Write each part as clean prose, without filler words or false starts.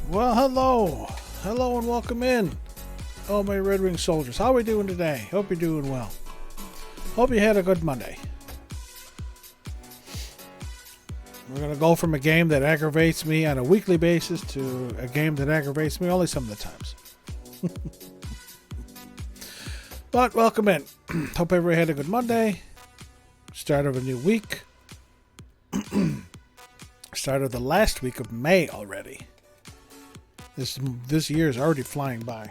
Well, hello. Hello and welcome in. Oh, my Red Wing soldiers. How are we doing today? Hope you're doing well. Hope you had a good Monday. We're going to go from a game that aggravates me on a weekly basis to a game that aggravates me only some of the times. But welcome in. Hope everybody had a good Monday. Start of a new week. Start of the last week of May already. This year is already flying by.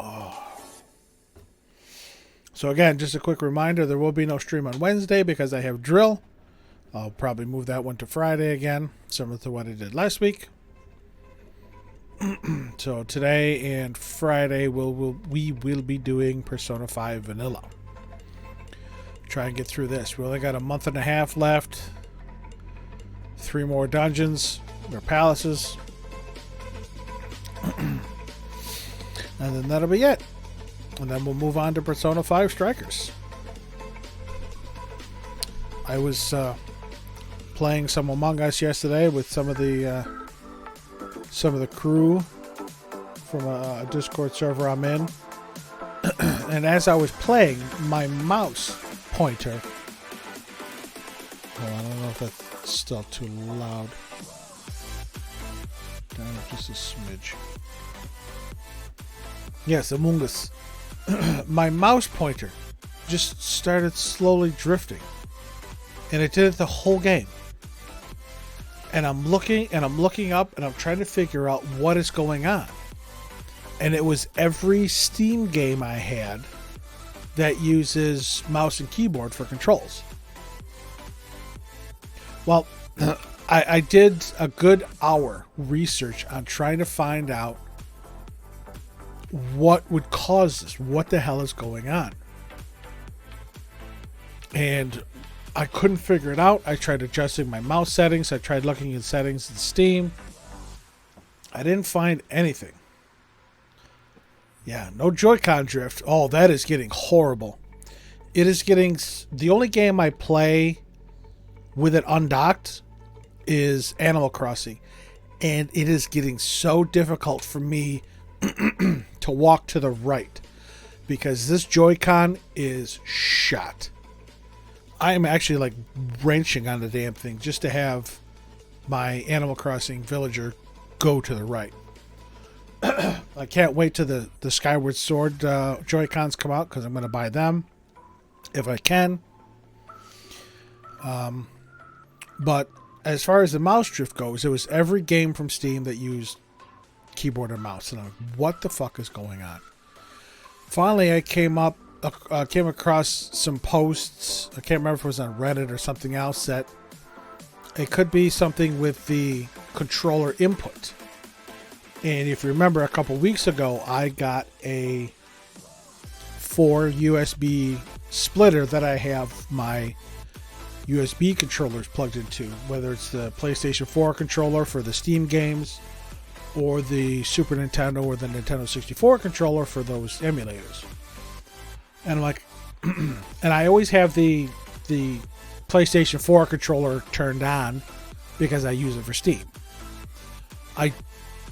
Oh. So again, just a quick reminder, there will be no stream on Wednesday because I have drill. I'll probably move that one to Friday again, similar to what I did last week. So today and Friday we will be doing Persona 5 Vanilla. Try and get through this. We only got a month and a half left. 3 more dungeons or palaces. And then that'll be it. And then we'll move on to Persona 5 Strikers. I was playing some Among Us yesterday with some of the crew from a Discord server I'm in. And as I was playing, my mouse pointer... Oh, I don't know if that's still too loud. Down just a smidge. Yes, Among Us. My mouse pointer just started slowly drifting. And it did it the whole game. And I'm looking up and I'm trying to figure out what is going on. And it was every Steam game I had that uses mouse and keyboard for controls. Well, I did a good hour research on trying to find out what would cause this. What the hell is going on? And I couldn't figure it out. I tried adjusting my mouse settings. I tried looking in settings in Steam. I didn't find anything. Yeah, no Joy-Con drift. Oh, that is getting horrible. It is getting... The only game I play with it undocked is Animal Crossing. And it is getting so difficult for me to walk to the right. Because this Joy-Con is shot. I am actually like wrenching on the damn thing just to have my Animal Crossing villager go to the right. I can't wait till the Skyward Sword Joy-Cons come out because I'm going to buy them if I can. But as far as the mouse drift goes, it was every game from Steam that used keyboard and mouse. And I'm like, what the fuck is going on? Finally, I came across some posts. I can't remember if it was on Reddit or something else that it could be something with the controller input. And if you remember, a couple weeks ago, I got a 4 USB splitter that I have my USB controllers plugged into, whether it's the PlayStation 4 controller for the Steam games or the Super Nintendo or the Nintendo 64 controller for those emulators. And I'm like, and I always have the PlayStation 4 controller turned on because I use it for Steam. I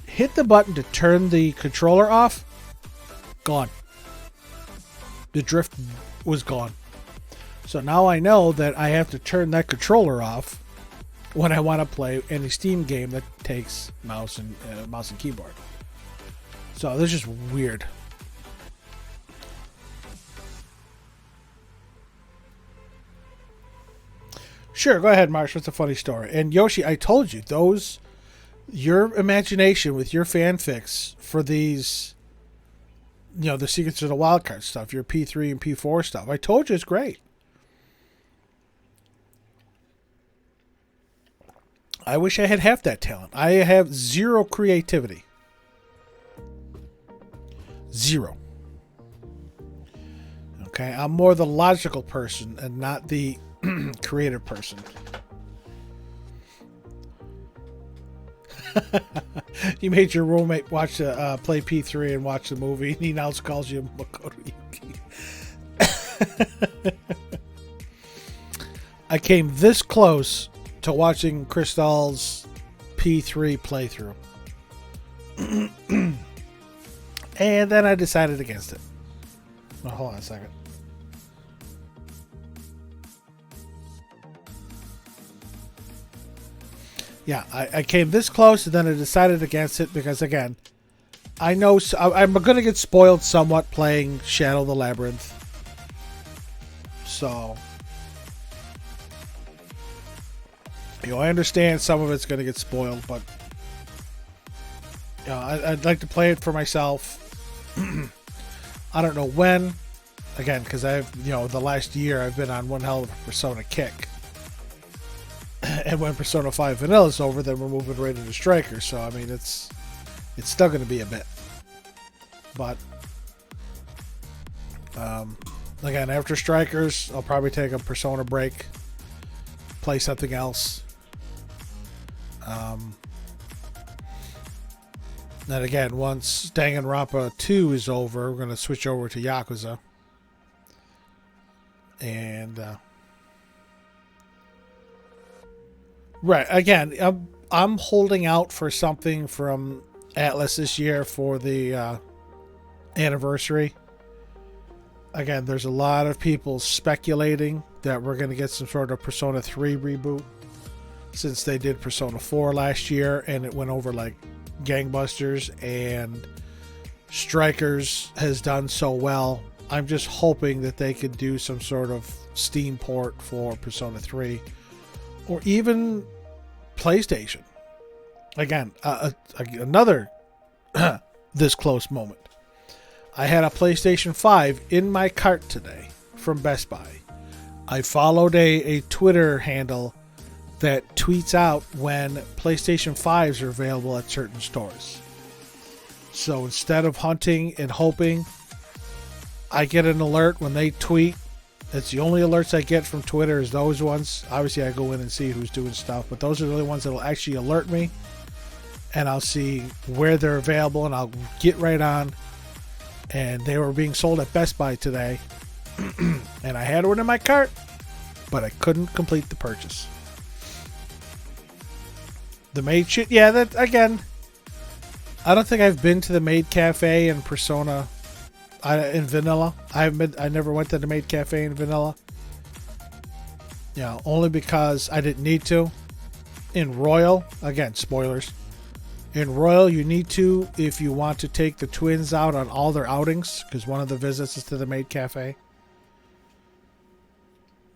hit the button to turn the controller off. Gone. The drift was gone. So now I know that I have to turn that controller off when I want to play any Steam game that takes mouse and keyboard. So this is just weird. Sure, go ahead, Marsh. What's a funny story? And Yoshi, I told you, your imagination with your fanfics for these, the Secrets of the Wildcard stuff, your P3 and P4 stuff, I told you it's great. I wish I had half that talent. I have zero creativity. Zero. Okay, I'm more the logical person and not the creative person. You made your roommate watch play P3 and watch the movie, and he now calls you Makoto Yuki. I came this close to watching Crystal's P3 playthrough. And then I decided against it. Oh, hold on a second. Yeah, I came this close and then I decided against it because, again, I know I'm going to get spoiled somewhat playing Shadow of the Labyrinth. So, I understand some of it's going to get spoiled, but I'd like to play it for myself. I don't know when. Again, because the last year I've been on one hell of a Persona kick. And when Persona 5 Vanilla is over, then we're moving right into Striker. So, I mean, it's still going to be a bit. But, again, after Strikers, I'll probably take a Persona break. Play something else. Then again, once Danganronpa 2 is over, we're going to switch over to Yakuza. And, right, again, I'm holding out for something from Atlas this year for the anniversary. Again, there's a lot of people speculating that we're going to get some sort of Persona 3 reboot, since they did Persona 4 last year and it went over like gangbusters, and Strikers has done so well. I'm just hoping that they could do some sort of Steam port for Persona 3 or even PlayStation. Again, another this close moment. I had a PlayStation 5 in my cart today from Best Buy. I followed a Twitter handle that tweets out when PlayStation 5s are available at certain stores. So instead of hunting and hoping, I get an alert when they tweet. It's the only alerts I get from Twitter is those ones. Obviously, I go in and see who's doing stuff, but those are the only ones that will actually alert me. And I'll see where they're available, and I'll get right on. And they were being sold at Best Buy today. And I had one in my cart, but I couldn't complete the purchase. The maid shit, yeah, that, again, I don't think I've been to the maid cafe in Persona in Vanilla. I never went to the maid cafe in Vanilla. Only because I didn't need to. In Royal, again, spoilers. In Royal, you need to if you want to take the twins out on all their outings, because one of the visits is to the maid cafe.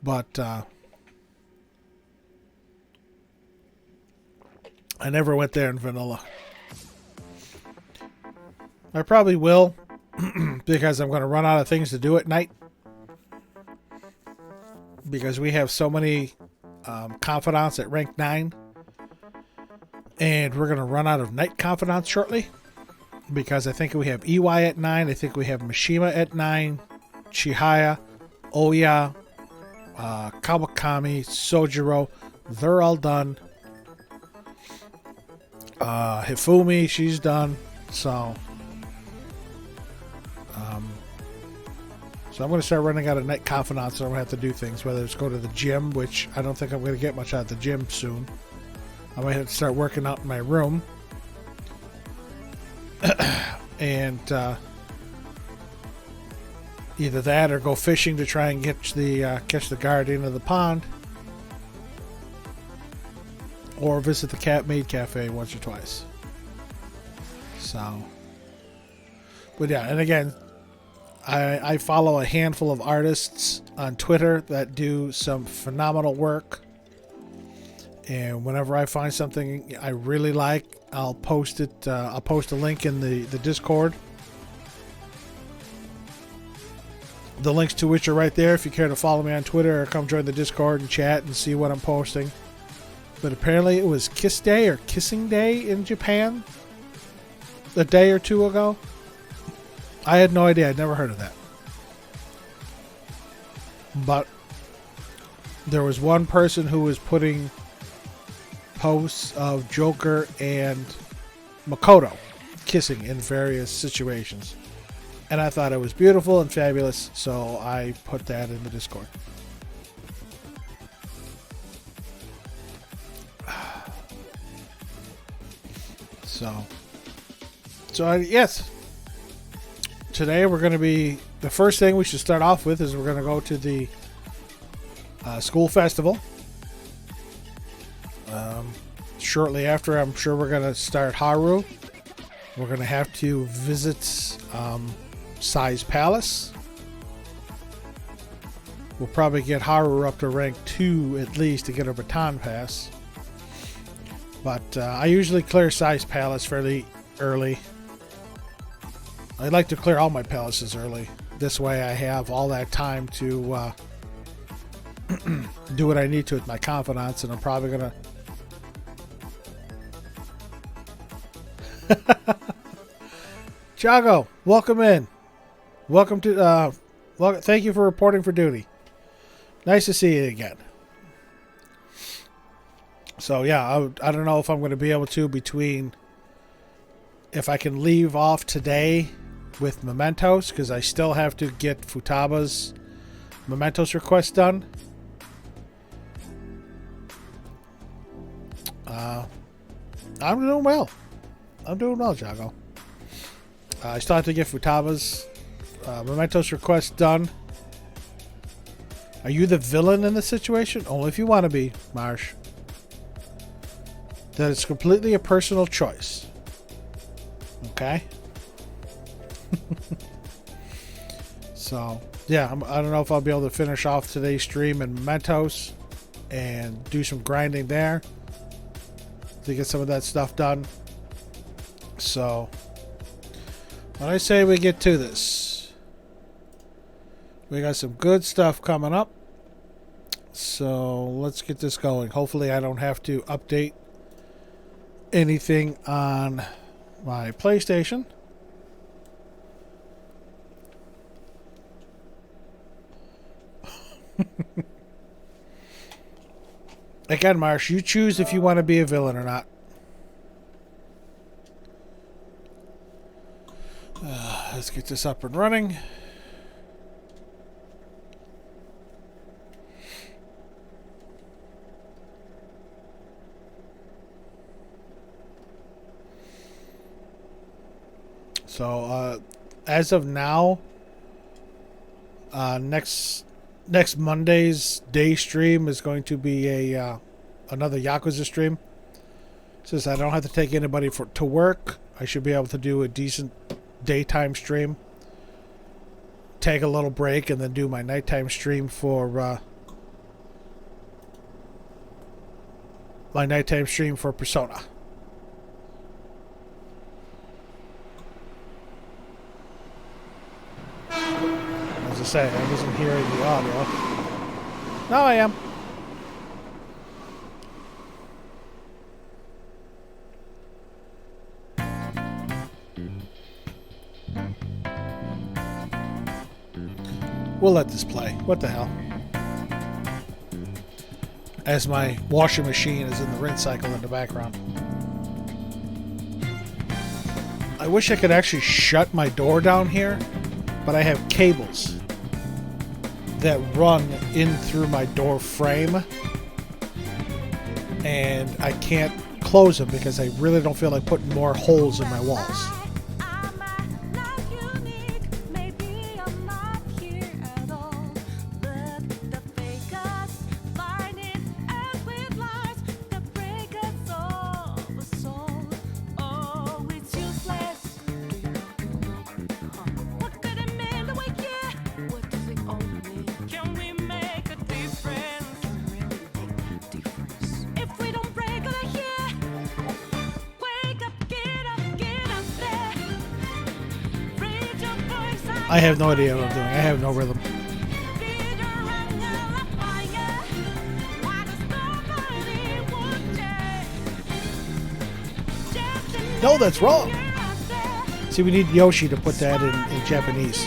But I never went there in Vanilla. I probably will, because I'm going to run out of things to do at night. Because we have so many confidants at rank 9. And we're going to run out of night confidants shortly. Because I think we have EY at 9. I think we have Mishima at 9. Chihaya, Oya, Kawakami, Sojiro. They're all done. Hifumi, she's done. So I'm going to start running out of night confidants, so I'm going to have to do things, whether it's go to the gym, which I don't think I'm going to get much out of the gym soon. I might have to start working out in my room. And either that or go fishing to try and catch the guardian of the pond. Or visit the Cat Maid Cafe once or twice. So, but yeah, and again, I follow a handful of artists on Twitter that do some phenomenal work. And whenever I find something I really like, I'll post it. I'll post a link in the Discord. The links to which are right there if you care to follow me on Twitter or come join the Discord and chat and see what I'm posting. But apparently it was Kiss Day or Kissing Day in Japan a day or two ago. I had no idea. I'd never heard of that. But there was one person who was putting posts of Joker and Makoto kissing in various situations. And I thought it was beautiful and fabulous, so I put that in the Discord. Yes. Today we're going to be... The first thing we should start off with is we're going to go to the school festival. Shortly after, I'm sure we're going to start Haru. We're going to have to visit Sai's Palace. We'll probably get Haru up to rank 2 at least to get a baton pass. But I usually clear Sai's Palace fairly early. I like to clear all my palaces early. This way I have all that time to do what I need to with my confidants, and I'm probably going to... Jago, welcome in. Welcome to... thank you for reporting for duty. Nice to see you again. So yeah, I don't know if I'm going to be able to between... If I can leave off today with Mementos, because I still have to get Futaba's Mementos request done. I'm doing well. Jago. I still have to get Futaba's Mementos request done. Are you the villain in this situation? Only if you want to be, Marsh. That is completely a personal choice. Okay? So, yeah, I don't know if I'll be able to finish off today's stream in Mementos and do some grinding there to get some of that stuff done. So, when I say we get to this, we got some good stuff coming up. So, let's get this going. Hopefully, I don't have to update anything on my PlayStation. Again, Marsh, you choose if you want to be a villain or not. Let's get this up and running. So, as of now, next Monday's day stream is going to be another Yakuza stream. Since I don't have to take anybody to work, I should be able to do a decent daytime stream. Take a little break and then do my nighttime stream for Persona. As I say, I wasn't hearing the audio. Now I am. We'll let this play. What the hell? As my washing machine is in the rinse cycle in the background. I wish I could actually shut my door down here, but I have cables that run in through my door frame, and I can't close them because I really don't feel like putting more holes in my walls. I have no idea what I'm doing. I have no rhythm. No, that's wrong. See, we need Yoshi to put that in Japanese.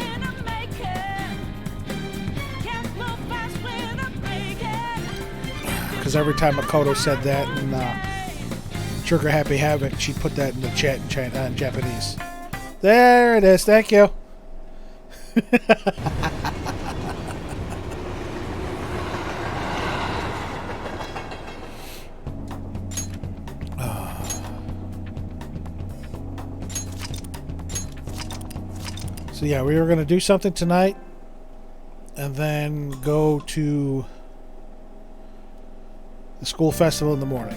Because every time Makoto said that in Trigger Happy Havoc, she put that in the chat in Japanese. There it is. Thank you. So yeah, we were going to do something tonight and then go to the school festival in the morning.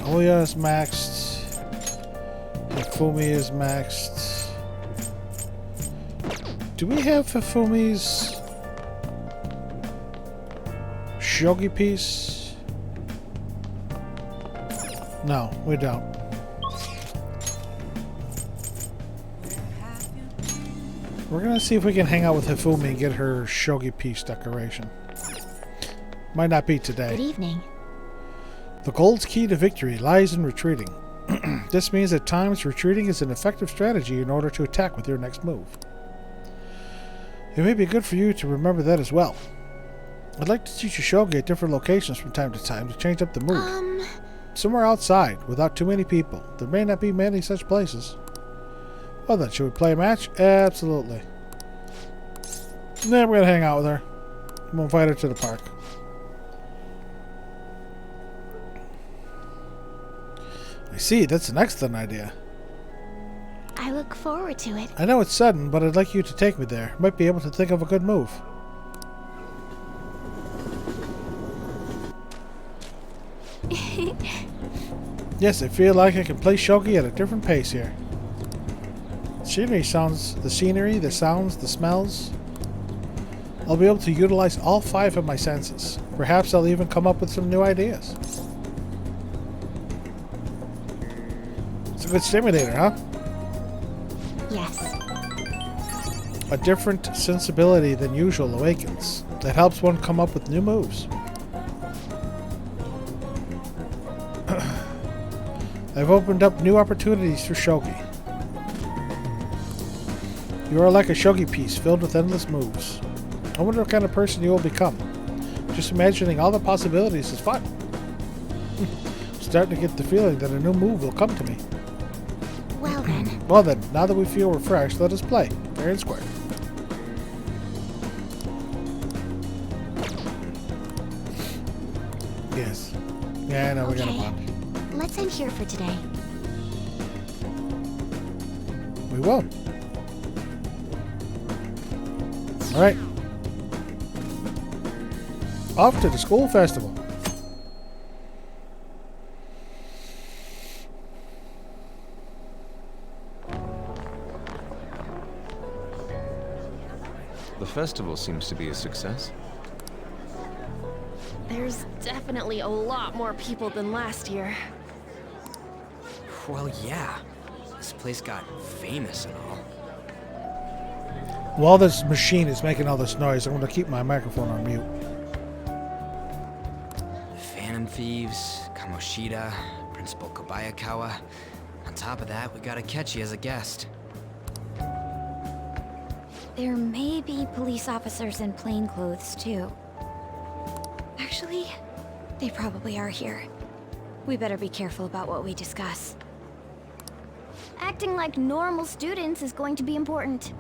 Oya is maxed. Hifumi is maxed. Do we have Hifumi's shogi piece? No, we don't. We're gonna see if we can hang out with Hifumi and get her shogi piece decoration. Might not be today. Good evening. The gold's key to victory lies in retreating. This means at times retreating is an effective strategy in order to attack with your next move. It may be good for you to remember that as well. I'd like to teach you shogi at different locations from time to time to change up the mood. Somewhere outside, without too many people. There may not be many such places. Well then, should we play a match? Absolutely. Then we're gonna hang out with her. We'll invite her to the park. I see, that's an excellent idea. I look forward to it. I know it's sudden, but I'd like you to take me there. Might be able to think of a good move. Yes, I feel like I can play shogi at a different pace here. The scenery, the sounds, the smells. I'll be able to utilize all 5 of my senses. Perhaps I'll even come up with some new ideas. It's a good stimulator, huh? Yes. A different sensibility than usual awakens. That helps one come up with new moves. I've opened up new opportunities for shogi. You are like a shogi piece filled with endless moves. I wonder what kind of person you will become. Just imagining all the possibilities is fun. Starting to get the feeling that a new move will come to me. Well then. Well then, now that we feel refreshed, let us play. Fair and square. Yes. Yeah, I know, we got a bond. Let's end here for today. We will. Alright. Off to the school festival. The festival seems to be a success. There's definitely a lot more people than last year. Well, yeah. This place got famous and all. While this machine is making all this noise, I'm going to keep my microphone on mute. Phantom Thieves, Kamoshida, Principal Kobayakawa. On top of that, we got Akechi as a guest. There may be police officers in plain clothes, too. Actually, they probably are here. We better be careful about what we discuss. Acting like normal students is going to be important.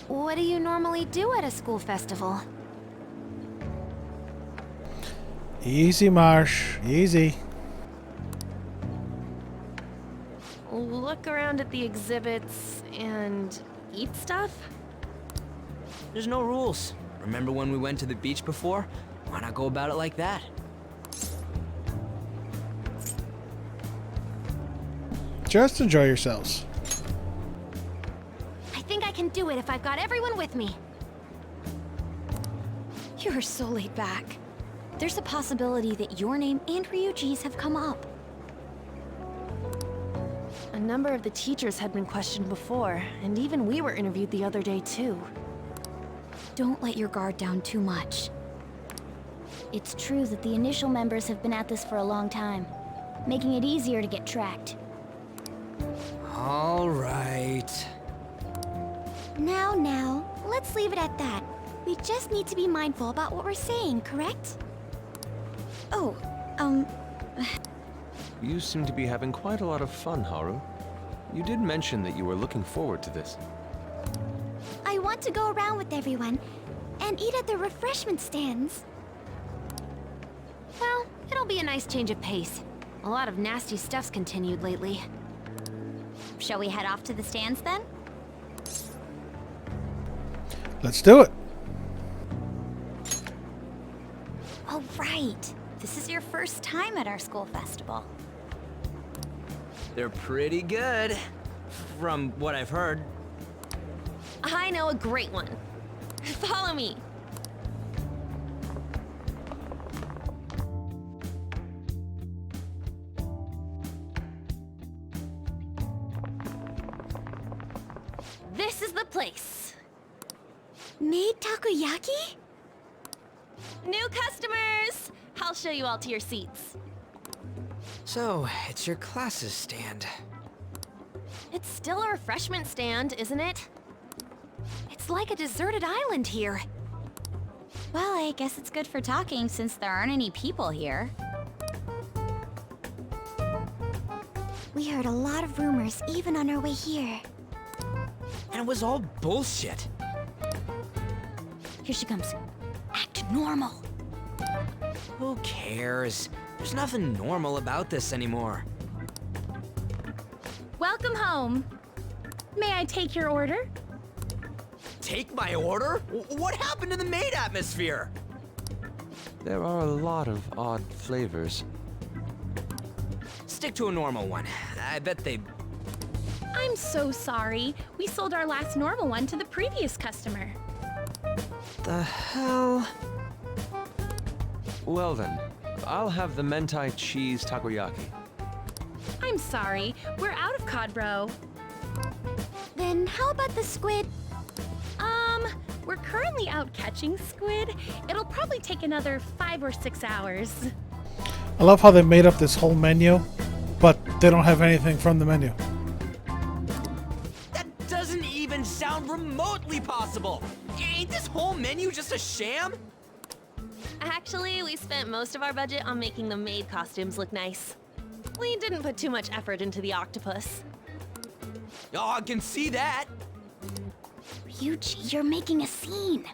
What do you normally do at a school festival? Easy, Marsh. Easy. Look around at the exhibits and eat stuff? There's no rules. Remember when we went to the beach before? Why not go about it like that? Just enjoy yourselves. I think I can do it if I've got everyone with me. You're so laid back. There's a possibility that your name and Ryuji's have come up. A number of the teachers had been questioned before, and even we were interviewed the other day too. Don't let your guard down too much. It's true that the initial members have been at this for a long time, making it easier to get tracked. All right. Now, let's leave it at that. We just need to be mindful about what we're saying, correct? Oh, You seem to be having quite a lot of fun, Haru. You did mention that you were looking forward to this. I want to go around with everyone and eat at the refreshment stands. Well, it'll be a nice change of pace. A lot of nasty stuff's continued lately. Shall we head off to the stands then? Let's do it. Oh, right. This is your first time at our school festival. They're pretty good, from what I've heard. I know a great one. Follow me. This is the place. Made takoyaki? New customers! I'll show you all to your seats. So, it's your class's stand. It's still a refreshment stand, isn't it? It's like a deserted island here. Well, I guess it's good for talking since there aren't any people here. We heard a lot of rumors even on our way here. And it was all bullshit. Here she comes. Act normal. Who cares? There's nothing normal about this anymore. Welcome home. May I take your order? Take my order? What happened to the maid atmosphere? There are a lot of odd flavors. Stick to a normal one. I bet they... I'm so sorry. We sold our last normal one to the previous customer. The hell? Well then, I'll have the mentai cheese takoyaki. I'm sorry. We're out of cod bro. Then how about the squid? We're currently out catching squid. It'll probably take another 5 or 6 hours. I love how they made up this whole menu, but they don't have anything from the menu. That doesn't even sound remotely possible. Ain't this whole menu just a sham? Actually, we spent most of our budget on making the maid costumes look nice. We didn't put too much effort into the octopus. Oh, I can see that. Ryuji, you're making a scene.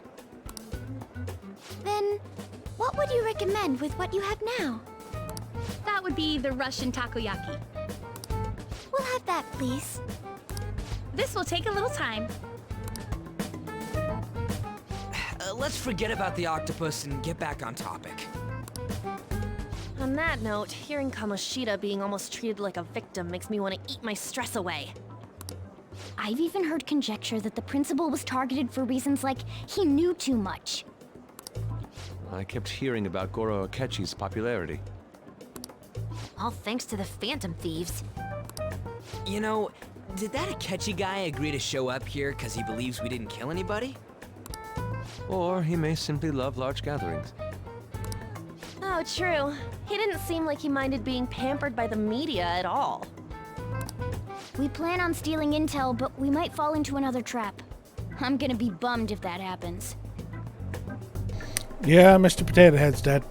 Then, what would you recommend with what you have now? That would be the Russian takoyaki. We'll have that, please. This will take a little time. Let's forget about the octopus and get back on topic. On that note, hearing Kamoshida being almost treated like a victim makes me want to eat my stress away. I've even heard conjecture that the principal was targeted for reasons like he knew too much. I kept hearing about Goro Akechi's popularity. All thanks to the Phantom Thieves. You know, did that Akechi guy agree to show up here because he believes we didn't kill anybody? Or he may simply love large gatherings. Oh, true. He didn't seem like he minded being pampered by the media at all. We plan on stealing intel, but we might fall into another trap. I'm gonna be bummed if that happens. Yeah, Mr. Potato Head's dead.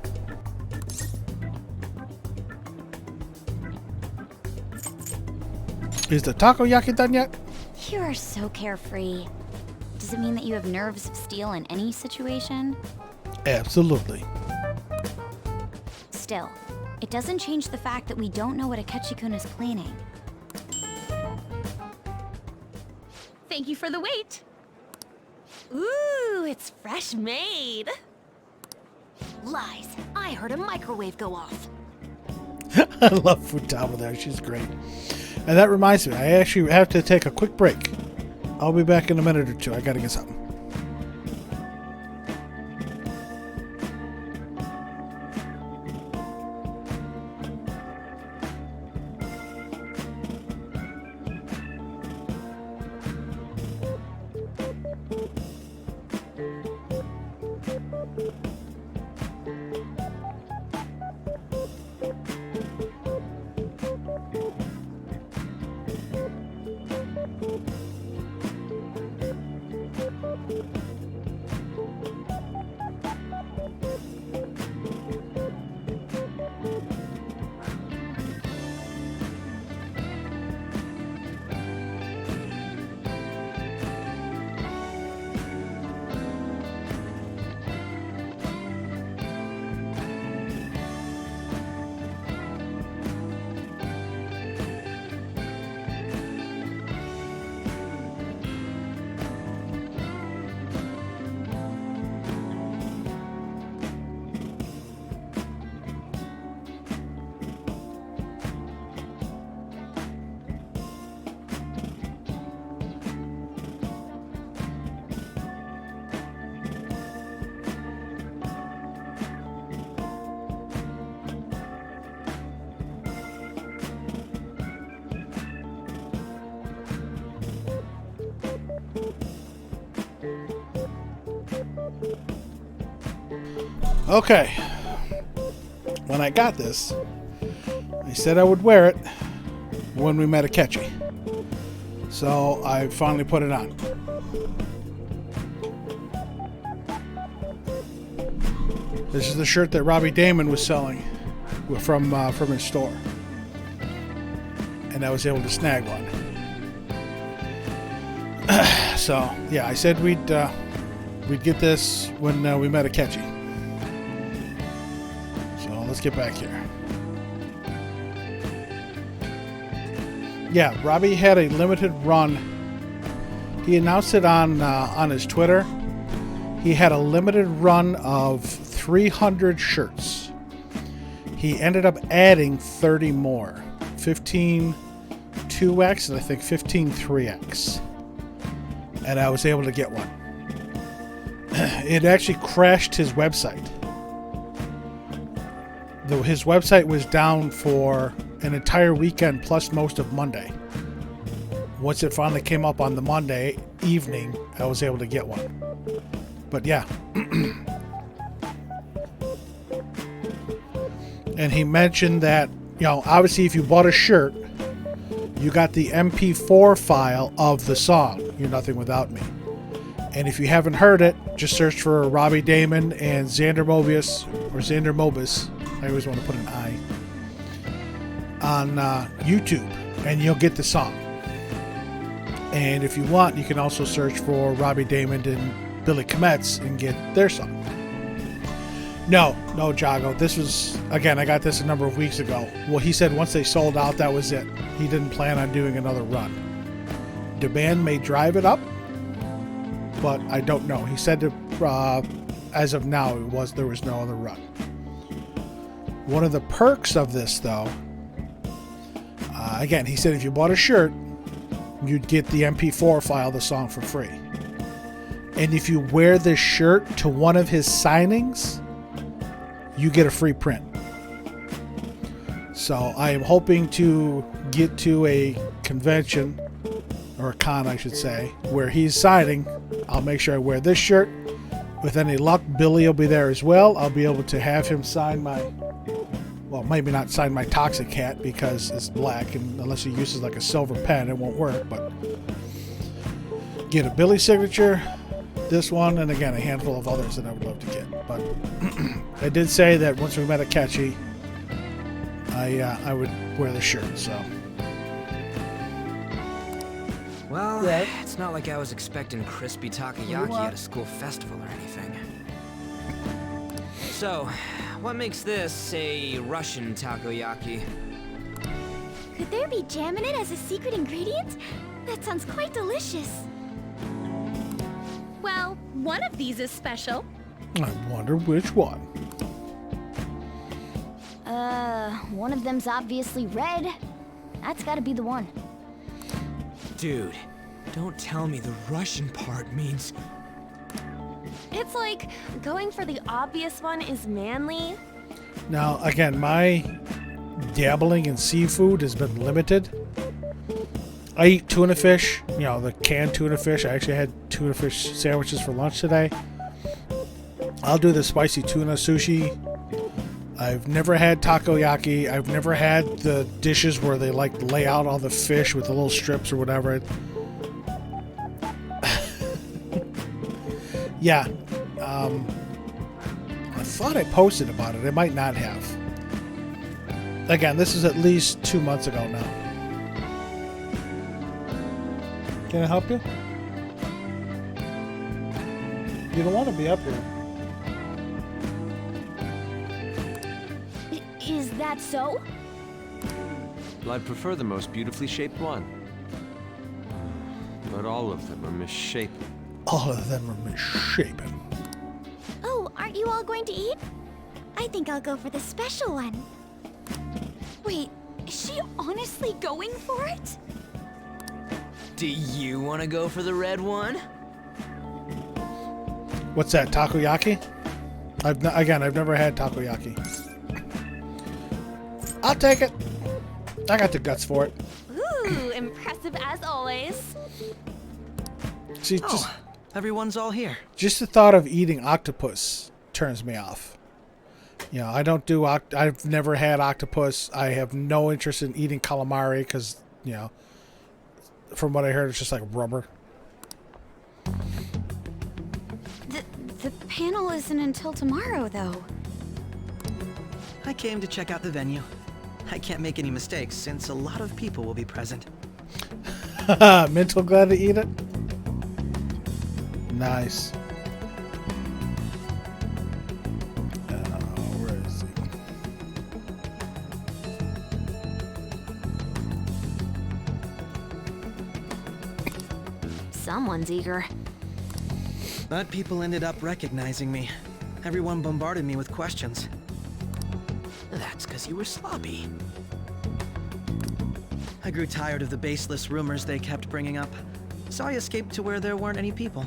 Is the takoyaki done yet? You are so carefree. Does it mean that you have nerves of steel in any situation? Absolutely. Still, it doesn't change the fact that we don't know what Akechi-kun is planning. Thank you for the wait. Ooh, it's fresh made. Lies. I heard a microwave go off. I love Futaba there. She's great. And that reminds me, I actually have to take a quick break. I'll be back in a minute or two. I gotta get something. Okay. When I got this, I said I would wear it when we met Akechi. So I finally put it on. This is the shirt that Robbie Damon was selling from his store, and I was able to snag one. So yeah, I said we'd get this when we met Akechi. So let's get back here. Yeah, Robbie had a limited run. He announced it on his Twitter. He had a limited run of 300 shirts. He ended up adding 30 more. 15 2X and I think 15 3X. And I was able to get one. It actually crashed his website. His website was down for an entire weekend plus most of Monday. Once it finally came up on the Monday evening, I was able to get one. But yeah. And he mentioned that, obviously if you bought a shirt, you got the MP4 file of the song, You're Nothing Without Me. And if you haven't heard it, just search for Robbie Damon and Xander Mobius, or Xander Mobus, I always want to put an I, on YouTube, and you'll get the song. And if you want, you can also search for Robbie Damon and Billy Kometz and get their song. No, Jago. This was, again, I got this a number of weeks ago. Well, he said once they sold out, that was it. He didn't plan on doing another run. Demand may drive it up, but I don't know. He said that, as of now, there was no other run. One of the perks of this, though, again, he said if you bought a shirt, you'd get the MP4 file of the song for free. And if you wear this shirt to one of his signings, you get a free print. So I am hoping to get to a convention, or a con I should say, where he's signing. I'll make sure I wear this shirt. With any luck, Billy will be there as well. I'll be able to have him sign my, well, maybe not sign my Toxic hat because it's black, and unless he uses like a silver pen, it won't work. But get a Billy signature, this one, and again a handful of others that I would love to get. But I did say that once we met Akechi, I would wear the shirt. So. Well, it's not like I was expecting crispy takoyaki at a school festival or anything. So, what makes this a Russian takoyaki? Could there be jam in it as a secret ingredient? That sounds quite delicious. Well, one of these is special. I wonder which one. One of them's obviously red. That's gotta be the one. Dude, don't tell me the Russian part means... It's like going for the obvious one is manly. Now, again, my dabbling in seafood has been limited. I eat tuna fish, the canned tuna fish. I actually had tuna fish sandwiches for lunch today. I'll do the spicy tuna sushi. I've never had takoyaki. I've never had the dishes where they lay out all the fish with the little strips or whatever. Yeah. I thought I posted about it. I might not have. Again, this is at least 2 months ago now. Can I help you? You don't want to be up here. Is that so? Well, I'd prefer the most beautifully shaped one. But all of them are misshapen. All of them are misshapen. Oh, aren't you all going to eat? I think I'll go for the special one. Wait, is she honestly going for it? Do you want to go for the red one? What's that, takoyaki? I've never had takoyaki. I'll take it. I got the guts for it. Ooh, impressive as always. See, Everyone's all here. just the thought of eating octopus turns me off. You know, I don't do. I've never had octopus. I have no interest in eating calamari because, you know, from what I heard, it's just like rubber. The panel isn't until tomorrow, though. I came to check out the venue. I can't make any mistakes since a lot of people will be present. Mental glad to eat it. Nice. Where is he? Someone's eager. But people ended up recognizing me. Everyone bombarded me with questions. That's because you were sloppy. I grew tired of the baseless rumors they kept bringing up, so I escaped to where there weren't any people.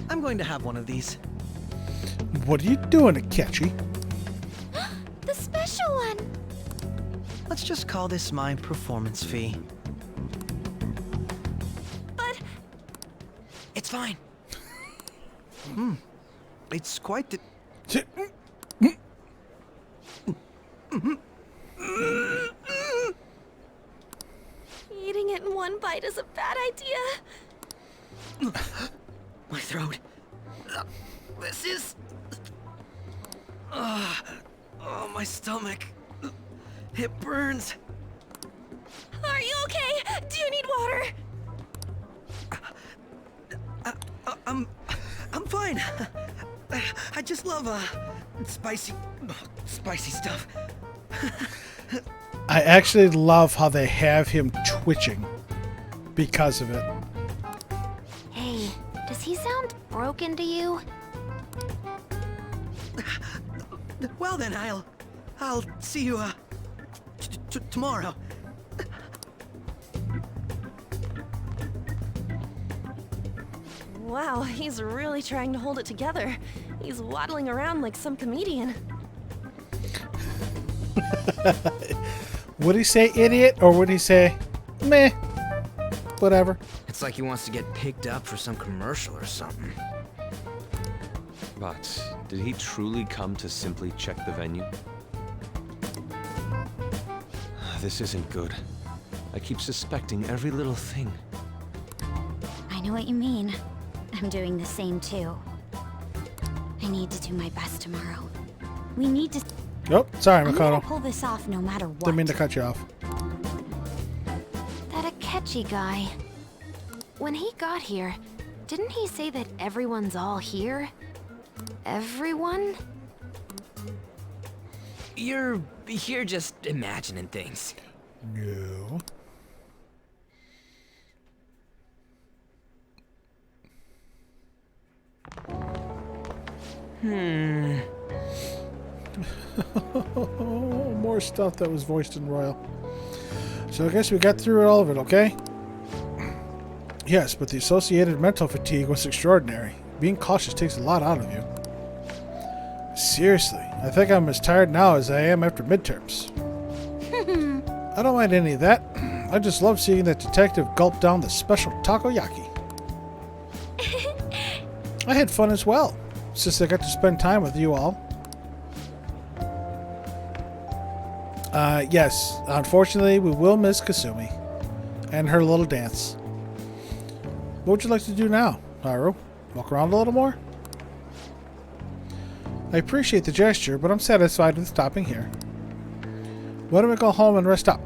I'm going to have one of these. What are you doing, Akechi? The special one! Let's just call this my performance fee. But... It's fine. It's quite the... Eating it in one bite is a bad idea. My throat. This is... oh, my stomach. It burns. Are you okay? Do you need water? I'm fine. I just love, spicy stuff. I actually love how they have him twitching because of it. Hey, does he sound broken to you? Well then, I'll see you, tomorrow. Wow, he's really trying to hold it together. He's waddling around like some comedian. Would he say idiot or would he say meh? Whatever. It's like he wants to get picked up for some commercial or something. But did he truly come to simply check the venue? This isn't good. I keep suspecting every little thing. I know what you mean. I'm doing the same too. I need to do my best tomorrow. We need to... Oh, sorry, I'm gonna Makoto. pull this off no matter what. Didn't mean to cut you off. That Akechi guy. When he got here, didn't he say that everyone's all here? Everyone? You're just imagining things. No. More stuff that was voiced in Royal. So I guess we got through all of it, okay? Yes, but the associated mental fatigue was extraordinary. Being cautious takes a lot out of you. Seriously, I think I'm as tired now as I am after midterms. I don't mind any of that. I just love seeing that detective gulp down the special takoyaki. I had fun as well, since I got to spend time with you all. Yes, unfortunately, we will miss Kasumi and her little dance. What would you like to do now, Haru? Walk around a little more? I appreciate the gesture, but I'm satisfied with stopping here. Why don't we go home and rest up?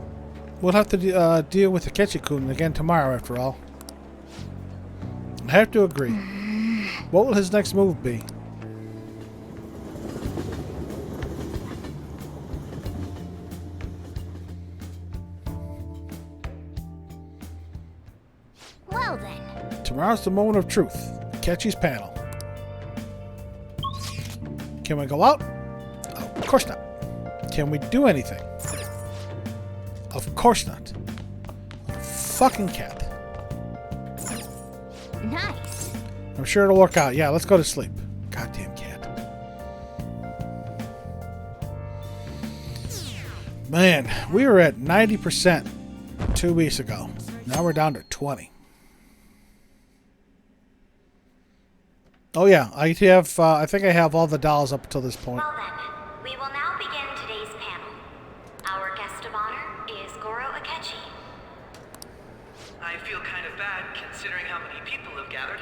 We'll have to deal with Akechi-kun again tomorrow, after all. I have to agree. What will his next move be? Well then. Tomorrow's the moment of truth. Akechi's panel. Can we go out? Oh, of course not. Can we do anything? Of course not. Fucking cat. Nice. I'm sure it'll work out. Yeah, let's go to sleep. Goddamn cat. Man, we were at 90% 2 weeks ago. Now we're down to 20. Oh yeah, I have. I think I have all the dolls up until this point. Well then, we will now begin today's panel. Our guest of honor is Goro Akechi. I feel kind of bad considering how many people have gathered.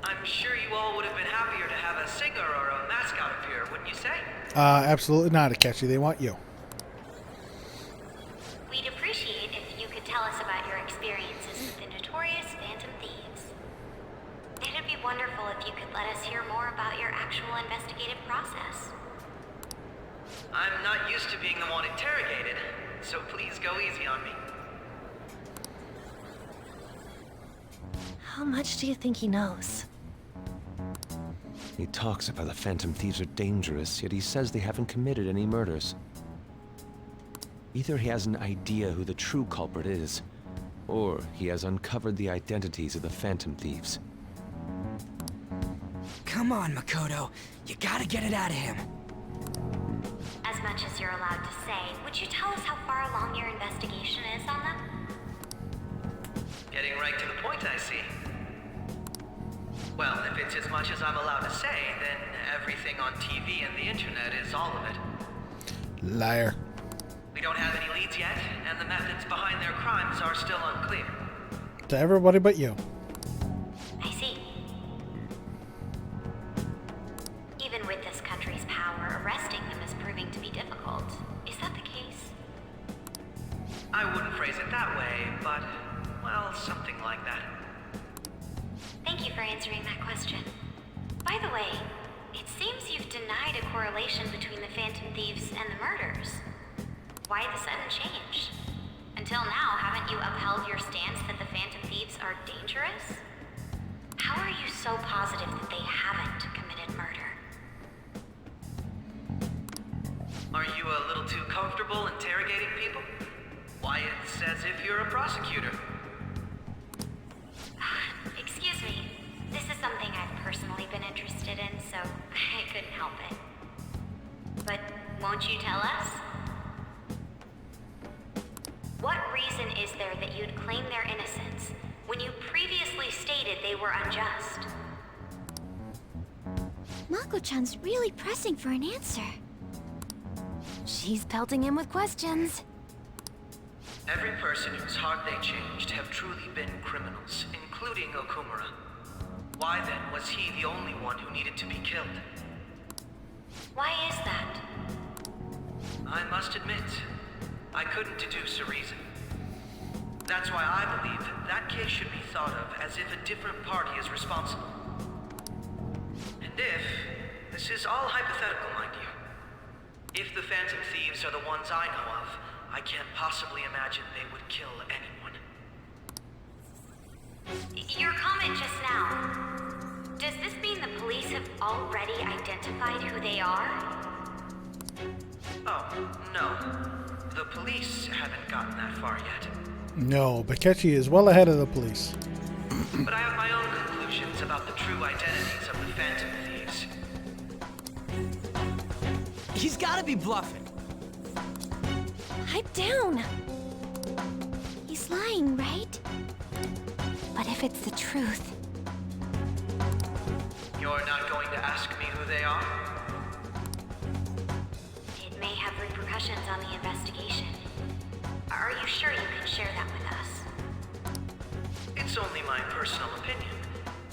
I'm sure you all would have been happier to have a singer or a mascot appear, wouldn't you say? Absolutely not, Akechi. They want you. We'd appreciate if you could tell us about your experiences with the notorious Phantom Thieves. It'd be wonderful if you could let us hear more about your actual investigative process. I'm not used to being the one interrogated, so please go easy on me. How much do you think he knows? He talks about the Phantom Thieves are dangerous, yet he says they haven't committed any murders. Either he has an idea who the true culprit is, or he has uncovered the identities of the Phantom Thieves. Come on, Makoto. You gotta get it out of him. As much as you're allowed to say, would you tell us how far along your investigation is on them? Getting right to the point, I see. Well, if it's as much as I'm allowed to say, then everything on TV and the internet is all of it. Liar. We don't have any leads yet, and the methods behind their crimes are still unclear. To everybody but you. I see. Even with this country's power, arresting them is proving to be difficult. Is that the case? I wouldn't phrase it that way, but, well, something like that. Thank you for answering that question. By the way, it seems you've denied a correlation between the Phantom Thieves and the murders. Why the sudden change? Until now, haven't you upheld your stance that the Phantom Thieves are dangerous? How are you so positive that they haven't committed murder? Are you a little too comfortable interrogating people? Why, it's as if you're a prosecutor. Excuse me. This is something I've personally been interested in, so I couldn't help it. But won't you tell us? What reason is there that you'd claim their innocence when you previously stated they were unjust? Mako-chan's really pressing for an answer. She's pelting him with questions. Every person whose heart they changed have truly been criminals, including Okumura. Why then was he the only one who needed to be killed? Why is that? I must admit, I couldn't deduce a reason. That's why I believe that case should be thought of as if a different party is responsible. And if, this is all hypothetical, mind you, if the Phantom Thieves are the ones I know of, I can't possibly imagine they would kill anyone. Your comment just now, does this mean the police have already identified who they are? Oh, no. The police haven't gotten that far yet. No, Akechi is well ahead of the police. But I have my own conclusions about the true identities of the Phantom Thieves. He's gotta be bluffing. Pipe down. He's lying, right? But if it's the truth, You're not going to ask me who they are? It may have repercussions on the investigation. Are you sure you can share that with us? It's only my personal opinion,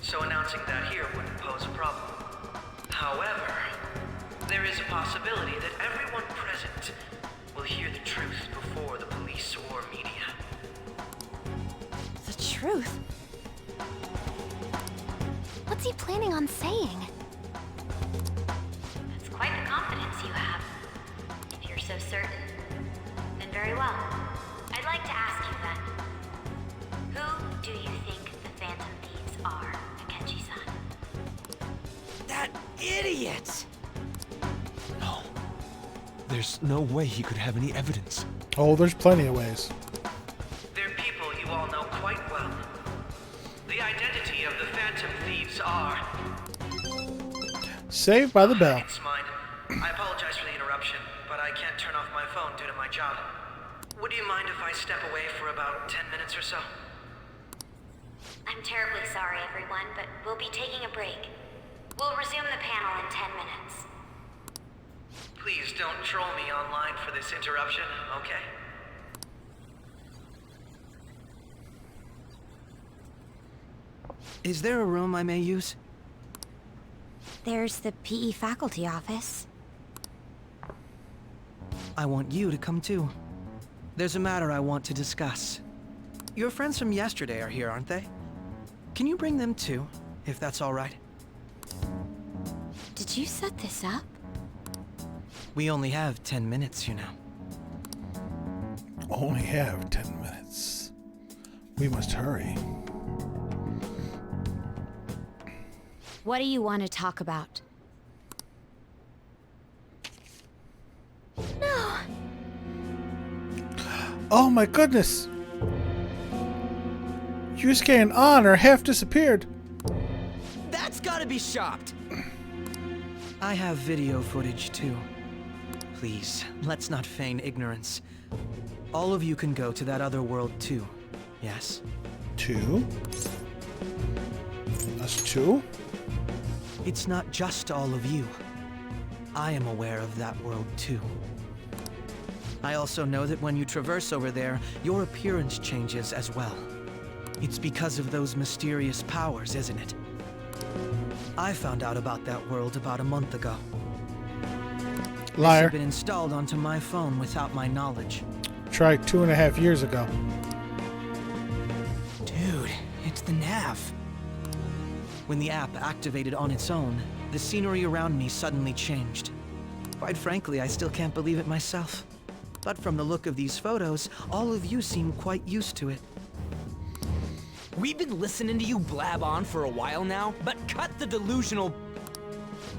so announcing that here wouldn't pose a problem. However, there is a possibility that everyone present will hear the truth before the police or media. the truth. What's he planning on saying? That's quite the confidence you have. If you're so certain, then very well. I'd like to ask you then. Who do you think the Phantom Thieves are, Akechi-san? That idiot! No. There's no way he could have any evidence. Oh, there's plenty of ways. They're people you all know quite well. The identity of the Phantom Thieves are... Saved by the bell. It's mine. I apologize for the interruption, but I can't turn off my phone due to my job. Would you mind if I step away for about 10 minutes or so? I'm terribly sorry, everyone, but we'll be taking a break. We'll resume the panel in 10 minutes. Please don't troll me online for this interruption, okay? Is there a room I may use? There's the PE faculty office. I want you to come too. There's a matter I want to discuss. Your friends from yesterday are here, aren't they? Can you bring them too, if that's all right? Did you set this up? We only have 10 minutes, you know. Only have 10 minutes. We must hurry. What do you want to talk about? No. Oh my goodness! Yusuke and An are half disappeared. That's gotta be shopped! I have video footage too. Please, let's not feign ignorance. All of you can go to that other world too, yes? 2? That's 2? It's not just all of you. I am aware of that world too. I also know that when you traverse over there, your appearance changes as well. It's because of those mysterious powers, isn't it? I found out about that world about a month ago. This Liar. had been installed onto my phone without my knowledge. Tried 2.5 years ago. Dude, it's the nav. When the app activated on its own, the scenery around me suddenly changed. Quite frankly, I still can't believe it myself. But from the look of these photos, all of you seem quite used to it. We've been listening to you blab on for a while now, but cut the delusional...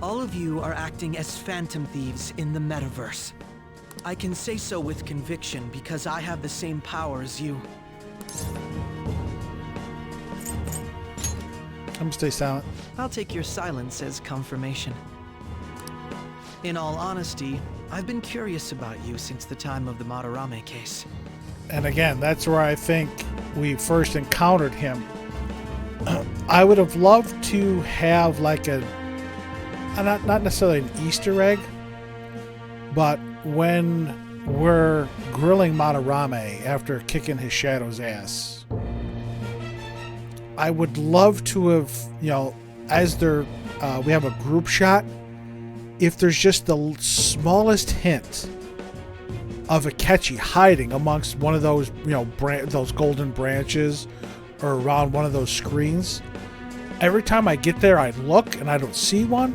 All of you are acting as phantom thieves in the metaverse. I can say so with conviction because I have the same power as you. I'm gonna stay silent. I'll take your silence as confirmation. In all honesty, I've been curious about you since the time of the Madarame case. And again, that's where I think we first encountered him. I would have loved to have like a not necessarily an Easter egg, but when we're grilling Madarame after kicking his shadow's ass, I would love to have, as we have a group shot, if there's just the smallest hint of Akechi hiding amongst one of those, those golden branches or around one of those screens. Every time I get there, I look and I don't see one.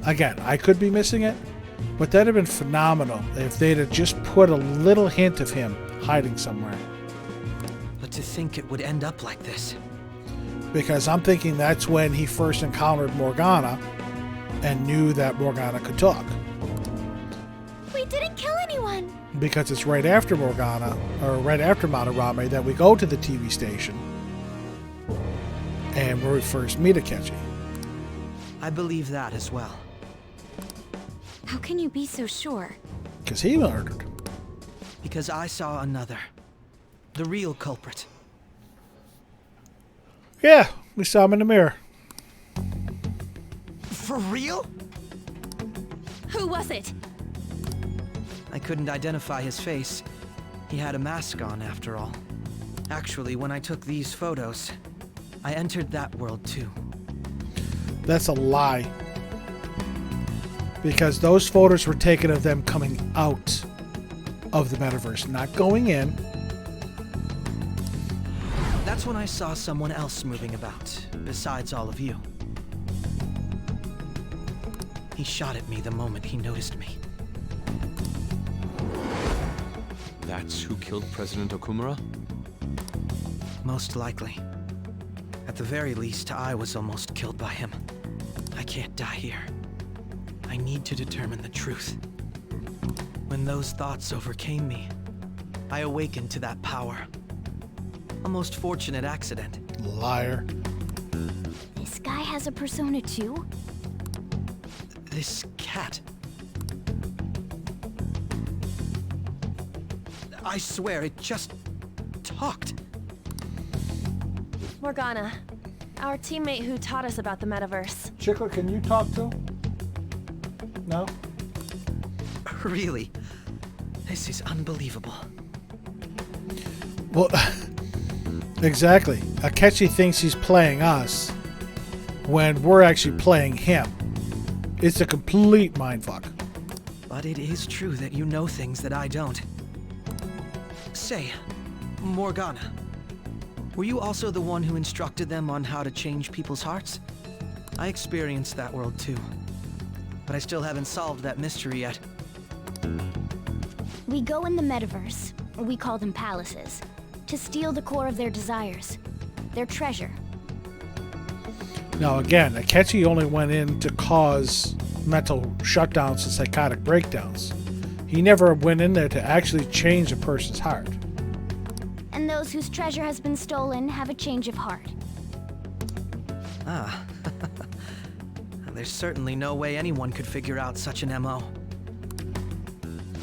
Again, I could be missing it, but that'd have been phenomenal if they'd have just put a little hint of him hiding somewhere. But to think it would end up like this. Because I'm thinking that's when he first encountered Morgana and knew that Morgana could talk. We didn't kill anyone. Because it's right after Morgana, or right after Madarame, that we go to the TV station and where we first meet Akechi. I believe that as well. How can you be so sure? Because he murdered. Because I saw another. The real culprit. Yeah, we saw him in the mirror. For real? Who was it? I couldn't identify his face. He had a mask on, after all. Actually, when I took these photos, I entered that world too. That's a lie. Because those photos were taken of them coming out of the metaverse, not going in. That's when I saw someone else moving about, besides all of you. He shot at me the moment he noticed me. That's who killed President Okumura? Most likely. At the very least, I was almost killed by him. I can't die here. I need to determine the truth. When those thoughts overcame me, I awakened to that power. A most fortunate accident. Liar. This guy has a persona too? This cat. I swear, it just talked. Morgana, Our teammate who taught us about the metaverse. Chickler, can you talk to? No? Really? This is unbelievable. Well, exactly. Akechi thinks he's playing us when we're actually playing him. It's a complete mindfuck. But it is true that you know things that I don't. Say, Morgana, were you also the one who instructed them on how to change people's hearts? I experienced that world too, but I still haven't solved that mystery yet. We go in the metaverse, or we call them palaces, to steal the core of their desires, their treasure. Now again, Akechi only went in to cause mental shutdowns and psychotic breakdowns. He never went in there to actually change a person's heart. And those whose treasure has been stolen have a change of heart. Ah. There's certainly no way anyone could figure out such an MO.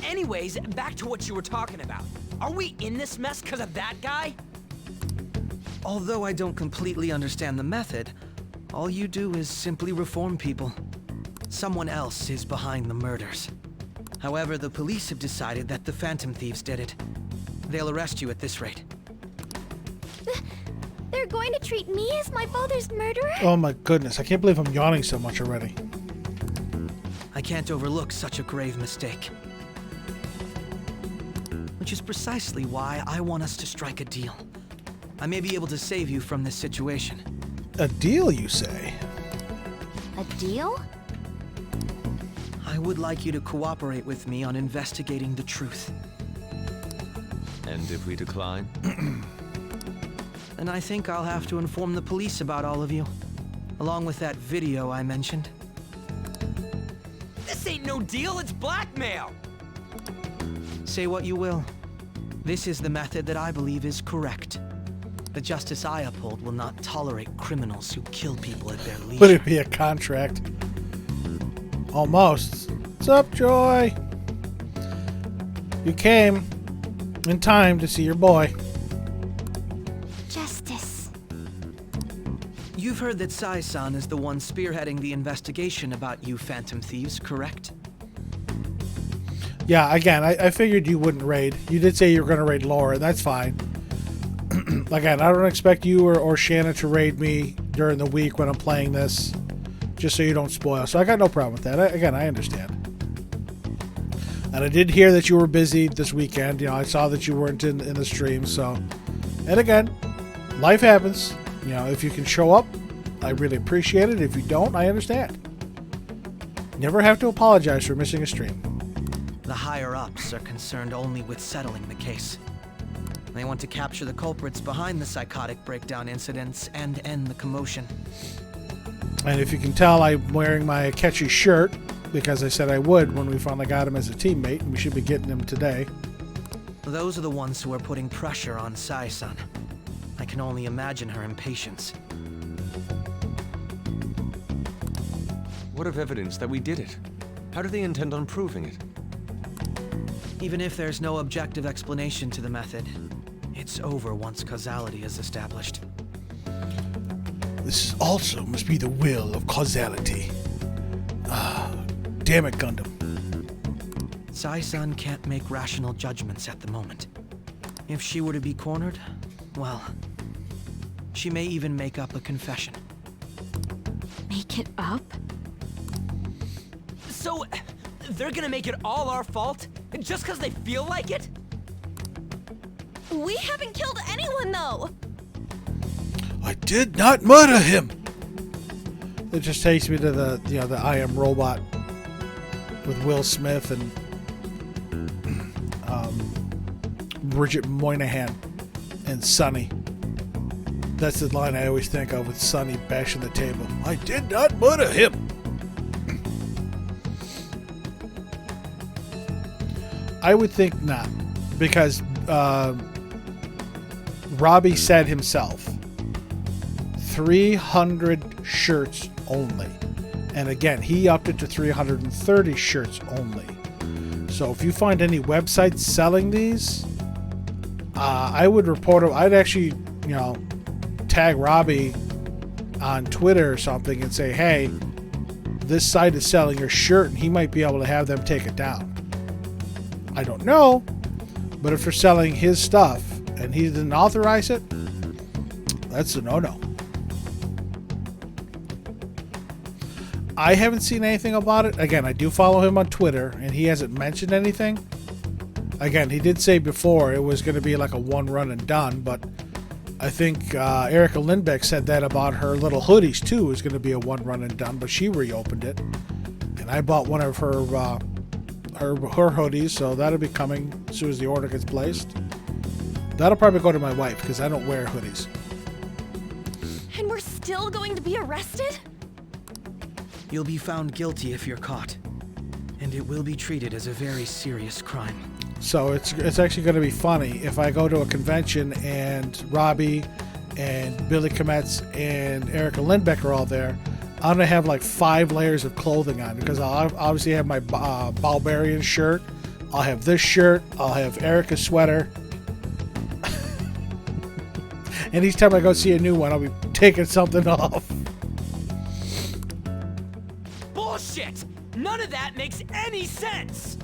Anyways, back to what you were talking about. Are we in this mess because of that guy? Although I don't completely understand the method, all you do is simply reform people. Someone else is behind the murders. However, the police have decided that the Phantom Thieves did it. They'll arrest you at this rate. They're going to treat me as my father's murderer? Oh my goodness, I can't believe I'm yawning so much already. I can't overlook such a grave mistake. Which is precisely why I want us to strike a deal. I may be able to save you from this situation. A deal, you say? A deal? I would like you to cooperate with me on investigating the truth. And if we decline? And I think I'll have to inform the police about all of you, along with that video I mentioned. This ain't no deal, it's blackmail! Say what you will. This is the method that I believe is correct. The justice I uphold will not tolerate criminals who kill people at their leisure. Would it be a contract? Almost. What's up, Joy? You came in time to see your boy. Justice. You've heard that Sai-san is the one spearheading the investigation about you Phantom Thieves, correct? Yeah, again, I figured you wouldn't raid. You did say you were going to raid Laura. That's fine. Again, I don't expect you or Shanna to raid me during the week when I'm playing this, just so you don't spoil. So I got no problem with that. Again, I understand. And I did hear that you were busy this weekend. You know, I saw that you weren't in the stream. So, and again, life happens. You know, if you can show up, I really appreciate it. If you don't, I understand. Never have to apologize for missing a stream. The higher-ups are concerned only with settling the case. They want to capture the culprits behind the psychotic breakdown incidents and end the commotion. And if you can tell, I'm wearing my Akechi shirt because I said I would when we finally got him as a teammate, and we should be getting him today. Those are the ones who are putting pressure on Sai-san. I can only imagine her impatience. What of evidence that we did it? How do they intend on proving it? Even if there's no objective explanation to the method, it's over once causality is established. This also must be the will of causality. Ah, damn it, Gundam. Sai-san can't make rational judgments at the moment. If she were to be cornered, well, she may even make up a confession. Make it up? So, they're gonna make it all our fault? Just because they feel like it? We haven't killed anyone, though! I did not murder him. It just takes me to the, you know, the I Am Robot with Will Smith and Bridget Moynihan and Sonny. That's the line I always think of with Sonny bashing the table. I did not murder him. I would think not, because Robbie said himself, 300 shirts only. And again, he upped it to 330 shirts only. So if you find any websites selling these, I would report them. I'd actually, you know, tag Robbie on Twitter or something and say, hey, this site is selling your shirt, and he might be able to have them take it down. I don't know, but if they're selling his stuff and he didn't authorize it, that's a no-no. I haven't seen anything about it. Again, I do follow him on Twitter, and he hasn't mentioned anything. Again, he did say before it was going to be like a one run and done, but I think Erica Lindbeck said that about her little hoodies too. It was going to be a one run and done, but she reopened it, and I bought one of her hoodies, so that'll be coming as soon as the order gets placed. That'll probably go to my wife because I don't wear hoodies. And we're still going to be arrested? You'll be found guilty if you're caught, and it will be treated as a very serious crime. So it's actually going to be funny if I go to a convention and Robbie and Billy Kometz and Erica Lindbeck are all there. I'm going to have like 5 layers of clothing on because I'll obviously have my Balbarian shirt. I'll have this shirt. I'll have Erica's sweater. And each time I go see a new one, I'll be taking something off. Bullshit! None of that makes any sense!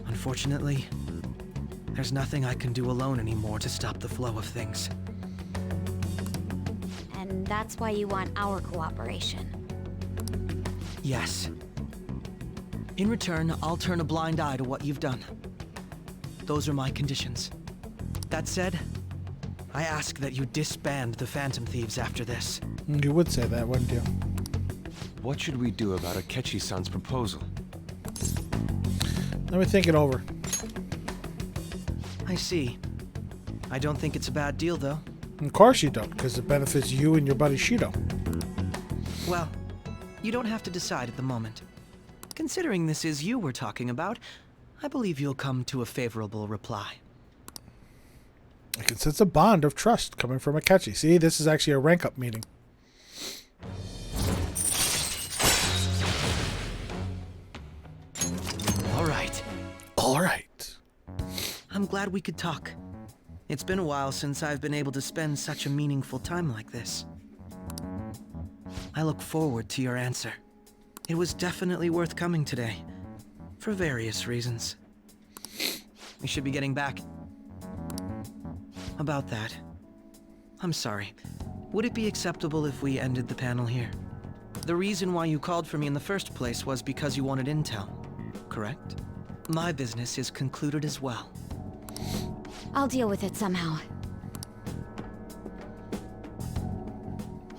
Unfortunately, there's nothing I can do alone anymore to stop the flow of things. And that's why you want our cooperation. Yes. In return, I'll turn a blind eye to what you've done. Those are my conditions. That said, I ask that you disband the Phantom Thieves after this. You would say that, wouldn't you? What should we do about Akechi-san's proposal? Let me think it over. I see. I don't think it's a bad deal, though. Of course you don't, because it benefits you and your buddy Shido. Well, you don't have to decide at the moment. Considering this is you we're talking about, I believe you'll come to a favorable reply. I can sense a bond of trust coming from Akechi. See, this is actually a rank-up meeting. All right. I'm glad we could talk. It's been a while since I've been able to spend such a meaningful time like this. I look forward to your answer. It was definitely worth coming today, for various reasons. We should be getting back. About that, I'm sorry. Would it be acceptable if we ended the panel here? The reason why you called for me in the first place was because you wanted intel, correct? My business is concluded as well. I'll deal with it somehow.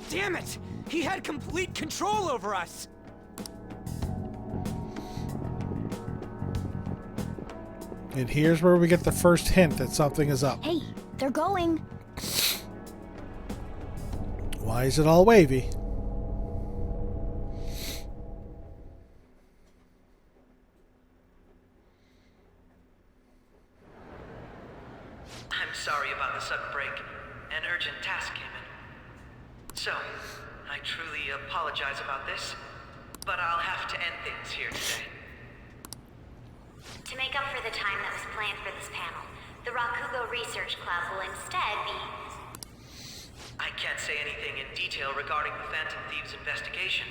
Damn it! He had complete control over us! And here's where we get the first hint that something is up. Hey, they're going. Why is it all wavy? I'm sorry about the sudden break. An urgent task came in. So, I truly apologize about this, but I'll have to end things here today. To make up for the time that was planned for this panel, the Rakugo Research Club will instead be... I can't say anything in detail regarding the Phantom Thieves investigation,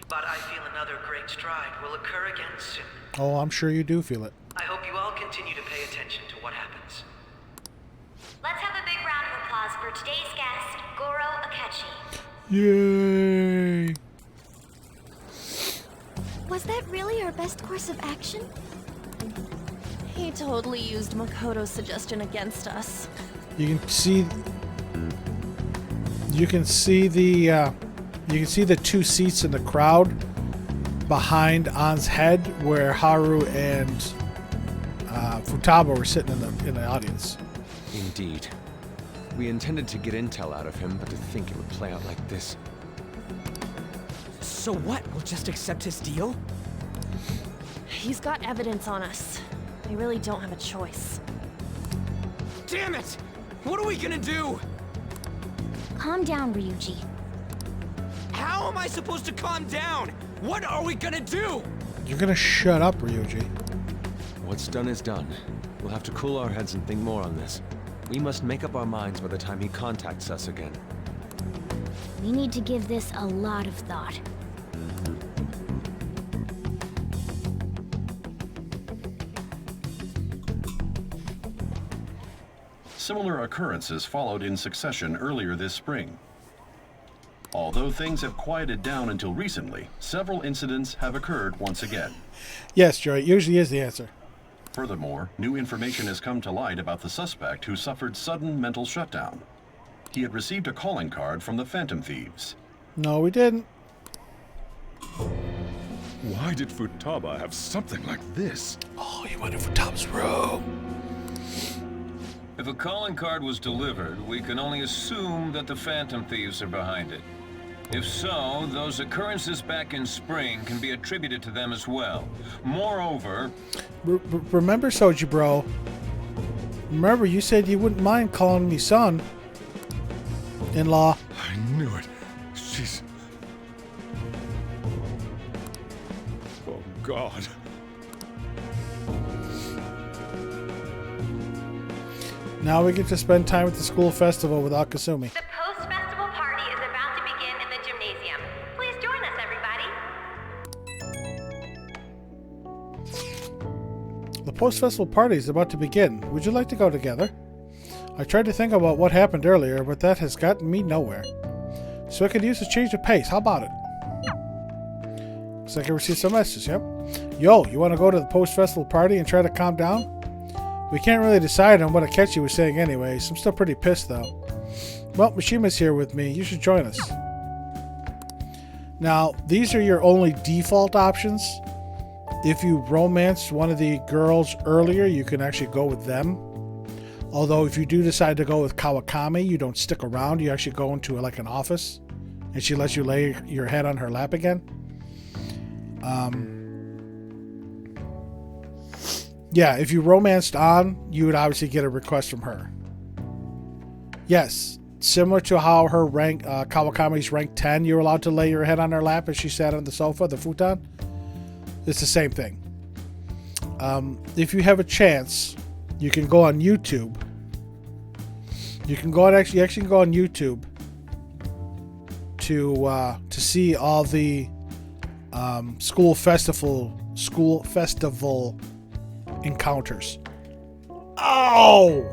but I feel another great stride will occur again soon. Oh, I'm sure you do feel it. I hope you all continue to pay attention to what happens. Let's have a big round of applause for today's guest, Goro Akechi. Yay! Was that really our best course of action? He totally used Makoto's suggestion against us. You can see the 2 seats in the crowd behind An's head where Haru and Futaba were sitting in the audience. Indeed. We intended to get intel out of him, but to think it would play out like this. So what? We'll just accept his deal? He's got evidence on us. We really don't have a choice. Damn it! What are we gonna do? Calm down, Ryuji. How am I supposed to calm down? What are we gonna do? You're gonna shut up, Ryuji. What's done is done. We'll have to cool our heads and think more on this. We must make up our minds by the time he contacts us again. We need to give this a lot of thought. Similar occurrences followed in succession earlier this spring. Although things have quieted down until recently, several incidents have occurred once again. Yes, Joy, it usually is the answer. Furthermore, new information has come to light about the suspect who suffered sudden mental shutdown. He had received a calling card from the Phantom Thieves. No, we didn't. Why did Futaba have something like this? Oh, you went in for Tom's room. If a calling card was delivered, we can only assume that the Phantom Thieves are behind it. If so, those occurrences back in spring can be attributed to them as well. Moreover... Remember, Soji Bro, remember you said you wouldn't mind calling me son. In-law. I knew it. She's... Oh, God. Now we get to spend time at the school festival with Akasumi. The post-festival party is about to begin in the gymnasium. Please join us, everybody. The post-festival party is about to begin. Would you like to go together? I tried to think about what happened earlier, but that has gotten me nowhere. So I could use a change of pace. How about it? Looks like I received some messages, yep. Yo, you want to go to the post-festival party and try to calm down? We can't really decide on what Akechi was saying anyways. I'm still pretty pissed, though. Well, Mishima's here with me. You should join us. Now, these are your only default options. If you romanced one of the girls earlier, you can actually go with them. Although, if you do decide to go with Kawakami, you don't stick around. You actually go into like an office, and she lets you lay your head on her lap again. Yeah, if you romanced on, you would obviously get a request from her. Yes, similar to how her rank, Kawakami's rank 10, you're allowed to lay your head on her lap as she sat on the sofa, the futon. It's the same thing. If you have a chance, you can go on YouTube. You can go on actually go on YouTube to see all the school festival encounters. Oh!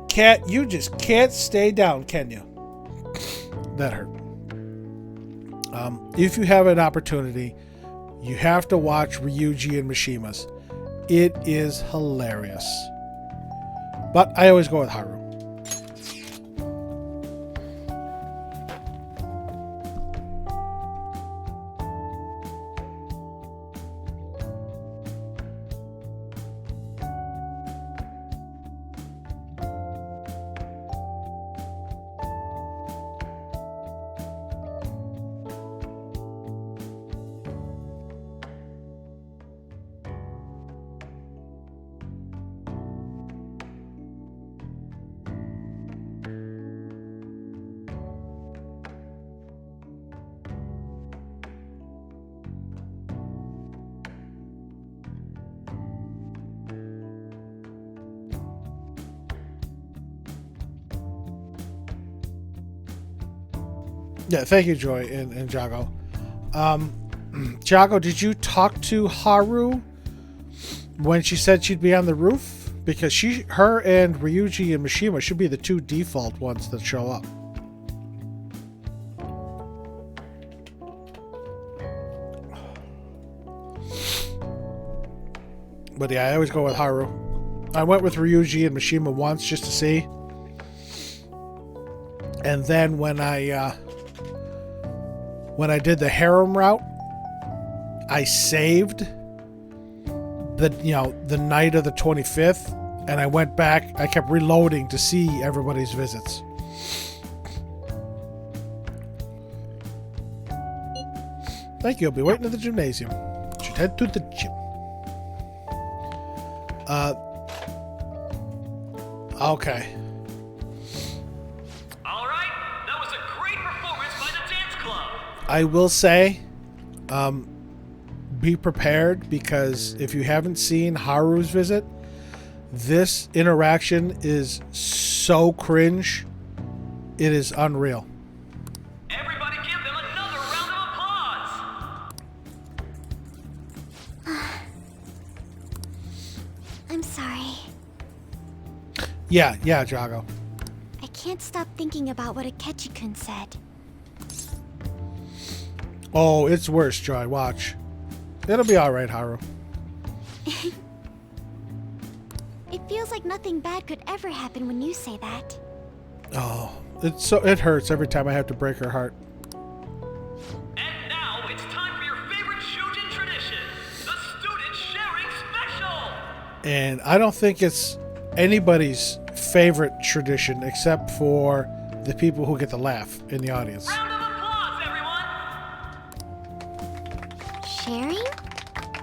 Cat, you just can't stay down, can you? That hurt. If you have an opportunity, you have to watch Ryuji and Mishima's. It is hilarious. But I always go with Haru. Yeah, thank you, Joy and Jago. Jago, did you talk to Haru when she said she'd be on the roof? Because her and Ryuji and Mishima should be the two default ones that show up. But yeah, I always go with Haru. I went with Ryuji and Mishima once just to see. And then when I did the harem route, I saved the night of the 25th, and I went back. I kept reloading to see everybody's visits. Thank you. I'll be waiting at the gymnasium. Should head to the gym. Okay. All right, that was a great performance by the dance club. I will say, be prepared, because if you haven't seen Haru's visit, this interaction is so cringe. It is unreal. Yeah, Jago. I can't stop thinking about what Akechi-kun said. Oh, it's worse, Joy. Watch. It'll be alright, Haru. It feels like nothing bad could ever happen when you say that. Oh, it hurts every time I have to break her heart. And now it's time for your favorite Shujin tradition, the Student Sharing Special! And I don't think it's anybody's favorite tradition except for the people who get to laugh in the audience. Round of applause, everyone! Sharing?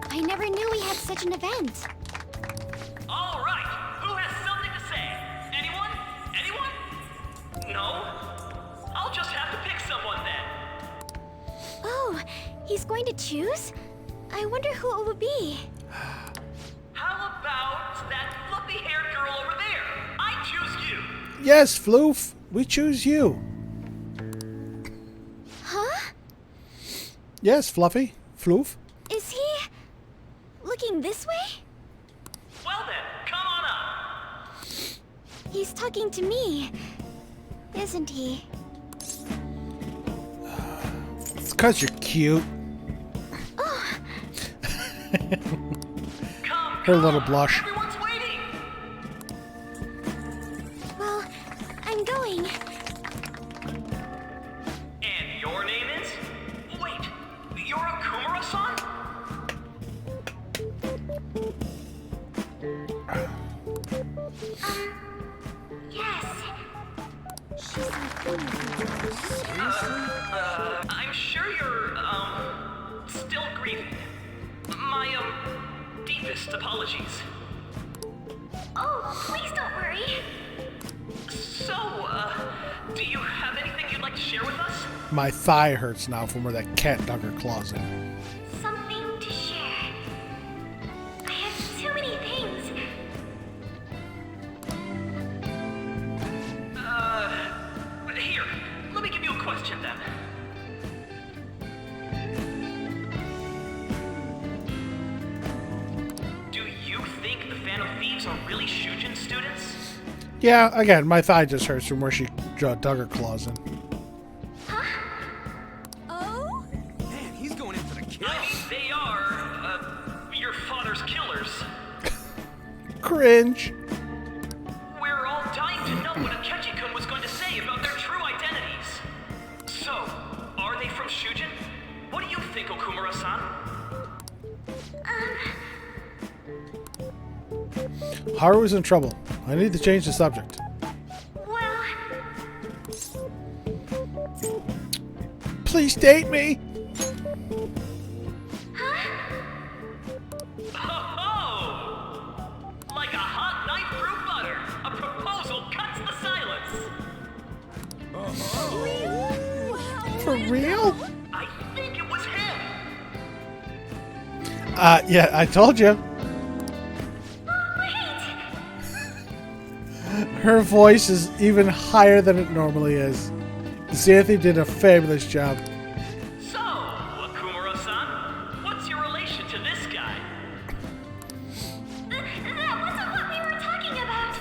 I never knew we had such an event. All right, who has something to say? Anyone? Anyone? No? I'll just have to pick someone then. Oh, he's going to choose? I wonder who it would be. How about that fluffy-haired girl over there? I choose you. Yes, Floof. We choose you. Huh? Yes, Fluffy. Floof. Is he looking this way? Well then, come on up. He's talking to me, isn't he? It's because you're cute. Her little blush. Everyone's waiting. Well, I'm going. And your name is? Wait, you're a Kumura-san? Yes. I'm sure you're, still grieving. My, deepest apologies. Oh, please don't worry. So, do you have anything you'd like to share with us? My thigh hurts now from where that cat dug her claws in. Something to share. I have too many things. Here, let me give you a question then. Do you think the Phantom Thieves are really Shujin students? Yeah, again, my thigh just hurts from where she dug her claws in. Oh? Man, he's going in for the kill. I mean, they are, your father's killers. Cringe. We're all dying to know what Akechi-kun was going to say about their true identities. So, are they from Shujin? What do you think, Okumura-san? Haru's in trouble. I need to change the subject. Well, Please date me. Oh! Like a hot knife through butter, a proposal cuts the silence. For real? I think it was him. Yeah, I told you. Her voice is even higher than it normally is. Xanthi did a fabulous job. So, Okumura-san, what's your relation to this guy? that wasn't what we were talking about.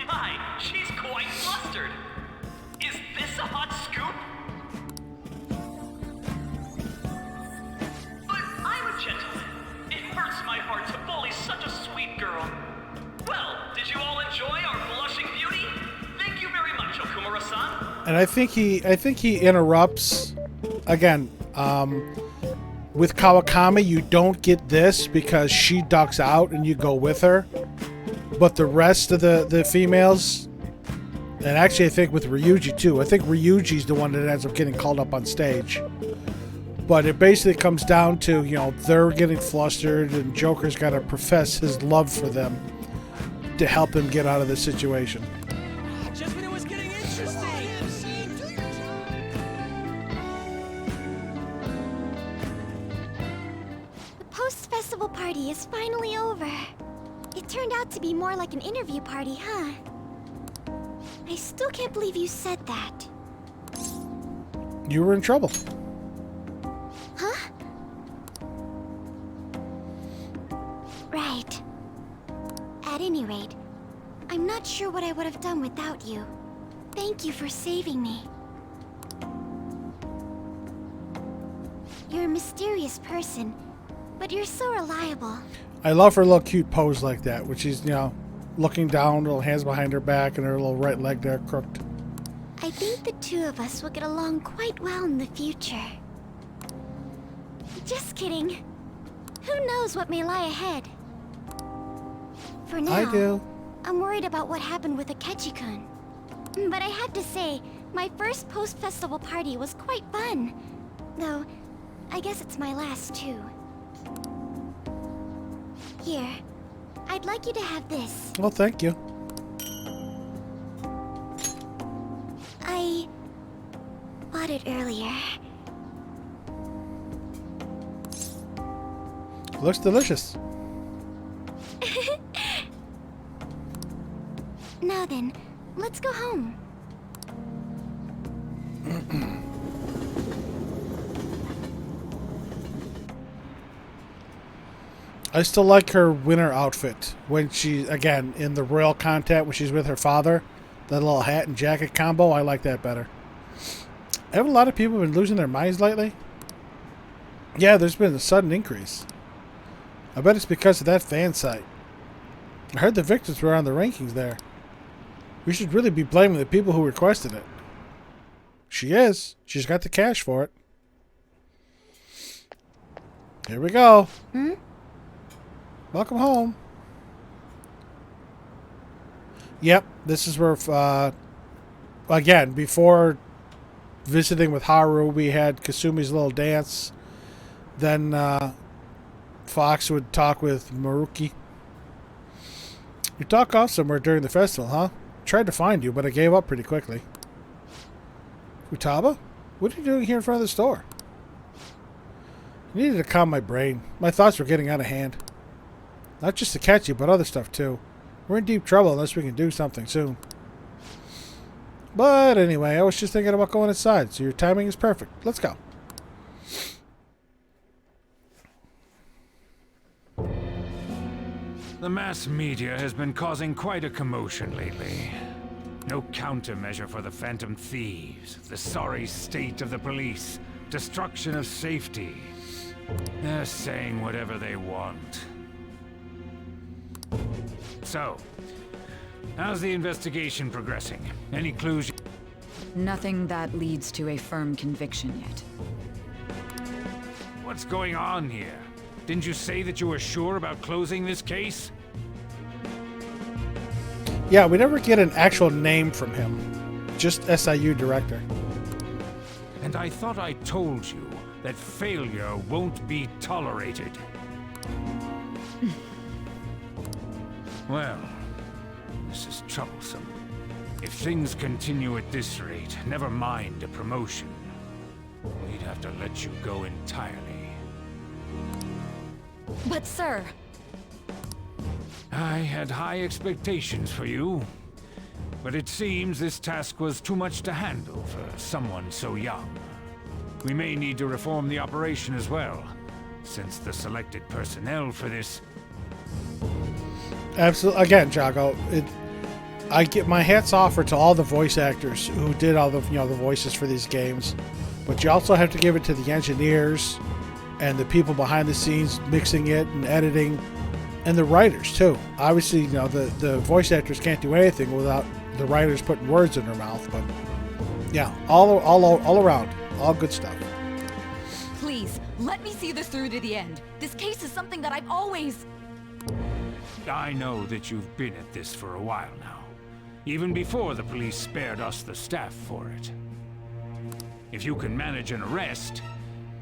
My, she's quite flustered. Is this a hot scoop? But I'm a gentleman. It hurts my heart to bully such a sweet girl. Well, did you all enjoy our blushing beauty? Thank you very much, Okumura-san. And I think he interrupts again. With Kawakami, you don't get this because she ducks out and you go with her. But the rest of the females, and actually I think with Ryuji too. I think Ryuji's the one that ends up getting called up on stage. But it basically comes down to, you know, they're getting flustered and Joker's got to profess his love for them to help them get out of the situation. Just when it was getting interesting. The post-festival party is finally over. It turned out to be more like an interview party, huh? I still can't believe you said that. You were in trouble. Huh? Right. At any rate, I'm not sure what I would have done without you. Thank you for saving me. You're a mysterious person, but you're so reliable. I love her little cute pose like that, which she's, looking down, little hands behind her back, and her little right leg there crooked. I think the two of us will get along quite well in the future. Just kidding. Who knows what may lie ahead? For now, I do. I'm worried about what happened with Akechi-kun. But I have to say, my first post-festival party was quite fun. Though, I guess it's my last too. Here, I'd like you to have this. Well, thank you. I bought it earlier. Looks delicious. Now then, let's go home. I still like her winter outfit when she, again, in the royal content when she's with her father. That little hat and jacket combo, I like that better. Have a lot of people been losing their minds lately? Yeah, there's been a sudden increase. I bet it's because of that fan site. I heard the victims were on the rankings there. We should really be blaming the people who requested it. She is. She's got the cash for it. Here we go. Welcome home. Yep, this is where, again, before visiting with Haru, we had Kasumi's little dance. Then Fox would talk with Maruki. You talk off somewhere during the festival, huh? Tried to find you, but I gave up pretty quickly. Futaba? What are you doing here in front of the store? I needed to calm my brain. My thoughts were getting out of hand. Not just to catch you, but other stuff too. We're in deep trouble unless we can do something soon. But anyway, I was just thinking about going inside, so your timing is perfect. Let's go. The mass media has been causing quite a commotion lately. No countermeasure for the Phantom Thieves, the sorry state of the police, destruction of safety. They're saying whatever they want. So, how's the investigation progressing? Any clues? Nothing that leads to a firm conviction yet. What's going on here? Didn't you say that you were sure about closing this case? Yeah, we never get an actual name from him. Just SIU director. And I thought I told you that failure won't be tolerated. Well, this is troublesome. If things continue at this rate, never mind a promotion. We'd have to let you go entirely. But sir... I had high expectations for you. But it seems this task was too much to handle for someone so young. We may need to reform the operation as well, since the selected personnel for this... Absolutely. Again, Jago, I get my hats off to all the voice actors who did all the the voices for these games, but you also have to give it to the engineers and the people behind the scenes mixing it and editing, and the writers too. Obviously, the voice actors can't do anything without the writers putting words in their mouth. But yeah, all around, all good stuff. Please, let me see this through to the end. This case is something that I've always... I know that you've been at this for a while now, even before the police spared us the staff for it. If you can manage an arrest,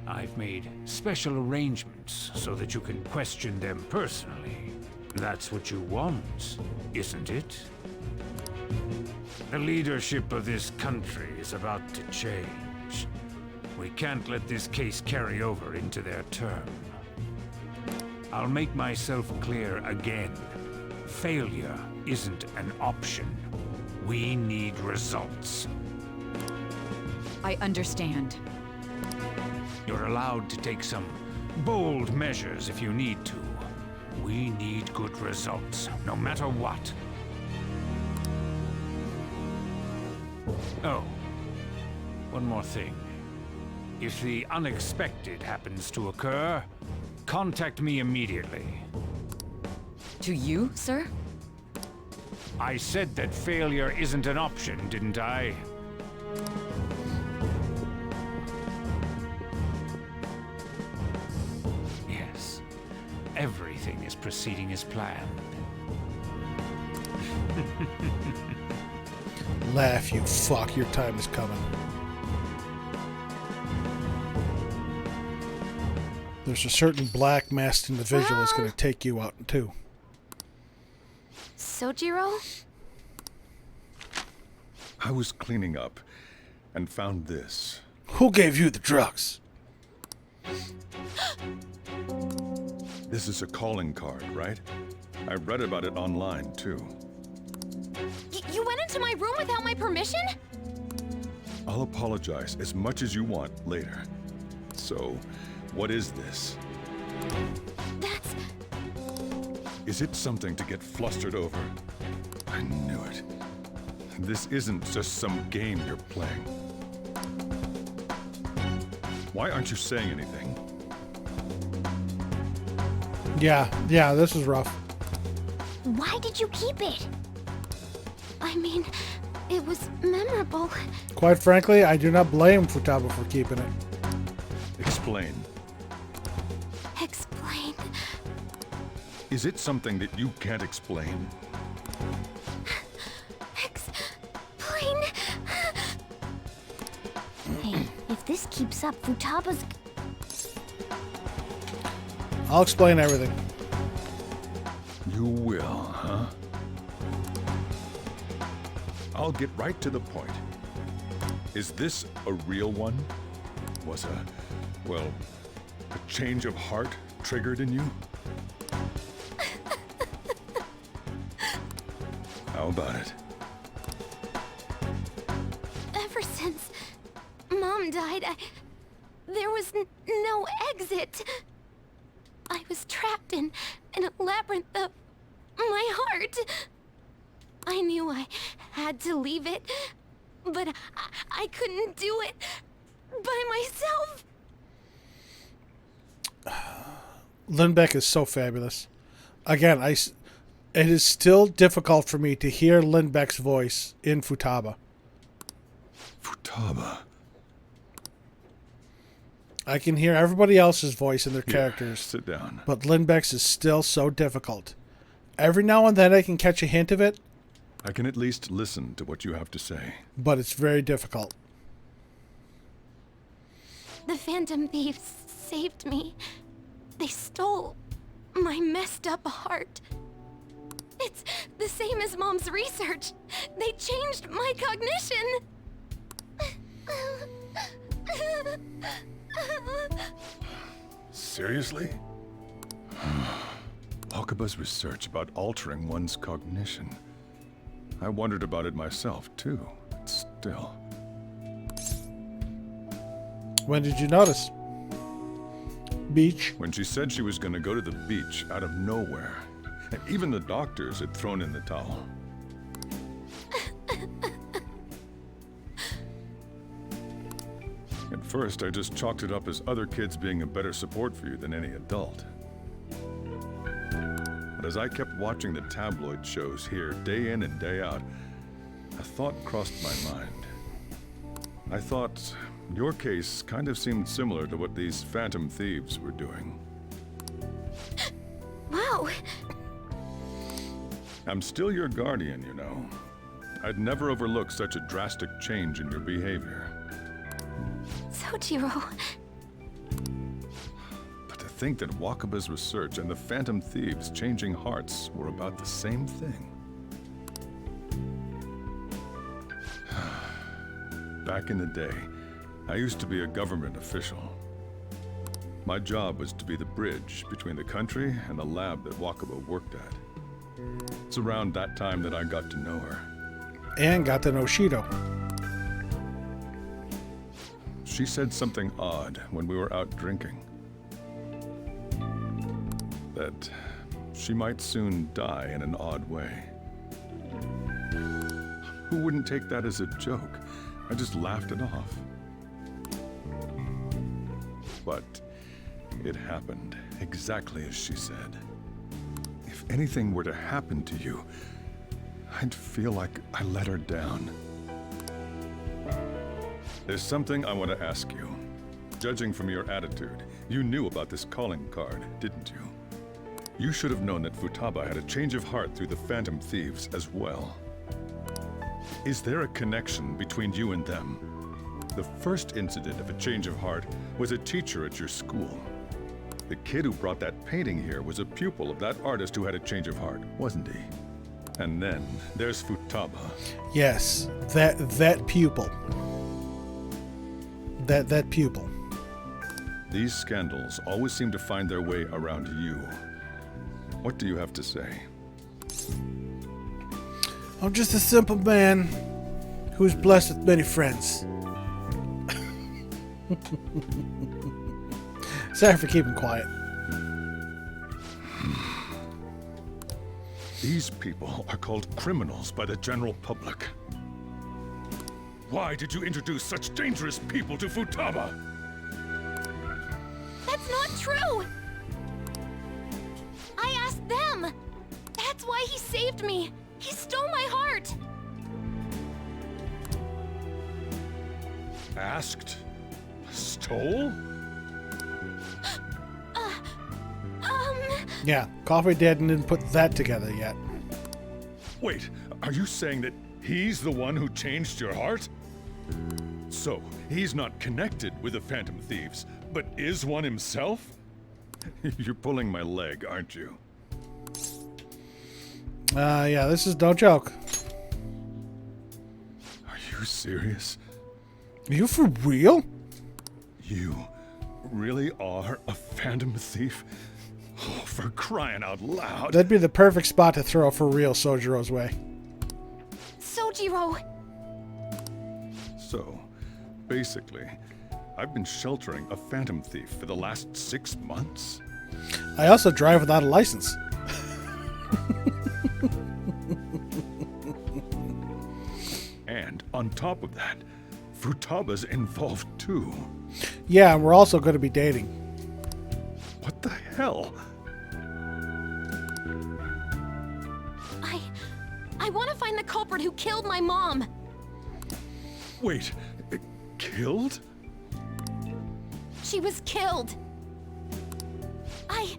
I've made special arrangements so that you can question them personally. That's what you want, isn't it? The leadership of this country is about to change. We can't let this case carry over into their term. I'll make myself clear again. Failure isn't an option. We need results. I understand. You're allowed to take some bold measures if you need to. We need good results, no matter what. Oh, one more thing. If the unexpected happens to occur, contact me immediately. To you, sir? I said that failure isn't an option, didn't I? Yes. Everything is proceeding as planned. Laugh, you fuck. Your time is coming. There's a certain black masked individual that's going to take you out, too. Sojiro? I was cleaning up and found this. Who gave you the drugs? This is a calling card, right? I read about it online, too. You went into my room without my permission? I'll apologize as much as you want later. So, what is this? That's... Is it something to get flustered over? I knew it. This isn't just some game you're playing. Why aren't you saying anything? Yeah, this is rough. Why did you keep it? I mean, it was memorable. Quite frankly, I do not blame Futaba for keeping it. Explain. Explain. Is it something that you can't explain? Explain. Hey, if this keeps up, Futaba's... I'll explain everything. You will, huh? I'll get right to the point. Is this a real one? Was a change of heart triggered in you? How about it? Ever since Mom died, there was no exit. I was trapped in a labyrinth of my heart. I knew I had to leave it, but I couldn't do it by myself. Lindbeck is so fabulous. Again, it is still difficult for me to hear Lindbeck's voice in Futaba. Futaba. I can hear everybody else's voice in their characters. Sit down. But Lindbeck's is still so difficult. Every now and then I can catch a hint of it. I can at least listen to what you have to say. But it's very difficult. The Phantom Thieves saved me. They stole my messed up heart. It's the same as Mom's research. They changed my cognition. Seriously? Wakaba's research about altering one's cognition. I wondered about it myself, too. But still. When did you notice? Beach? When she said she was going to go to the beach out of nowhere. And even the doctors had thrown in the towel. At first, I just chalked it up as other kids being a better support for you than any adult. But as I kept watching the tabloid shows here day in and day out, a thought crossed my mind. I thought your case kind of seemed similar to what these Phantom Thieves were doing. Wow. I'm still your guardian, you know. I'd never overlook such a drastic change in your behavior. Sojiro. But to think that Wakaba's research and the Phantom Thieves changing hearts were about the same thing. Back in the day, I used to be a government official. My job was to be the bridge between the country and the lab that Wakaba worked at. It's around that time that I got to know her. And got to know Shido. She said something odd when we were out drinking. That she might soon die in an odd way. Who wouldn't take that as a joke? I just laughed it off. But it happened exactly as she said. If anything were to happen to you, I'd feel like I let her down. There's something I want to ask you. Judging from your attitude, you knew about this calling card, didn't you? You should have known that Futaba had a change of heart through the Phantom Thieves as well. Is there a connection between you and them? The first incident of a change of heart was a teacher at your school. The kid who brought that painting here was a pupil of that artist who had a change of heart, wasn't he? And then there's Futaba. Yes, that pupil. That pupil. These scandals always seem to find their way around you. What do you have to say? I'm just a simple man who's blessed with many friends. Sorry for keeping quiet. These people are called criminals by the general public. Why did you introduce such dangerous people to Futaba? That's not true! I asked them! That's why he saved me! He stole my heart! Asked? Stole? Yeah, Coffee Dad didn't put that together yet. Wait, are you saying that he's the one who changed your heart? So, he's not connected with the Phantom Thieves, but is one himself? You're pulling my leg, aren't you? Yeah, this is no joke. Are you serious? Are you for real? You really are a Phantom Thief? Oh, for crying out loud. That'd be the perfect spot to throw for real Sojiro's way. Sojiro! So, basically, I've been sheltering a Phantom Thief for the last 6 months? I also drive without a license. And on top of that, Futaba's involved too. Yeah, and we're also going to be dating. What the hell? I want to find the culprit who killed my mom! Wait, killed? She was killed! I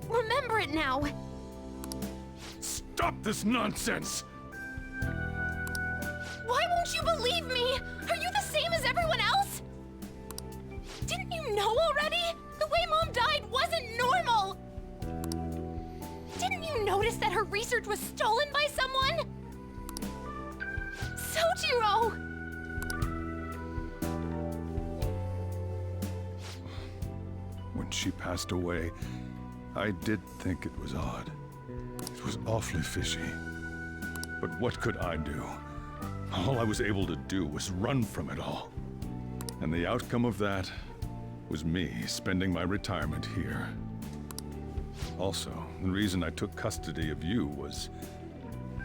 remember it now! Stop this nonsense! Why won't you believe me? Are you the same as everyone else? Didn't you know already? The way Mom died wasn't normal! Didn't you notice that her research was stolen by someone? Sojiro! When she passed away, I did think it was odd. It was awfully fishy. But what could I do? All I was able to do was run from it all. And the outcome of that was me spending my retirement here. Also, the reason I took custody of you was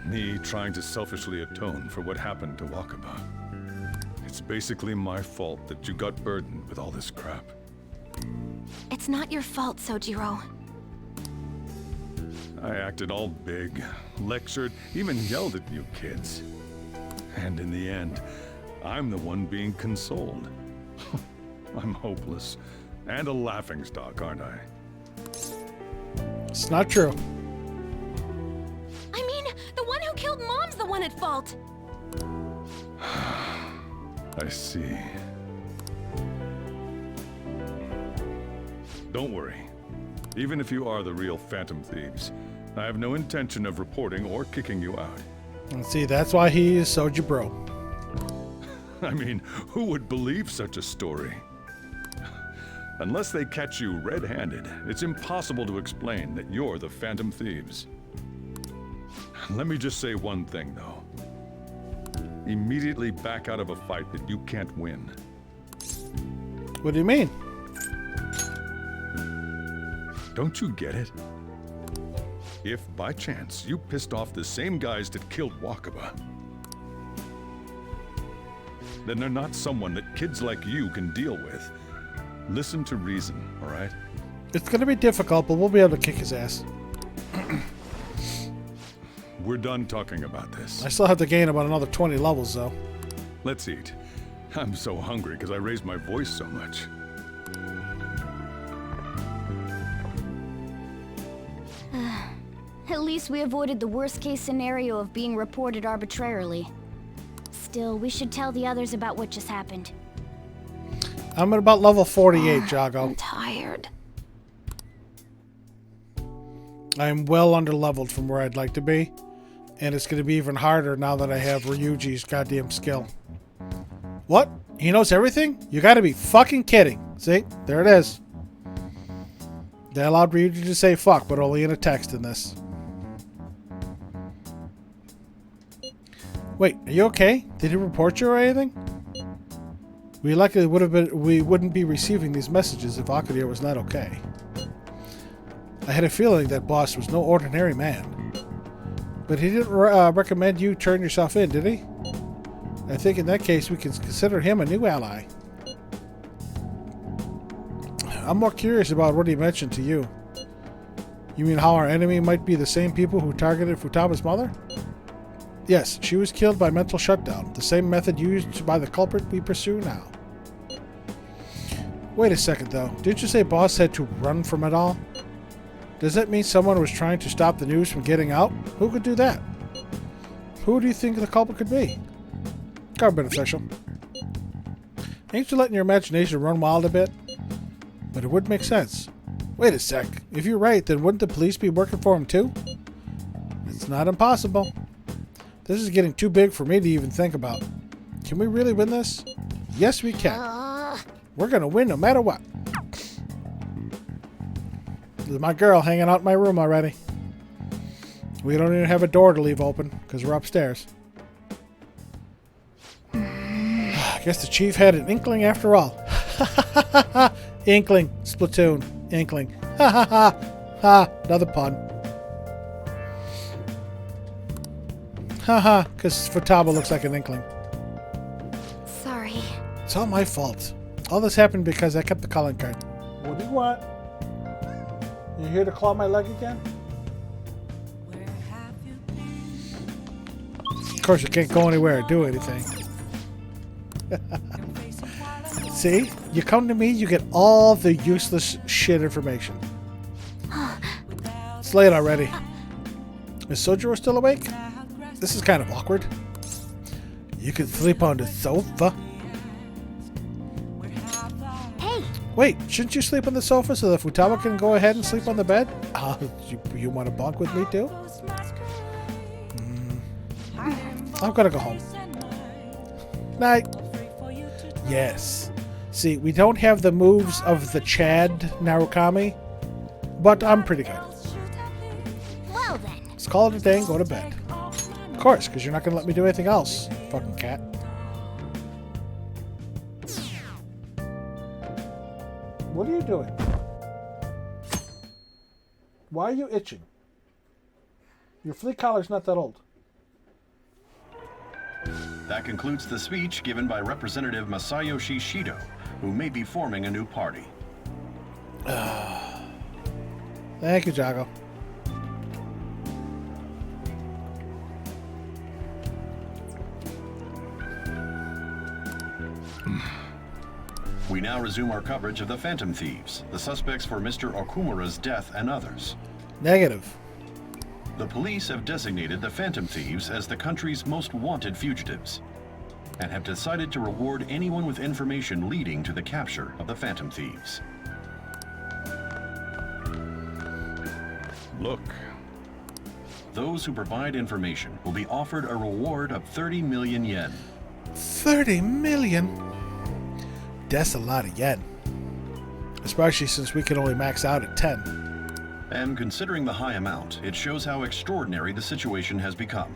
me trying to selfishly atone for what happened to Wakaba. It's basically my fault that you got burdened with all this crap. It's not your fault, Sojiro. I acted all big, lectured, even yelled at you kids. And in the end, I'm the one being consoled. I'm hopeless. And a laughingstock, aren't I? It's not true. I mean, the one who killed Mom's the one at fault! I see. Don't worry. Even if you are the real Phantom Thieves, I have no intention of reporting or kicking you out. And see, that's why he is Soji Bro. I mean, who would believe such a story? Unless they catch you red-handed, it's impossible to explain that you're the Phantom Thieves. Let me just say one thing, though. Immediately back out of a fight that you can't win. What do you mean? Don't you get it? If, by chance, you pissed off the same guys that killed Wakaba, then they're not someone that kids like you can deal with. Listen to reason, all right? It's going to be difficult, but we'll be able to kick his ass. We're done talking about this. I still have to gain about another 20 levels, though. Let's eat. I'm so hungry because I raised my voice so much. At least we avoided the worst-case scenario of being reported arbitrarily. Still, we should tell the others about what just happened. I'm at about level 48, Jago. I'm tired. I'm well under-leveled from where I'd like to be. And it's going to be even harder now that I have Ryuji's goddamn skill. What? He knows everything? You gotta be fucking kidding. See? There it is. They allowed Ryuji to say fuck, but only in a text in this. Wait, are you okay? Did he report you or anything? We likely wouldn't be receiving these messages if Akadir was not okay. I had a feeling that boss was no ordinary man. But he didn't recommend you turn yourself in, did he? I think in that case we can consider him a new ally. I'm more curious about what he mentioned to you. You mean how our enemy might be the same people who targeted Futaba's mother? Yes, she was killed by mental shutdown, the same method used by the culprit we pursue now. Wait a second though, didn't you say boss had to run from it all? Does that mean someone was trying to stop the news from getting out? Who could do that? Who do you think the culprit could be? Government official. Ain't you letting your imagination run wild a bit? But it would make sense. Wait a sec. If you're right, then wouldn't the police be working for him too? It's not impossible. This is getting too big for me to even think about. Can we really win this? Yes, we can. We're gonna win no matter what. There's my girl hanging out in my room already. We don't even have a door to leave open because we're upstairs. I guess the chief had an inkling after all. Inkling. Splatoon. Inkling. Ha ha ha. Ha. Another pun. Ha ha. Because Futaba looks like an inkling. Sorry. It's all my fault. All this happened because I kept the calling card. What do you want? You here to claw my leg again? Of course, you can't go anywhere or do anything. See? You come to me, you get all the useless shit information. It's late already. Is Sojiro still awake? This is kind of awkward. You can sleep on the sofa. Hey! Wait, shouldn't you sleep on the sofa so that Futaba can go ahead and sleep on the bed? You want to bunk with me too? I'm gonna go home. Night. Yes. See, we don't have the moves of the Chad Narukami, but I'm pretty good. Well then. Let's call it a day and go to bed. Of course, because you're not gonna let me do anything else, fucking cat. What are you doing? Why are you itching? Your flea collar's not that old. That concludes the speech given by Representative Masayoshi Shido, who may be forming a new party. Thank you, Jago. We now resume our coverage of the Phantom Thieves, the suspects for Mr. Okumura's death and others. Negative. The police have designated the Phantom Thieves as the country's most wanted fugitives, and have decided to reward anyone with information leading to the capture of the Phantom Thieves. Look. Those who provide information will be offered a reward of 30 million yen. 30 million? That's a lot of yen. Especially since we can only max out at 10. And considering the high amount, it shows how extraordinary the situation has become.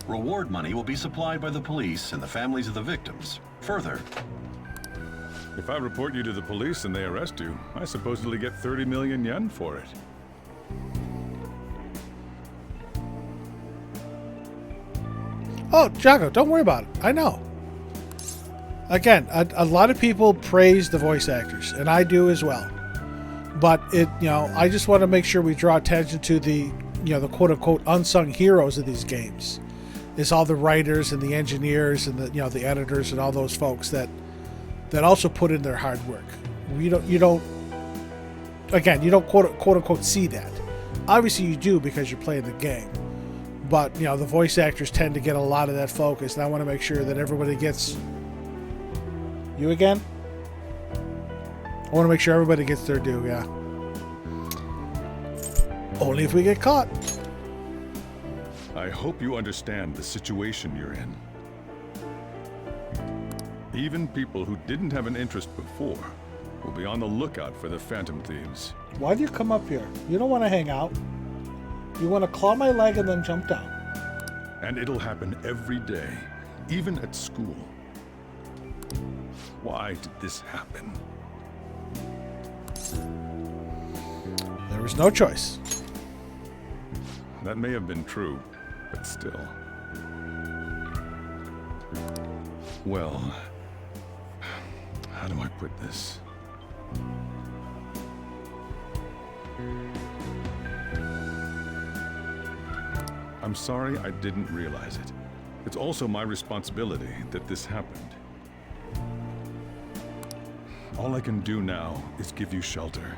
Reward money will be supplied by the police and the families of the victims. Further, if I report you to the police and they arrest you, I supposedly get 30 million yen for it. Oh, Jago, don't worry about it. I know. Again, a lot of people praise the voice actors, and I do as well. But I just want to make sure we draw attention to the quote-unquote unsung heroes of these games. Is all the writers and the engineers and the editors and all those folks that also put in their hard work. You don't quote unquote see that. Obviously you do because you're playing the game. But the voice actors tend to get a lot of that focus, and I want to make sure that everybody gets. You again? I want to make sure everybody gets their due, yeah. Only if we get caught. I hope you understand the situation you're in. Even people who didn't have an interest before will be on the lookout for the Phantom Thieves. Why do you come up here? You don't want to hang out. You want to claw my leg and then jump down. And it'll happen every day, even at school. Why did this happen? There was no choice. That may have been true, but still. Well, how do I put this? I'm sorry I didn't realize it. It's also my responsibility that this happened. All I can do now is give you shelter.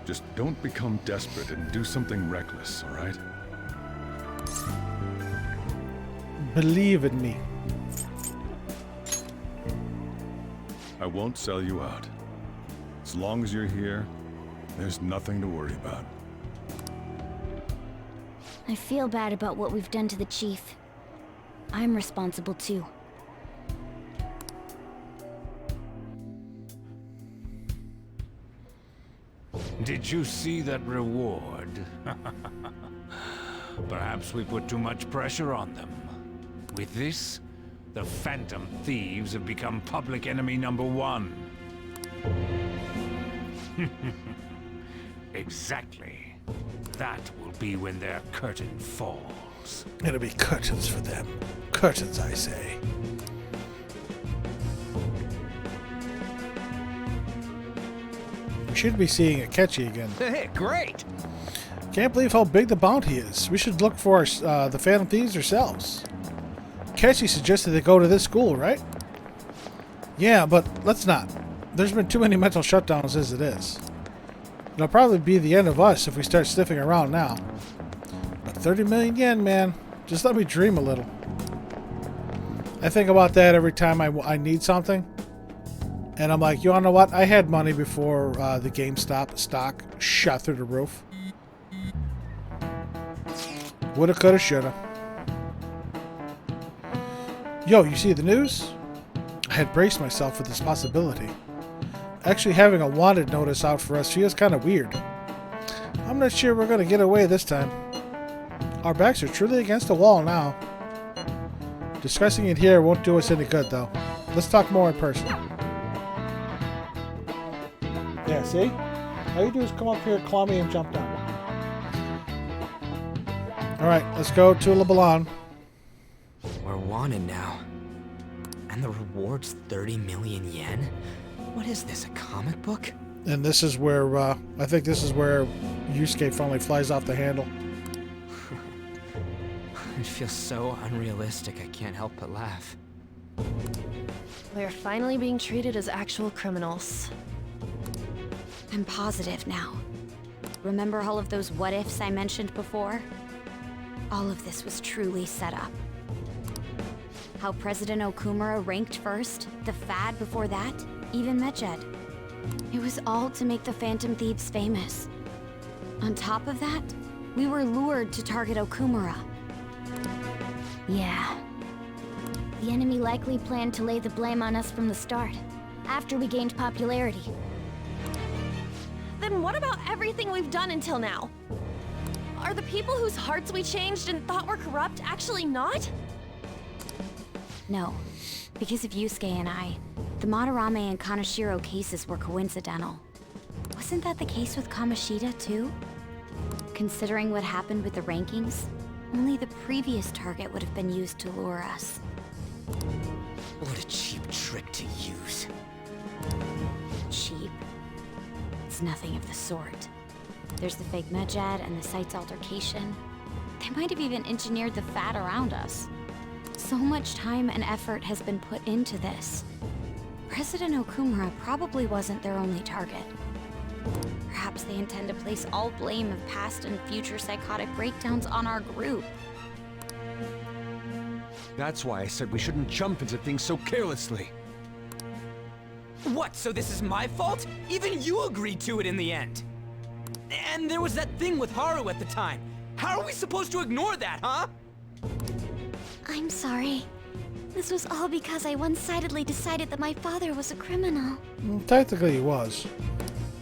Just don't become desperate and do something reckless, all right? Believe in me. I won't sell you out. As long as you're here, there's nothing to worry about. I feel bad about what we've done to the chief. I'm responsible too. Did you see that reward? Perhaps we put too much pressure on them. With this, the Phantom Thieves have become public enemy #1. Exactly. That will be when their curtain falls. It'll be curtains for them. Curtains, I say. We should be seeing Akechi again. Hey, great! Can't believe how big the bounty is. We should look for the Phantom Thieves ourselves. Akechi suggested they go to this school, right? Yeah, but let's not. There's been too many mental shutdowns as it is. It'll probably be the end of us if we start sniffing around now. But 30 million yen, man. Just let me dream a little. I think about that every time I need something. And I'm like, you know what? I had money before the GameStop stock shot through the roof. Woulda, coulda, shoulda. Yo, you see the news? I had braced myself for this possibility. Actually having a wanted notice out for us feels kind of weird. I'm not sure we're going to get away this time. Our backs are truly against the wall now. Discussing it here won't do us any good, though. Let's talk more in person. Yeah, see? All you do is come up here, claw me, and jump down. Alright, let's go to LeBlanc. We're wanted now. And the reward's 30 million yen? What is this, a comic book? And this is where, I think this is where Yusuke finally flies off the handle. It feels so unrealistic, I can't help but laugh. We're finally being treated as actual criminals. I'm positive now. Remember all of those what-ifs I mentioned before? All of this was truly set up. How President Okumura ranked first, the Fad before that, even Medjed. It was all to make the Phantom Thieves famous. On top of that, we were lured to target Okumura. Yeah. The enemy likely planned to lay the blame on us from the start, after we gained popularity. Then what about everything we've done until now? Are the people whose hearts we changed and thought were corrupt actually not? No. Because of Yusuke and I, the Madarame and Kaneshiro cases were coincidental. Wasn't that the case with Kamoshida, too? Considering what happened with the rankings, Only the previous target would have been used to lure us. What a cheap trick to use. Cheap? It's nothing of the sort. There's the fake Medjad and the site's altercation. They might have even engineered the fat around us. So much time and effort has been put into this. President Okumura probably wasn't their only target. Perhaps they intend to place all blame of past and future psychotic breakdowns on our group. That's why I said we shouldn't jump into things so carelessly. What, so this is my fault? Even you agreed to it in the end. And there was that thing with Haru at the time. How are we supposed to ignore that, huh? I'm sorry. This was all because I one-sidedly decided that my father was a criminal. Technically, he was.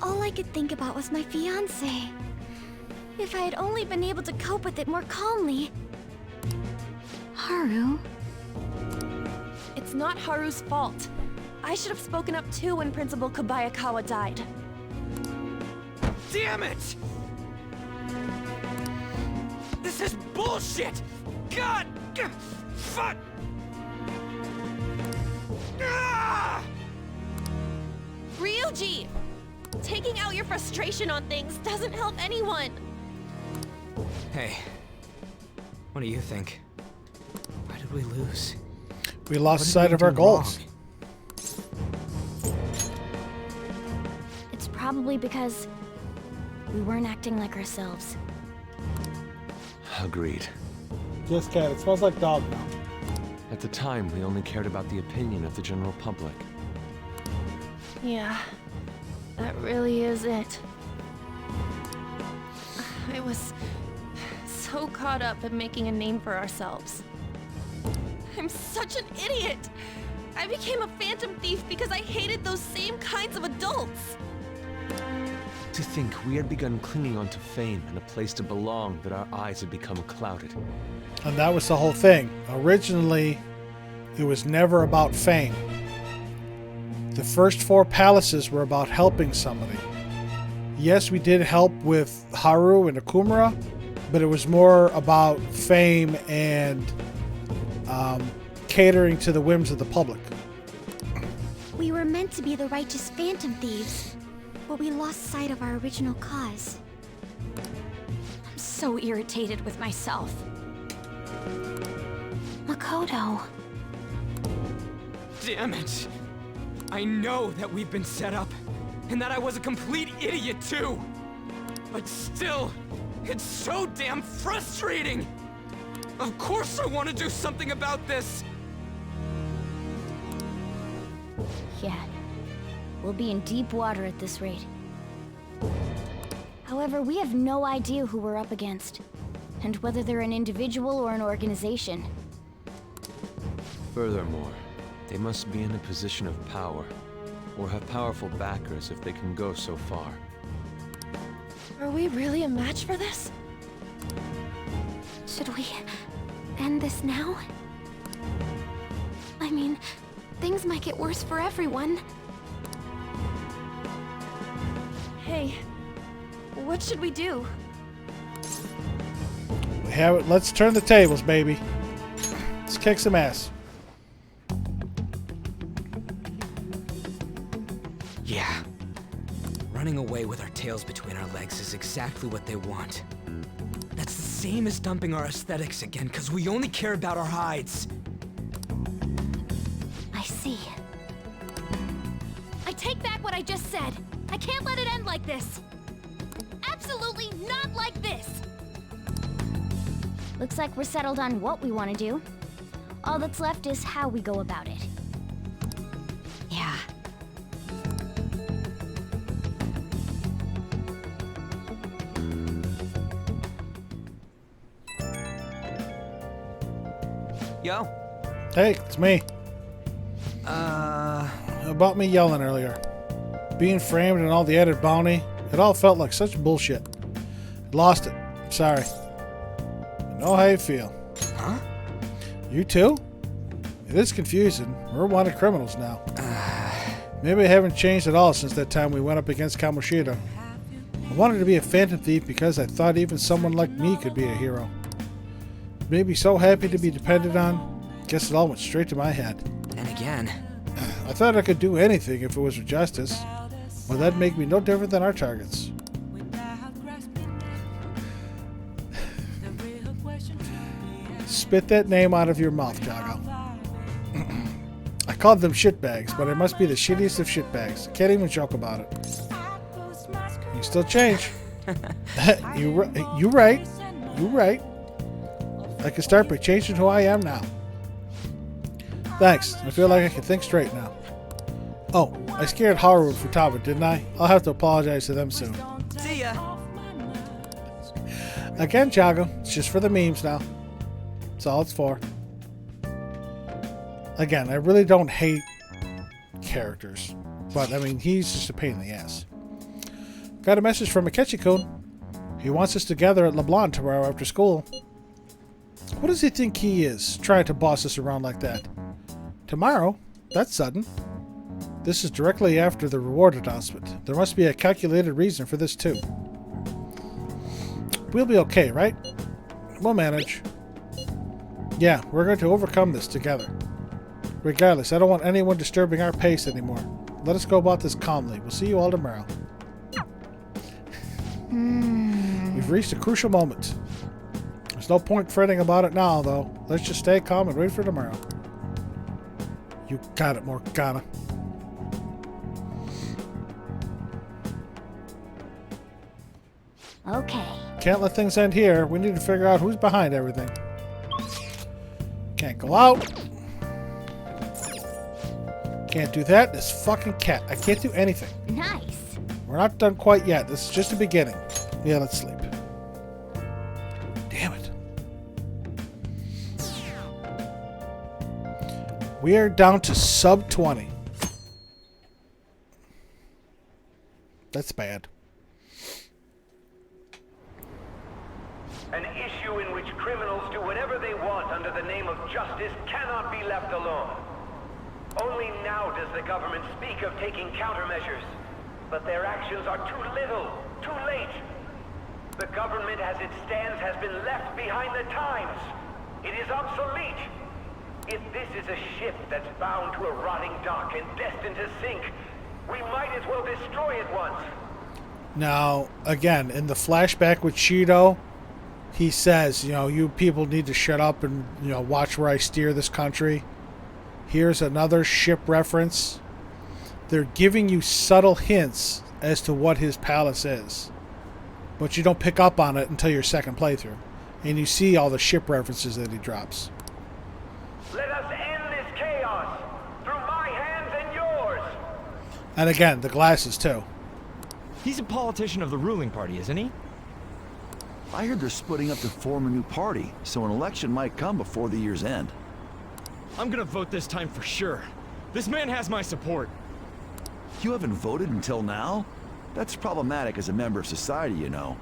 All I could think about was my fiancé. If I had only been able to cope with it more calmly. Haru? It's not Haru's fault. I should have spoken up too when Principal Kobayakawa died. Damn it! This is bullshit! God! Fuck! Ah! Ryuji! Taking out your frustration on things doesn't help anyone. Hey, what do you think? Why did we lose? We lost sight of our goals. It's probably because we weren't acting like ourselves. Agreed. Yes, cat. It smells like dog now. At the time, we only cared about the opinion of the general public. Yeah, that really is it. I was so caught up in making a name for ourselves. I'm such an idiot! I became a phantom thief because I hated those same kinds of adults! To think we had begun clinging onto fame and a place to belong, that our eyes had become clouded. And that was the whole thing. Originally, it was never about fame. The first 4 palaces were about helping somebody. Yes, we did help with Haru and Okumura, but it was more about fame and catering to the whims of the public. We were meant to be the righteous phantom thieves, but we lost sight of our original cause. I'm so irritated with myself. Makoto. Damn it! I know that we've been set up, and that I was a complete idiot too! But still, it's so damn frustrating! Of course I want to do something about this! Yeah. We'll be in deep water at this rate. However, we have no idea who we're up against, and whether they're an individual or an organization. Furthermore, they must be in a position of power, or have powerful backers if they can go so far. Are we really a match for this? Should we end this now? I mean, things might get worse for everyone. Hey, what should we do? We have it. Let's turn the tables, baby. Let's kick some ass. Yeah. Running away with our tails between our legs is exactly what they want. That's the same as dumping our aesthetics again, because we only care about our hides. I see. I take back what I just said. I can't let it end like this. Absolutely not like this. Looks like we're settled on what we want to do. All that's left is how we go about it. Yeah. Yo? Hey, it's me. About me yelling earlier. Being framed and all the added bounty. It all felt like such bullshit. Lost it. Sorry. I know how you feel. Huh? You too? It is confusing. We're wanted criminals now. Maybe I haven't changed at all since that time we went up against Kamoshida. I wanted to be a phantom thief because I thought even someone like me could be a hero. made me so happy to be depended on. Guess it all went straight to my head. And again, I thought I could do anything if it was for justice. Well, that'd make me no different than our targets. Spit that name out of your mouth, Jago. I called them shitbags, but it must be the shittiest of shitbags. Can't even joke about it. You still change. You right. You right. I can start by changing who I am now. Thanks. I feel like I can think straight now. Oh, I scared Haru for Tava, didn't I? I'll have to apologize to them soon. see ya. Again, Jago. It's just for the memes now. That's all it's for. Again, I really don't hate characters. But, I mean, he's just a pain in the ass. Got a message from Akechi-kun. He wants us to gather at LeBlanc tomorrow after school. What does he think he is, trying to boss us around like that? Tomorrow? That's sudden. This is directly after the reward announcement. There must be a calculated reason for this, too. We'll be okay, right? We'll manage. Yeah, we're going to overcome this together. Regardless, I don't want anyone disturbing our pace anymore. Let us go about this calmly. We'll see you all tomorrow. We've reached a crucial moment. There's no point fretting about it now, though. Let's just stay calm and wait for tomorrow. You got it, Morgana. Okay. Can't let things end here. We need to figure out who's behind everything. Can't go out. Can't do that. This fucking cat. I can't do anything. Nice. We're not done quite yet. This is just the beginning. Yeah, let's sleep. Damn it. We are down to sub 20. That's bad. An issue in which criminals do whatever they want under the name of justice cannot be left alone. Only now does the government speak of taking countermeasures. But their actions are too little, too late. The government as it stands has been left behind the times. It is obsolete. If this is a ship that's bound to a rotting dock and destined to sink, we might as well destroy it once. Now, again, in the flashback with Shido, he says, you know, you people need to shut up and, you know, watch where I steer this country. Here's another ship reference. They're giving you subtle hints as to what his palace is. But you don't pick up on it until your second playthrough. And you see all the ship references that he drops. Let us end this chaos through my hands and yours. And again, the glasses too. He's a politician of the ruling party, isn't he? I heard they're splitting up to form a new party, so an election might come before the year's end. I'm gonna vote this time for sure. This man has my support. You haven't voted until now? That's problematic as a member of society, you know.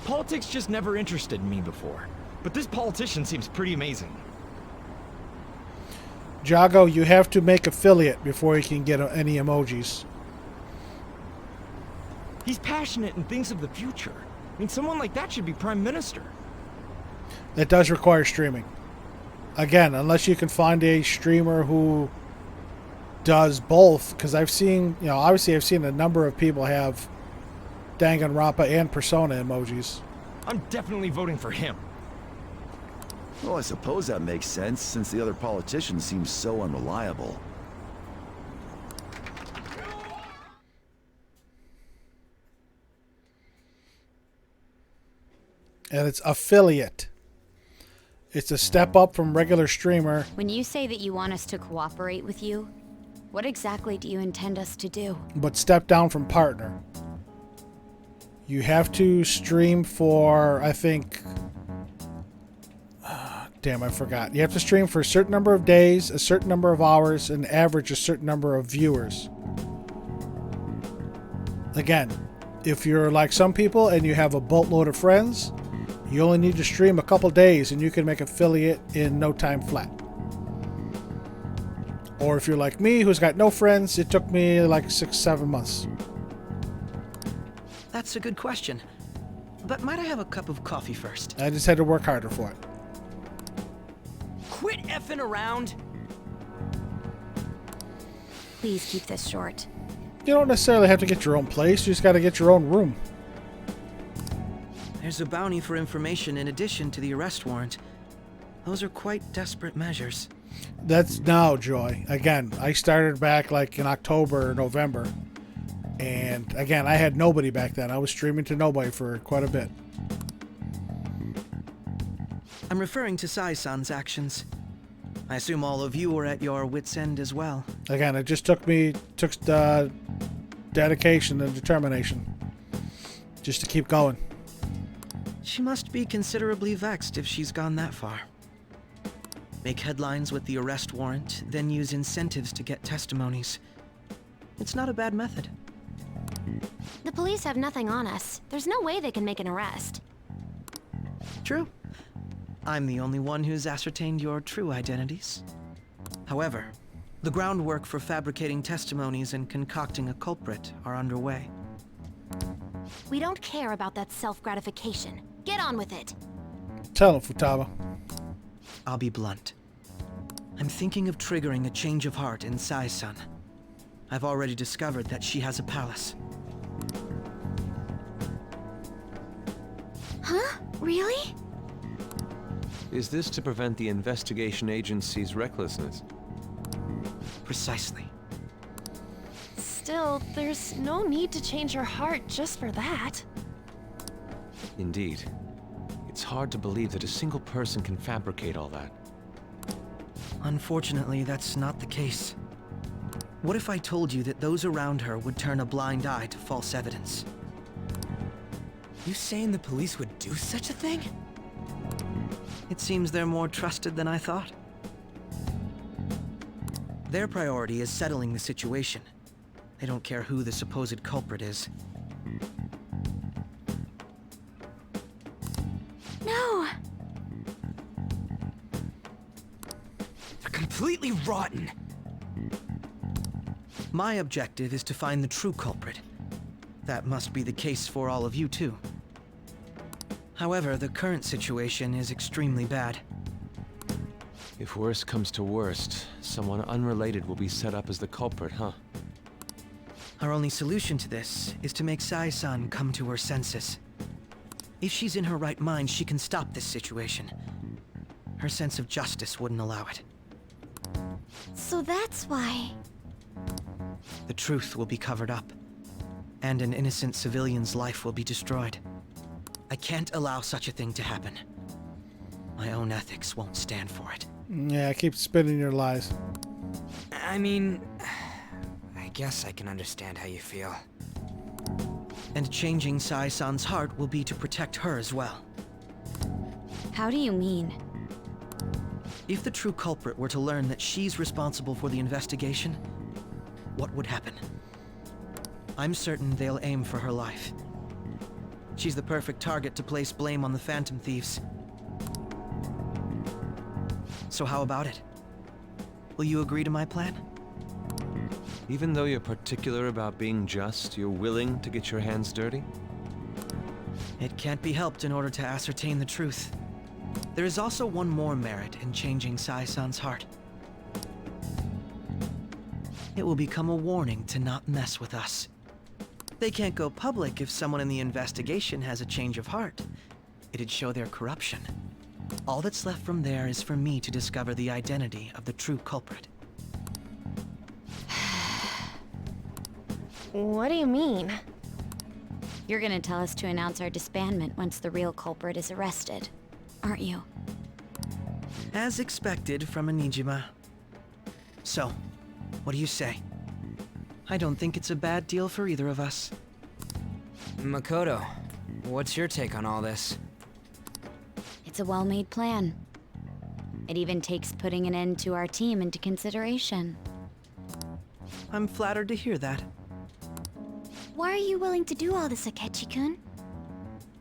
Politics just never interested me before, but this politician seems pretty amazing. Jago, you have to make affiliate before you can get any emojis. He's passionate and thinks of the future. I mean, someone like that should be prime minister. That does require streaming. Again, unless you can find a streamer who does both, because I've seen, you know, obviously I've seen a number of people have Danganronpa and Persona emojis. I'm definitely voting for him. Well, I suppose that makes sense, since the other politicians seem so unreliable. And it's affiliate. It's a step up from regular streamer. When you say that you want us to cooperate with you, what exactly do you intend us to do? But step down from partner. You have to stream for, I think... damn, I forgot. You have to stream for a certain number of days, a certain number of hours, and average a certain number of viewers. Again, if you're like some people and you have a boatload of friends, you only need to stream a couple days and you can make affiliate in no time flat. Or if you're like me, who's got no friends, it took me like 6-7 months. That's a good question. but might I have a cup of coffee first? I just had to work harder for it. Quit effing around! Please keep this short. You don't necessarily have to get your own place, you just gotta get your own room. There's a bounty for information in addition to the arrest warrant. Those are quite desperate measures. That's now, Joy. Again, I started back like in October or November. And again, I had nobody back then. I was streaming to nobody for quite a bit. I'm referring to Sai-san's actions. I assume all of you were at your wits' end as well. Again, it just took dedication and determination just to keep going. She must be considerably vexed if she's gone that far. Make headlines with the arrest warrant, then use incentives to get testimonies. It's not a bad method. The police have nothing on us. There's no way they can make an arrest. True. I'm the only one who's ascertained your true identities. However, the groundwork for fabricating testimonies and concocting a culprit are underway. We don't care about that self-gratification. Get on with it. Tell him, Futaba. I'll be blunt. I'm thinking of triggering a change of heart in Sai-san. I've already discovered that she has a palace. Huh? Really? Is this to prevent the investigation agency's recklessness? Precisely. Still, there's no need to change her heart just for that. Indeed. It's hard to believe that a single person can fabricate all that. Unfortunately, that's not the case. What if I told you that those around her would turn a blind eye to false evidence? You saying the police would do such a thing? It seems they're more trusted than I thought. Their priority is settling the situation. They don't care who the supposed culprit is. No! They're completely rotten. My objective is to find the true culprit. That must be the case for all of you too. However, the current situation is extremely bad. If worst comes to worst, someone unrelated will be set up as the culprit, huh? Our only solution to this is to make Sai-san come to her senses. If she's in her right mind, she can stop this situation. Her sense of justice wouldn't allow it. So that's why... The truth will be covered up, and an innocent civilian's life will be destroyed. I can't allow such a thing to happen. My own ethics won't stand for it. Yeah, keep spinning your lies. I mean, I guess I can understand how you feel. And changing Sai-san's heart will be to protect her as well. How do you mean? If the true culprit were to learn that she's responsible for the investigation, what would happen? I'm certain they'll aim for her life. She's the perfect target to place blame on the Phantom Thieves. So how about it? Will you agree to my plan? Even though you're particular about being just, you're willing to get your hands dirty? It can't be helped in order to ascertain the truth. There is also one more merit in changing Sai-san's heart. It will become a warning to not mess with us. They can't go public if someone in the investigation has a change of heart. It'd show their corruption. All that's left from there is for me to discover the identity of the true culprit. What do you mean? You're gonna tell us to announce our disbandment once the real culprit is arrested, aren't you? As expected from a Nijima. So, what do you say? I don't think it's a bad deal for either of us. Makoto, what's your take on all this? It's a well-made plan. It even takes putting an end to our team into consideration. I'm flattered to hear that. Why are you willing to do all this, Akechi-kun?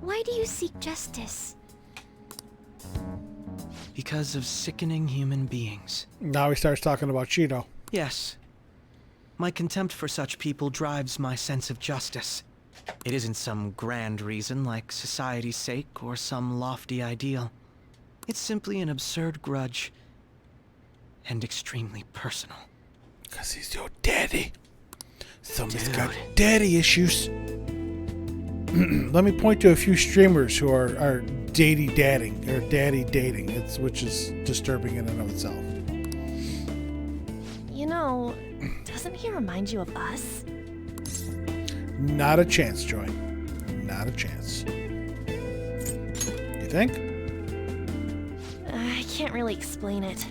Why do you seek justice? Because of sickening human beings. Now he starts talking about Cheeto. Yes. My contempt for such people drives my sense of justice. It isn't some grand reason like society's sake or some lofty ideal. It's simply an absurd grudge. And extremely personal. Because he's your daddy. Somebody's got daddy issues. Let me point to a few streamers who are daddy dating, or daddy dating, which is disturbing in and of itself. You know, doesn't he remind you of us? Not a chance, Joy. Not a chance. You think? I can't really explain it.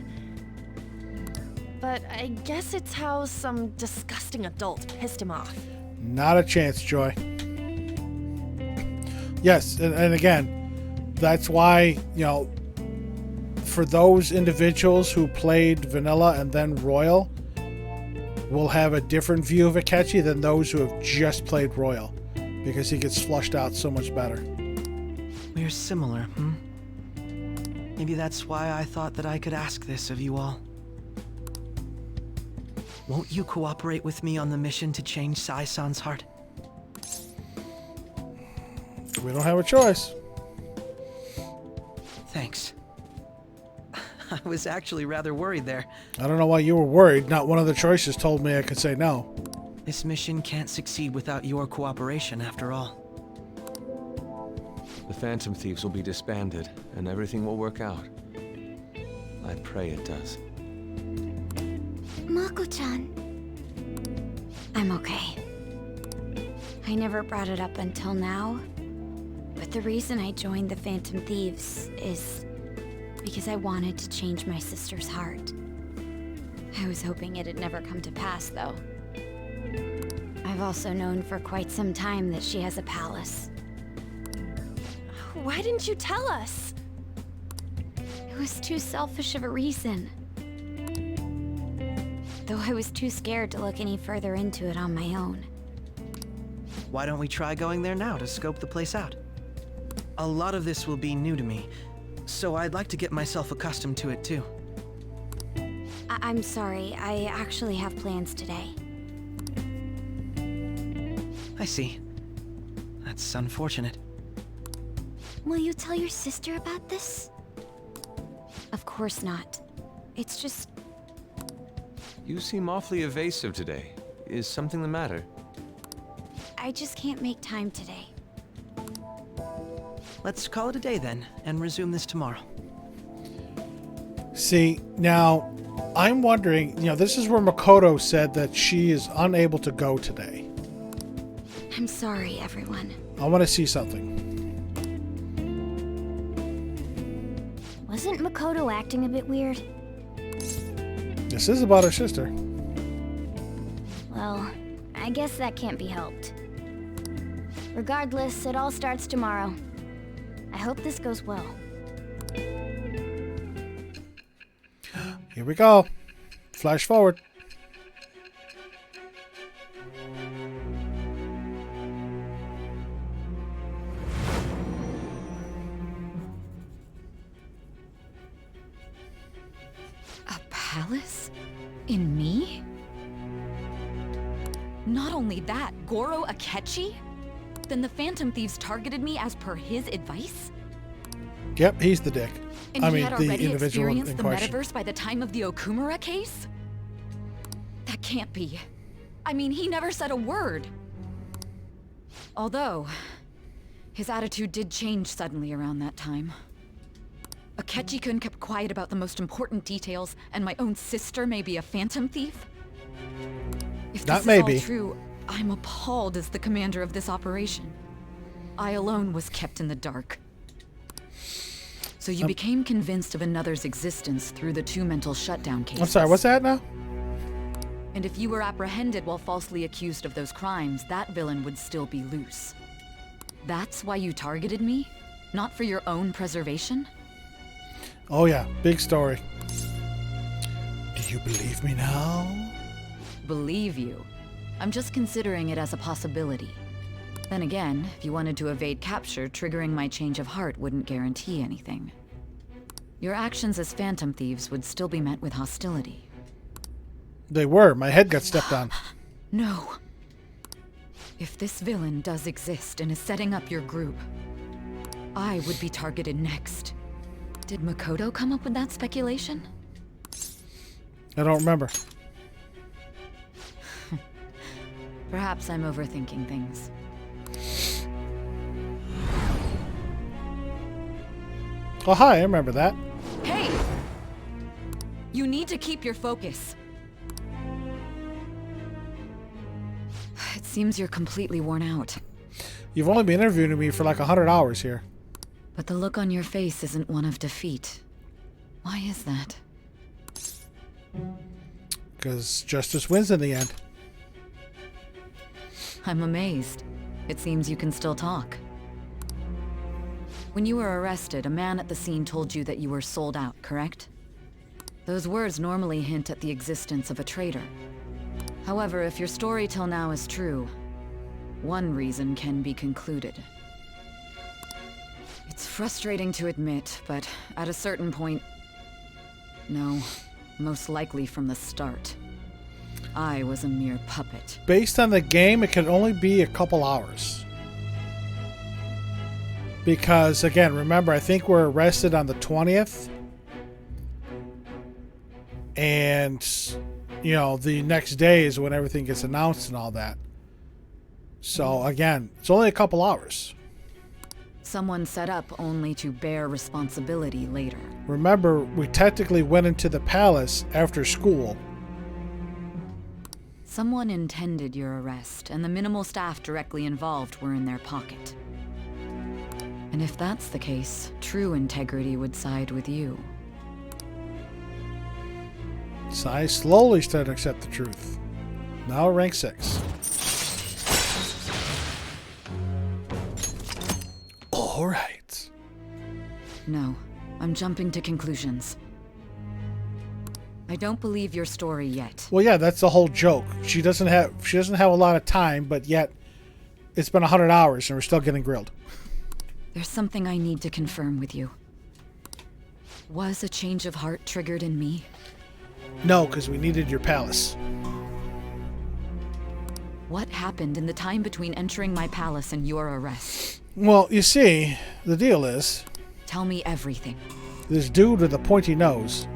But I guess it's how some disgusting adult pissed him off. Not a chance, Joy. Yes, and again, that's why, you know, for those individuals who played Vanilla and then Royal, will have a different view of Akechi than those who have just played Royal, because he gets flushed out so much better. We're similar, Maybe that's why I thought that I could ask this of you all. Won't you cooperate with me on the mission to change Sai-san's heart? We don't have a choice. Thanks. I was actually rather worried there. I don't know why you were worried. Not one of the choices told me I could say no. This mission can't succeed without your cooperation, after all. The Phantom Thieves will be disbanded, and everything will work out. I pray it does. Mako-chan. I'm okay. I never brought it up until now, but the reason I joined the Phantom Thieves is because I wanted to change my sister's heart. I was hoping it'd never come to pass, though. I've also known for quite some time that she has a palace. Why didn't you tell us? It was too selfish of a reason. Though I was too scared to look any further into it on my own. Why don't we try going there now to scope the place out? A lot of this will be new to me, so I'd like to get myself accustomed to it too. I'm sorry, I actually have plans today. I see. That's unfortunate. Will you tell your sister about this? Of course not. It's just... You seem awfully evasive today. Is something the matter? I just can't make time today. Let's call it a day then, and resume this tomorrow. See, now, I'm wondering, you know, this is where Makoto said that she is unable to go today. I'm sorry, everyone. I want to see something. Wasn't Makoto acting a bit weird? This is about her sister. Well, I guess that can't be helped. Regardless, it all starts tomorrow. I hope this goes well. Here we go. Flash forward. A palace? In me? Not only that, Goro Akechi? Then the Phantom Thieves targeted me as per his advice? Yep, he's the dick. And I he mean, had the already individual in experienced the question. metaverse by the time of the Okumura case? That can't be. I mean, he never said a word. Although, his attitude did change suddenly around that time. Akechi-kun kept quiet about the most important details, and my own sister may be a Phantom Thief? If Not this maybe. is all true, I'm appalled as the commander of this operation. I alone was kept in the dark. So you became convinced of another's existence through the two mental shutdown cases. I'm sorry, what's that now? And if you were apprehended while falsely accused of those crimes, that villain would still be loose. That's why you targeted me? Not for your own preservation? Oh yeah, big story. Do you believe me now? Believe you. I'm just considering it as a possibility. Then again, if you wanted to evade capture, triggering my change of heart wouldn't guarantee anything. Your actions as Phantom Thieves would still be met with hostility. They were. My head got stepped on. No. If this villain does exist and is setting up your group, I would be targeted next. Did Makoto come up with that speculation? I don't remember. Perhaps I'm overthinking things. Oh, hi, I remember that. Hey! You need to keep your focus. It seems you're completely worn out. You've only been interviewing me for like 100 hours here. But the look on your face isn't one of defeat. Why is that? Because justice wins in the end. I'm amazed. It seems you can still talk. When you were arrested, a man at the scene told you that you were sold out, correct? Those words normally hint at the existence of a traitor. However, if your story till now is true, one reason can be concluded. It's frustrating to admit, but at a certain point... No, most likely from the start. I was a mere puppet. Based on the game, it can only be a couple hours. Because, again, remember, I think we're arrested on the 20th. And, you know, the next day is when everything gets announced and all that. So, again, it's only a couple hours. Someone set up only to bear responsibility later. Remember, we technically went into the palace after school. Someone intended your arrest, and the minimal staff directly involved were in their pocket. And if that's the case, true integrity would side with you. So I slowly started to accept the truth. Now rank 6. Alright. No, I'm jumping to conclusions. I don't believe your story yet. Well, yeah, that's the whole joke. She doesn't have a lot of time, but yet it's been 100 hours and we're still getting grilled. There's something I need to confirm with you. Was a change of heart triggered in me? No, because we needed your palace. What happened in the time between entering my palace and your arrest? Well, you see, the deal is... Tell me everything. This dude with a pointy nose...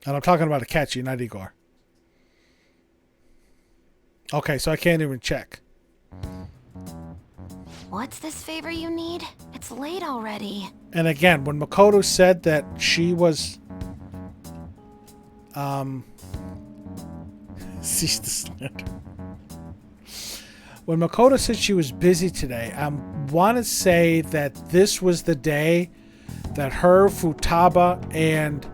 And I'm talking about Akachi, not Igor. Okay, so I can't even check. What's this favor you need? It's late already. And again, when Makoto said that she was... Cease the slander. When Makoto said she was busy today, I want to say that this was the day that her, Futaba, and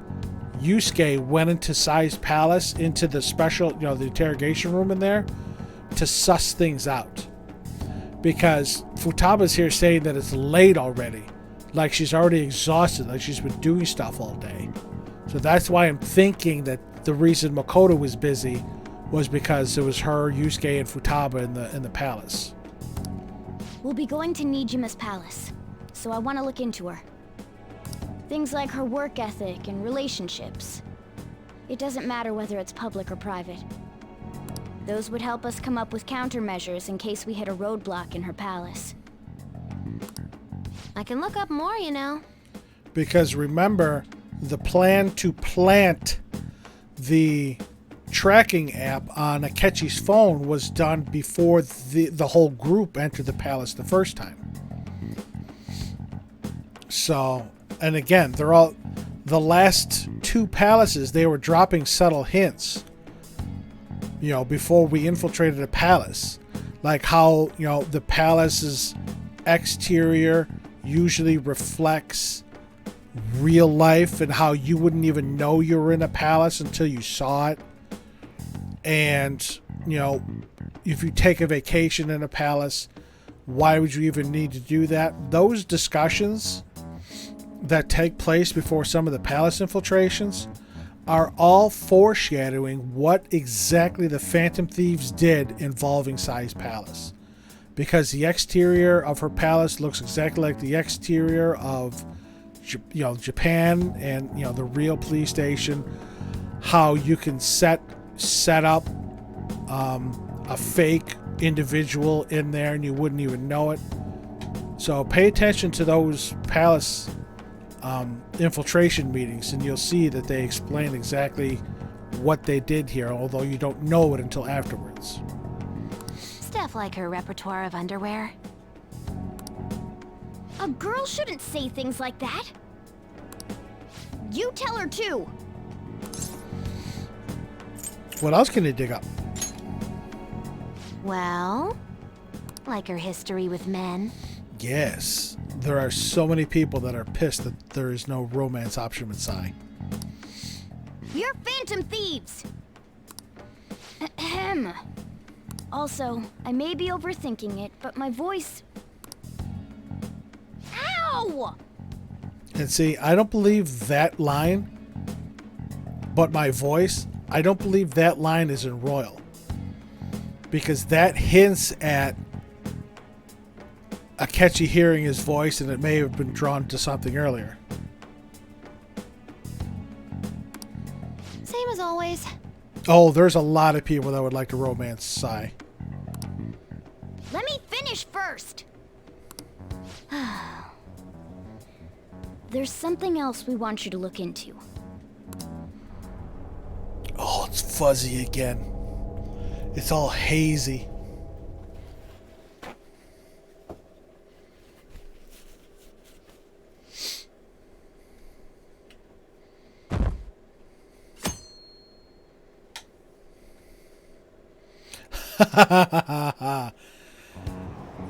Yusuke went into Sai's palace, into the special, the interrogation room in there, to suss things out. Because Futaba's here saying that it's late already. Like she's already exhausted, like she's been doing stuff all day. So that's why I'm thinking that the reason Makoto was busy was because it was her, Yusuke, and Futaba in the palace. We'll be going to Nijima's palace, so I want to look into her. Things like her work ethic and relationships. It doesn't matter whether it's public or private. Those would help us come up with countermeasures in case we hit a roadblock in her palace. I can look up more, you know. Because remember, the plan to plant the tracking app on Akechi's phone was done before the whole group entered the palace the first time. So, and again, they're all... The last two palaces, they were dropping subtle hints, before we infiltrated a palace. Like how, the palace's exterior usually reflects real life and how you wouldn't even know you were in a palace until you saw it. And, if you take a vacation in a palace, why would you even need to do that? Those discussions that take place before some of the palace infiltrations are all foreshadowing what exactly the Phantom Thieves did involving Sai's palace. Because the exterior of her palace looks exactly like the exterior of, Japan and, the real police station. How you can set set up a fake individual in there and you wouldn't even know it. So pay attention to those palace infiltration meetings and you'll see that they explain exactly what they did here, although you don't know it until afterwards. Stuff like her repertoire of underwear. A girl shouldn't say things like that. You tell her too. What else can you dig up? Well, like her history with men. Yes, there are so many people that are pissed that there is no romance option with Sai. You're phantom thieves! Ahem. Also, I may be overthinking it, but my voice... Ow! And see, I don't believe that line, but my voice, I don't believe that line is in Royal. Because that hints at Akechi hearing his voice, and it may have been drawn to something earlier. Same as always. Oh, there's a lot of people that would like to romance Sai. Let me finish first! There's something else we want you to look into. Oh, it's fuzzy again. It's all hazy.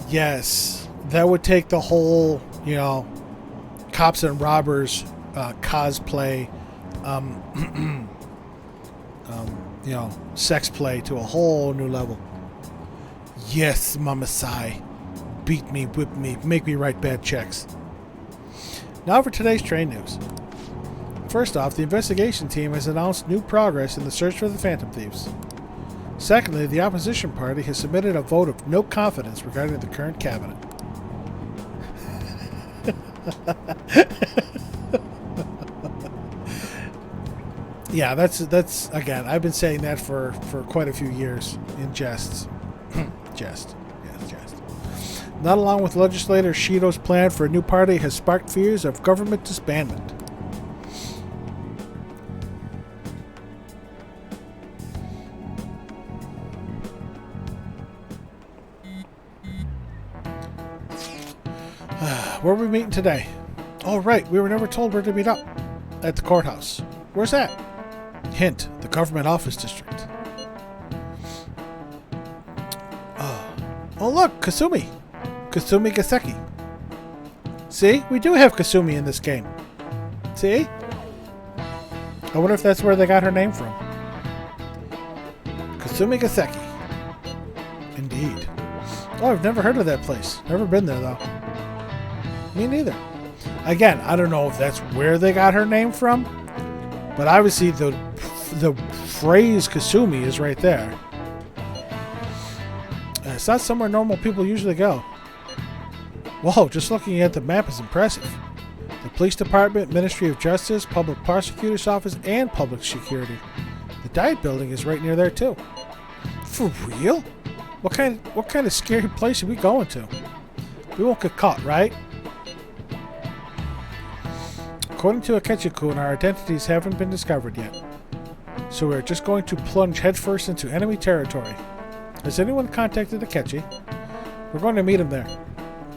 Yes, that would take the whole, cops and robbers cosplay, sex play to a whole new level. Yes, Mama Sai. Beat me, whip me, make me write bad checks. Now for today's train news. First off, the investigation team has announced new progress in the search for the Phantom Thieves. Secondly, the opposition party has submitted a vote of no confidence regarding the current cabinet. Yeah, that's again, I've been saying that for quite a few years in jest. Jest. Yes, jest. Not along with legislator Shido's plan for a new party has sparked fears of government disbandment. Where are we meeting today? Oh, right. We were never told where to meet up. At the courthouse. Where's that? Hint. The government office district. Oh, look. Kasumi. Kasumi Gaseki. See? We do have Kasumi in this game. See? I wonder if that's where they got her name from. Kasumi Gaseki. Indeed. Oh, I've never heard of that place. Never been there, though. Me neither. Again, I don't know if that's where they got her name from, but obviously the phrase Kasumi is right there. And it's not somewhere normal people usually go. Whoa, just looking at the map is impressive. The police department, Ministry of Justice, Public Prosecutor's Office, and Public Security. The Diet Building is right near there too. For real? What kind of scary place are we going to? We won't get caught, right? According to Akechi-kun, our identities haven't been discovered yet. So we're just going to plunge headfirst into enemy territory. Has anyone contacted Akechi? We're going to meet him there.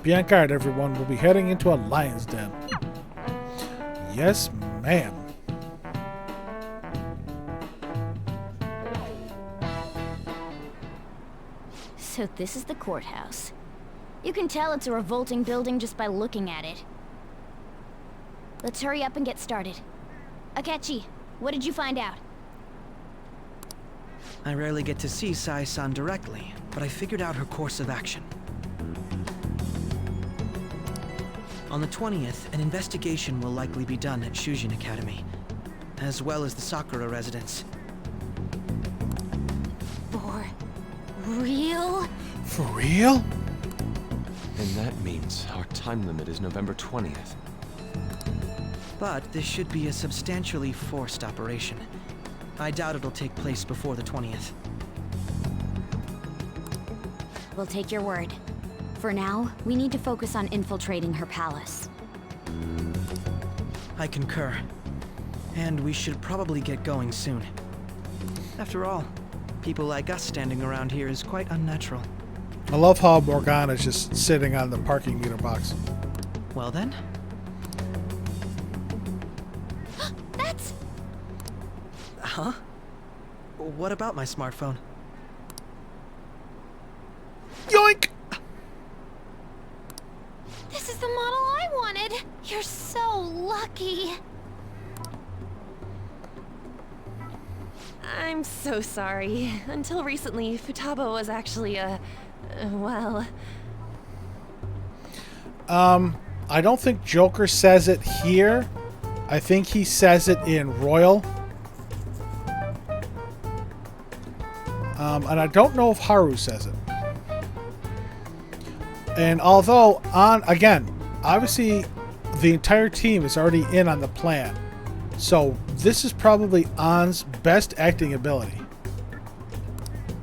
Be on guard, everyone. We'll be heading into a lion's den. Yes, ma'am. So this is the courthouse. You can tell it's a revolting building just by looking at it. Let's hurry up and get started. Akechi, what did you find out? I rarely get to see Sai-san directly, but I figured out her course of action. On the 20th, an investigation will likely be done at Shujin Academy, as well as the Sakura residence. For real? For real? And that means our time limit is November 20th. But this should be a substantially forced operation. I doubt it'll take place before the 20th. We'll take your word. For now, we need to focus on infiltrating her palace. I concur. And we should probably get going soon. After all, people like us standing around here is quite unnatural. I love how Morgana's just sitting on the parking meter box. Well then. That's... Huh? What about my smartphone? Yoink! This is the model I wanted! You're so lucky! I'm so sorry. Until recently, Futaba was actually well... I don't think Joker says it here. I think he says it in Royal. And I don't know if Haru says it. And although, again, obviously the entire team is already in on the plan. So this is probably Ann's best acting ability.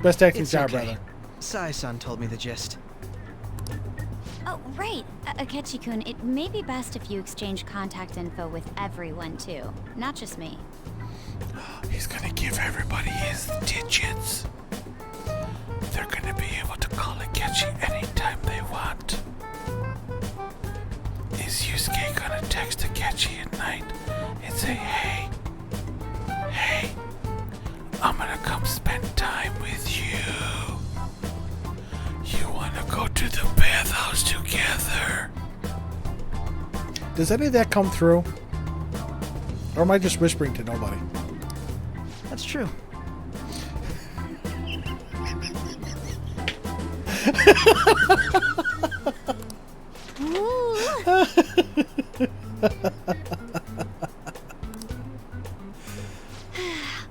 Best acting It's job, okay. rather. Sai-san told me the gist. Oh, right. Akechi-kun, it may be best if you exchange contact info with everyone, too. Not just me. He's gonna give everybody his digits. They're gonna be able to call Akechi anytime they want. Is Yusuke gonna text Akechi at night and say, hey, I'm gonna come spend time with you. You wanna go to the bathhouse together? Does any of that come through? Or am I just whispering to nobody? That's true.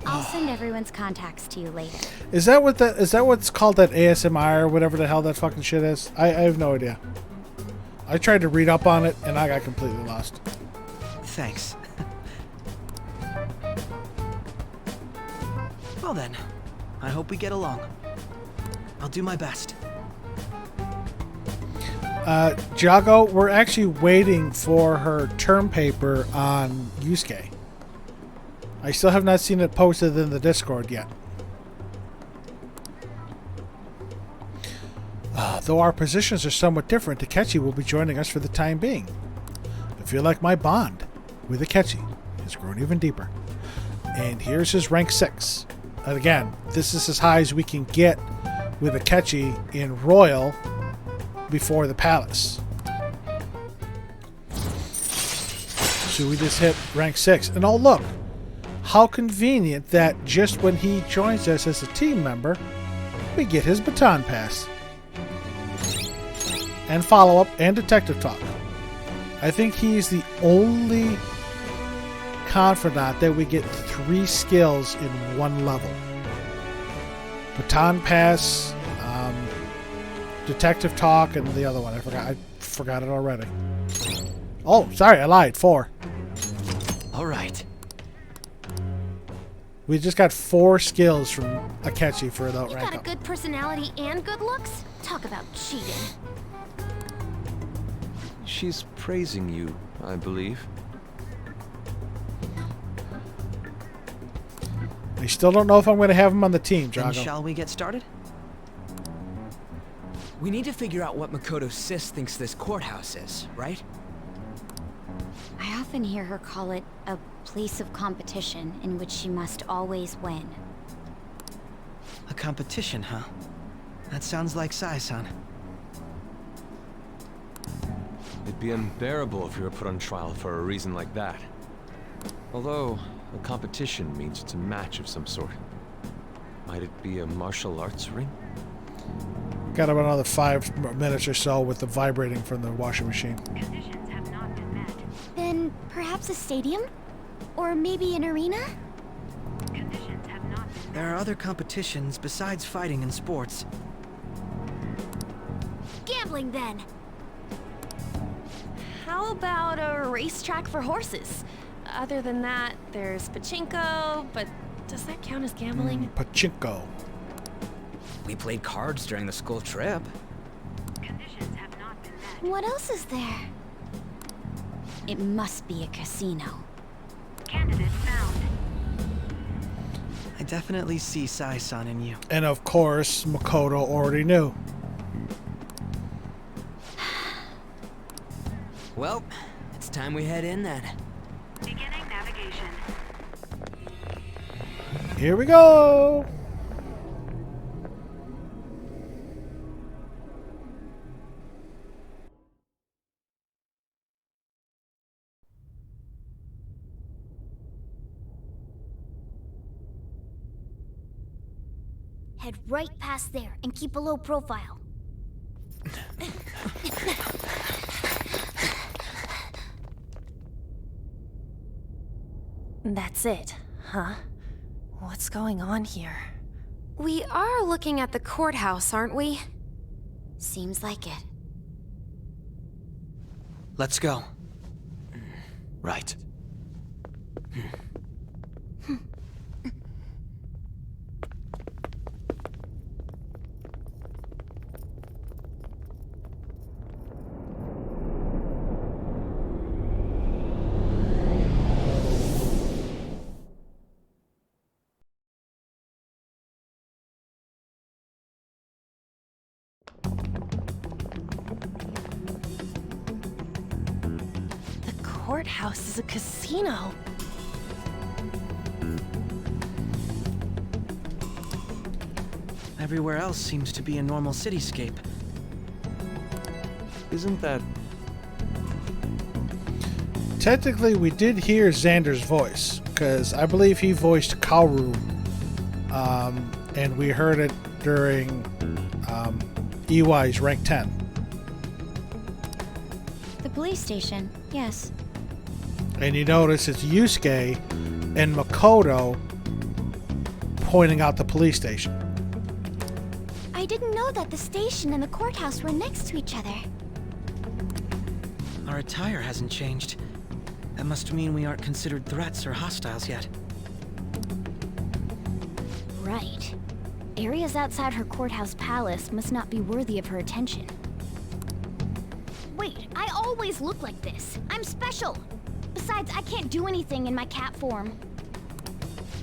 I'll send everyone's contacts to you later. Is that what's called that ASMR or whatever the hell that fucking shit is? I have no idea. I tried to read up on it and I got completely lost. Thanks. Well then, I hope we get along. I'll do my best. Jago, we're actually waiting for her term paper on Yusuke. I still have not seen it posted in the Discord yet. Though our positions are somewhat different, Akechi will be joining us for the time being. I feel like my bond with Akechi has grown even deeper. And here's his rank 6. And again, this is as high as we can get with Akechi in Royal before the palace. So we just hit rank 6. And oh look, how convenient that just when he joins us as a team member, we get his baton pass. And follow-up and detective talk. I think he's the only confidant that we get 3 skills in one level. Baton pass, detective talk, and the other one. I forgot it already. Oh, sorry, I lied. 4. All right. We just got 4 skills from Akechi for the You rank got a up. good personality and good looks? Talk about cheating. She's praising you, I believe. I still don't know if I'm going to have him on the team, Then Jago. shall we get started? We need to figure out what Makoto Sis thinks this courthouse is, right? I often hear her call it a place of competition in which she must always win. A competition, huh? That sounds like Sai-san. It'd be unbearable if you were put on trial for a reason like that. Although, a competition means it's a match of some sort. Might it be a martial arts ring? Got about another 5 minutes or so with the vibrating from the washing machine. Then perhaps a stadium? Or maybe an arena? There are other competitions besides fighting and sports. Gambling, then. How about a racetrack for horses? Other than that, there's pachinko, but Does that count as gambling? Pachinko. We played cards during the school trip. What else is there? It must be a casino. Candidate found. I definitely see Sai-san in you. And of course, Makoto already knew. Well, it's time we head in then. Beginning navigation. Here we go! Head right past there and keep a low profile. That's it, huh? What's going on here? We are looking at the courthouse, aren't we? Seems like it. Let's go. Right. The courthouse is a casino. Everywhere else seems to be a normal cityscape. Isn't that... Technically, we did hear Xander's voice, because I believe he voiced Kaoru, and we heard it during EY's Rank 10. The police station, yes. And you notice it's Yusuke and Makoto pointing out the police station. I didn't know that the station and the courthouse were next to each other. Our attire hasn't changed. That must mean we aren't considered threats or hostiles yet. Right. Areas outside her courthouse palace must not be worthy of her attention. Wait, I always look like this. I'm special. Besides, I can't do anything in my cat form.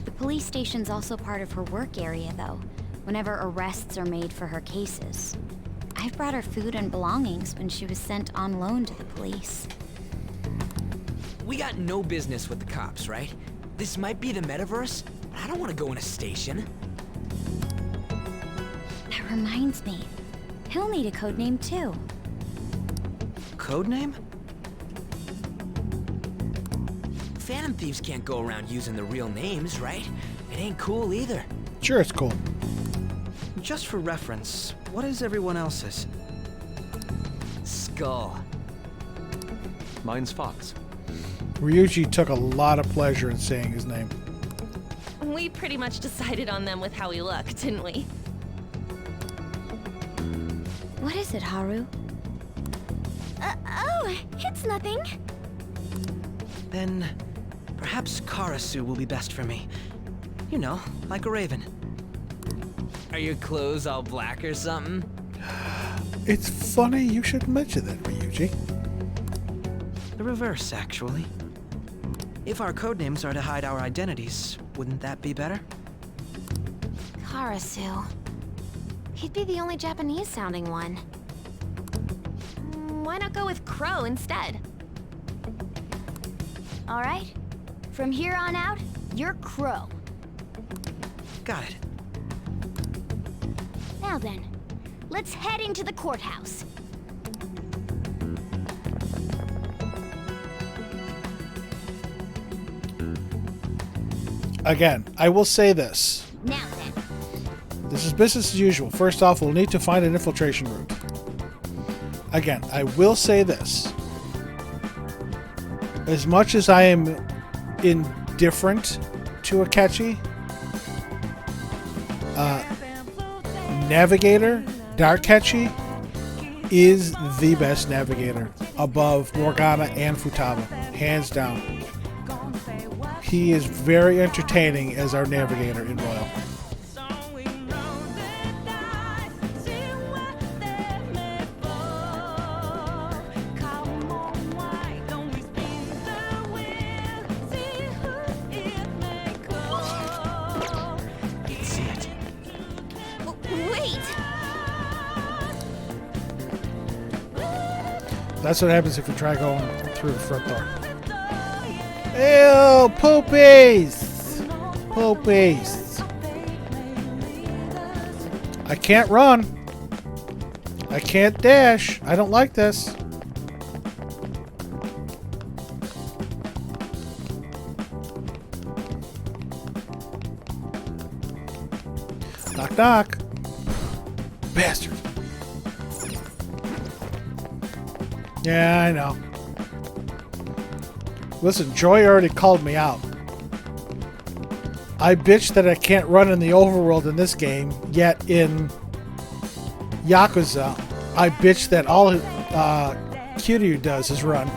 The police station's also part of her work area, though, whenever arrests are made for her cases. I've brought her food and belongings when she was sent on loan to the police. We got no business with the cops, right? This might be the metaverse, but I don't want to go in a station. That reminds me. He'll need a code name, too. Codename? Phantom thieves can't go around using the real names, right? It ain't cool either. Sure, it's cool. Just for reference, what is everyone else's? Skull. Mine's Fox. Ryuji took a lot of pleasure in saying his name. We pretty much decided on them with how we look, didn't we? What is it, Haru? Oh, it's nothing. Then perhaps Karasu will be best for me. You know, like a raven. Are your clothes all black or something? It's funny you should mention that, Ryuji. The reverse, actually. If our codenames are to hide our identities, wouldn't that be better? Karasu. He'd be the only Japanese-sounding one. Why not go with Crow instead? All right. From here on out, you're Crow. Got it. Now then, let's head into the courthouse. Again, I will say this. Now then. This is business as usual. First off, we'll need to find an infiltration route. Again, I will say this. As much as I am indifferent to Akechi, Navigator, Darkechi, is the best Navigator above Morgana and Futaba. Hands down. He is very entertaining as our navigator in Royal. Wait! That's what happens if you try going through the front door. Ew, poopies! Poopies. I can't run. I can't dash. I don't like this. Knock, knock. Bastard. Yeah, I know. Listen, Joy already called me out. I bitch that I can't run in the overworld in this game, yet in Yakuza, I bitch that all Kiryu does is run.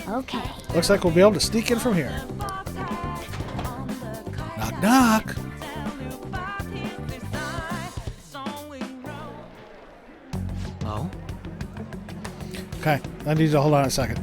Okay. Looks like we'll be able to sneak in from here. Knock, knock. Oh? Okay, I need to hold on a second.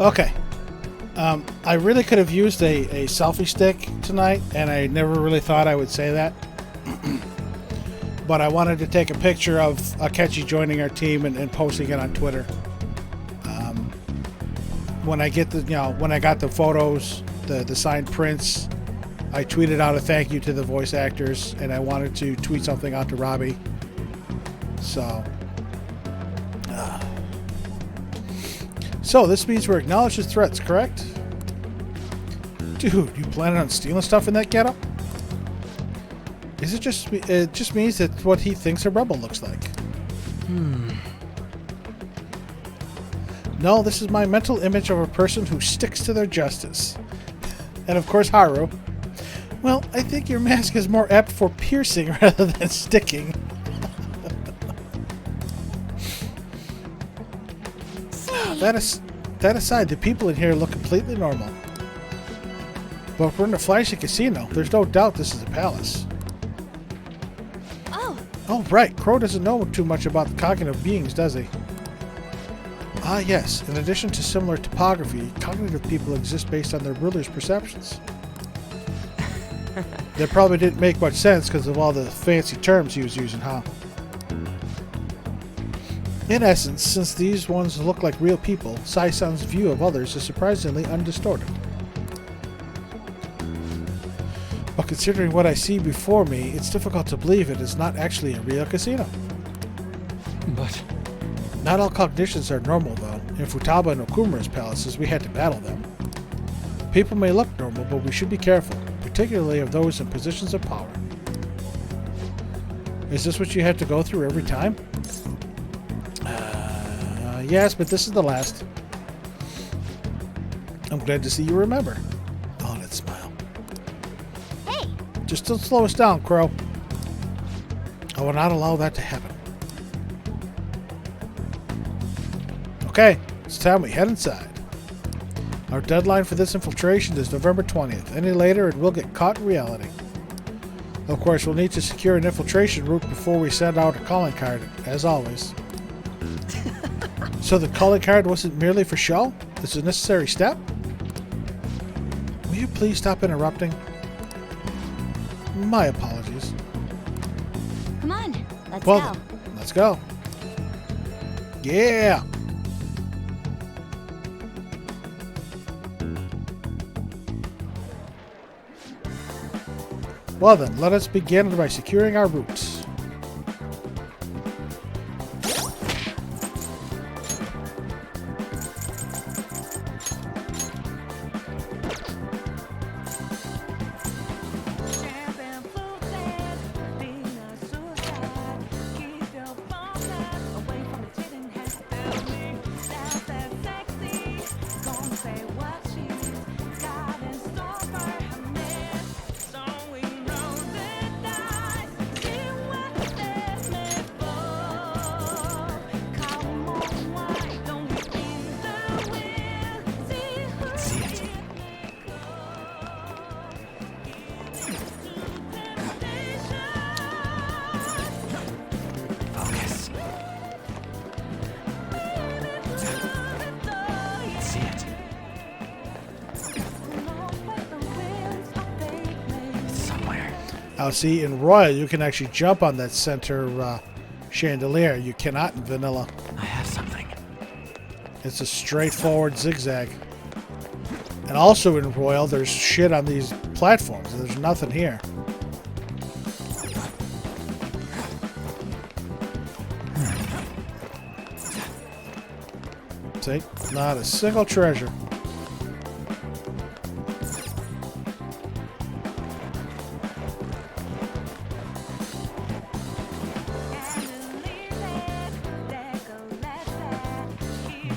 Okay. I really could have used a selfie stick tonight, and I never really thought I would say that. But I wanted to take a picture of Akechi joining our team and posting it on Twitter. When I get when I got the photos, the signed prints, I tweeted out a thank you to the voice actors, and I wanted to tweet something out to Robbie. So this means we're acknowledged as threats, correct? Dude, you planning on stealing stuff in that getup? Is it just means that's what he thinks a rebel looks like. No, this is my mental image of a person who sticks to their justice. And of course, Haru. Well, I think your mask is more apt for piercing rather than sticking. That aside, the people in here look completely normal. But if we're in a flashy casino, there's no doubt this is a palace. Oh, right. Crow doesn't know too much about the cognitive beings, does he? Ah, yes. In addition to similar topography, cognitive people exist based on their ruler's perceptions. That probably didn't make much sense because of all the fancy terms he was using, huh? In essence, since these ones look like real people, Sai-san's view of others is surprisingly undistorted. But considering what I see before me, it's difficult to believe it is not actually a real casino. But not all cognitions are normal, though. In Futaba and Okumura's palaces, we had to battle them. People may look normal, but we should be careful, particularly of those in positions of power. Is this what you had to go through every time? Yes, but this is the last. I'm glad to see you remember. Oh, that smile. Hey! Just don't slow us down, Crow. I will not allow that to happen. Okay, it's time we head inside. Our deadline for this infiltration is November 20th. Any later and we'll get caught in reality. Of course, we'll need to secure an infiltration route before we send out a calling card, as always. So the calling card wasn't merely for show? It's a necessary step? Will you please stop interrupting? My apologies. Come on, let's Well, go. then, let's go. Yeah! Well then, let us begin by securing our routes. Now see, in Royal, you can actually jump on that center chandelier. You cannot in Vanilla. I have something. It's a straightforward zigzag. And also in Royal, there's shit on these platforms. There's nothing here. See? Not a single treasure.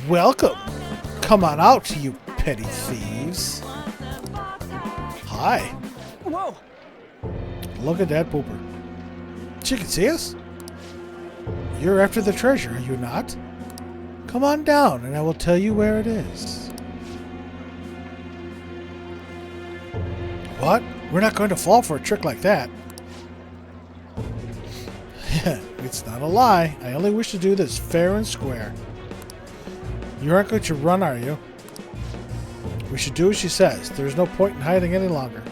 Welcome. Come on out, you petty thieves. Hi. Whoa! Look at that pooper. She can see us? You're after the treasure, are you not? Come on down and I will tell you where it is. What? We're not going to fall for a trick like that. It's not a lie. I only wish to do this fair and square. You aren't going to run, are you? We should do as she says. There's no point in hiding any longer.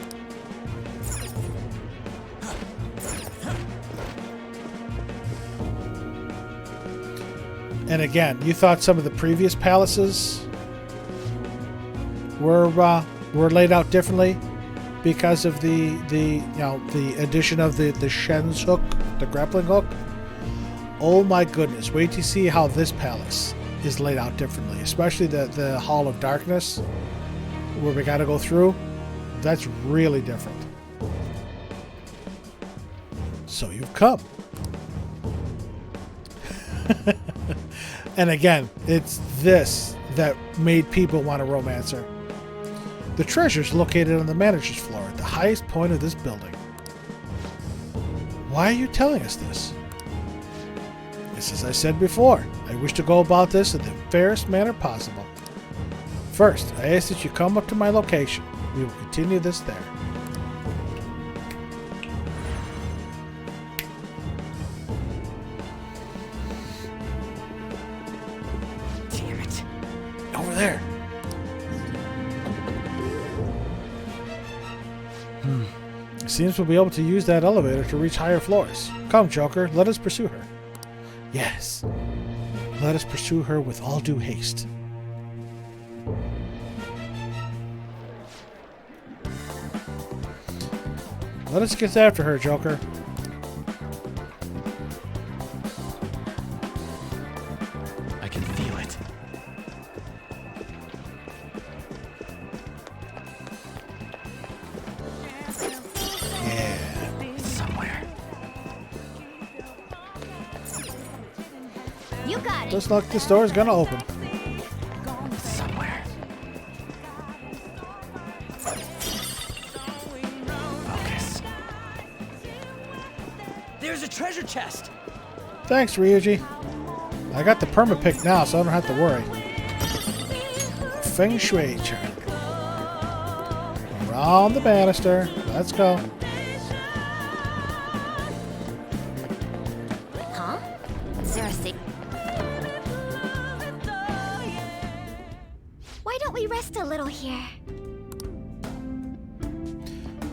And again, you thought some of the previous palaces were laid out differently because of the addition of the Shen's hook, the grappling hook. Oh my goodness! Wait to see how this palace is laid out differently, especially the Hall of Darkness, where we got to go through. That's really different. So you've come. And again, it's this that made people want to romance her. The treasure's located on the manager's floor at the highest point of this building. Why are you telling us this? It's as I said before. I wish to go about this in the fairest manner possible. First, I ask that you come up to my location. We will continue this there. Damn it. Over there. It seems we'll be able to use that elevator to reach higher floors. Come, Joker, let us pursue her. Yes. Let us pursue her with all due haste. Let us get after her, Joker. I can feel it. Yeah. Somewhere. You got it. Looks like this door is gonna open. Somewhere. Focus. There's a treasure chest. Thanks, Ryuji. I got the perma pick now, so I don't have to worry. Feng Shui chart. Around the banister. Let's go. Huh? Is there a secret? Why don't we rest a little here?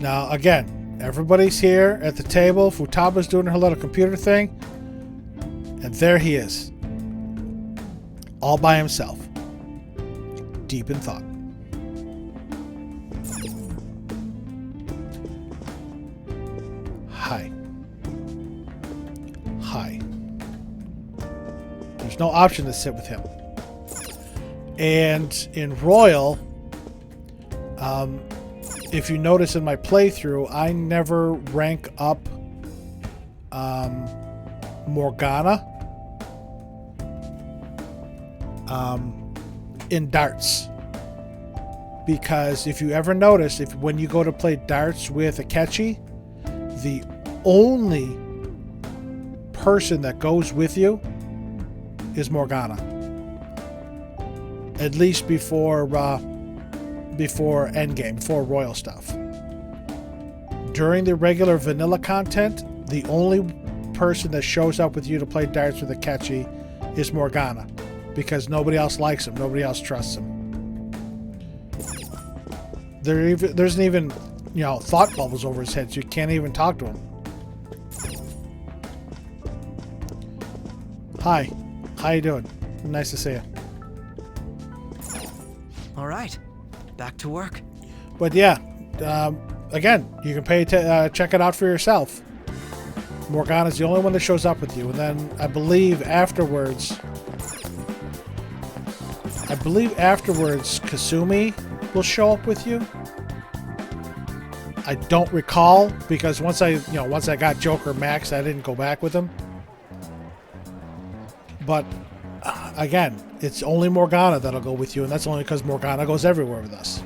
Now, again, everybody's here at the table. Futaba's doing her little computer thing. And there he is. All by himself. Deep in thought. Hi. Hi. There's no option to sit with him. And in Royal, if you notice in my playthrough, I never rank up Morgana in darts. Because if you ever notice, when you go to play darts with Akechi, the only person that goes with you is Morgana. At least before Endgame, before Royal stuff. During the regular vanilla content, the only person that shows up with you to play darts with Akechi is Morgana. Because nobody else likes him. Nobody else trusts him. There isn't even, thought bubbles over his head, so you can't even talk to him. Hi. How you doing? Nice to see you. All right, back to work. But yeah, again, you can check it out for yourself. Morgana's the only one that shows up with you, and then I believe afterwards Kasumi will show up with you. I don't recall because once I got Joker Max, I didn't go back with him. But again, it's only Morgana that'll go with you, and that's only because Morgana goes everywhere with us.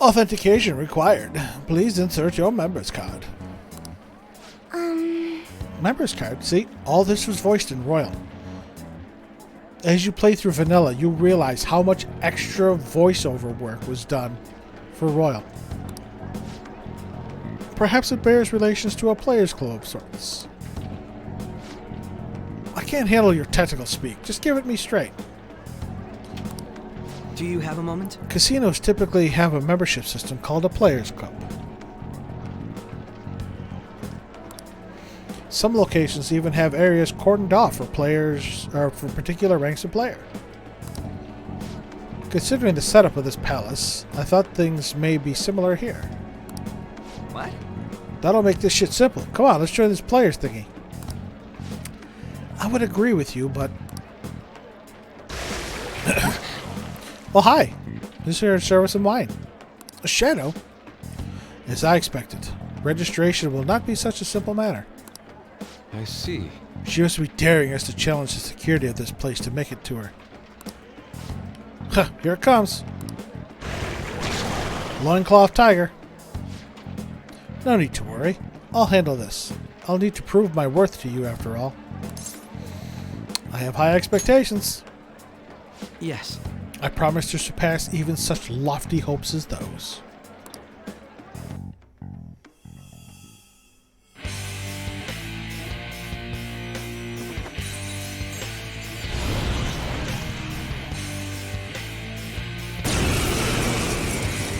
Authentication required. Please insert your member's card. Member's card? See, all this was voiced in Royal. As you play through Vanilla, you realize how much extra voiceover work was done for Royal. Perhaps it bears relations to a player's club of sorts. I can't handle your technical speak. Just give it me straight. Do you have a moment? Casinos typically have a membership system called a Players Club. Some locations even have areas cordoned off for players or for particular ranks of player. Considering the setup of this palace, I thought things may be similar here. What? That'll make this shit simple. Come on, let's join this players thingy. I would agree with you, but... Well, hi. Who's here to serve us some wine? A shadow? As I expected. Registration will not be such a simple matter. I see. She must be daring us to challenge the security of this place to make it to her. Huh, here it comes. Loincloth tiger. No need to worry. I'll handle this. I'll need to prove my worth to you after all. I have high expectations. Yes. I promise to surpass even such lofty hopes as those.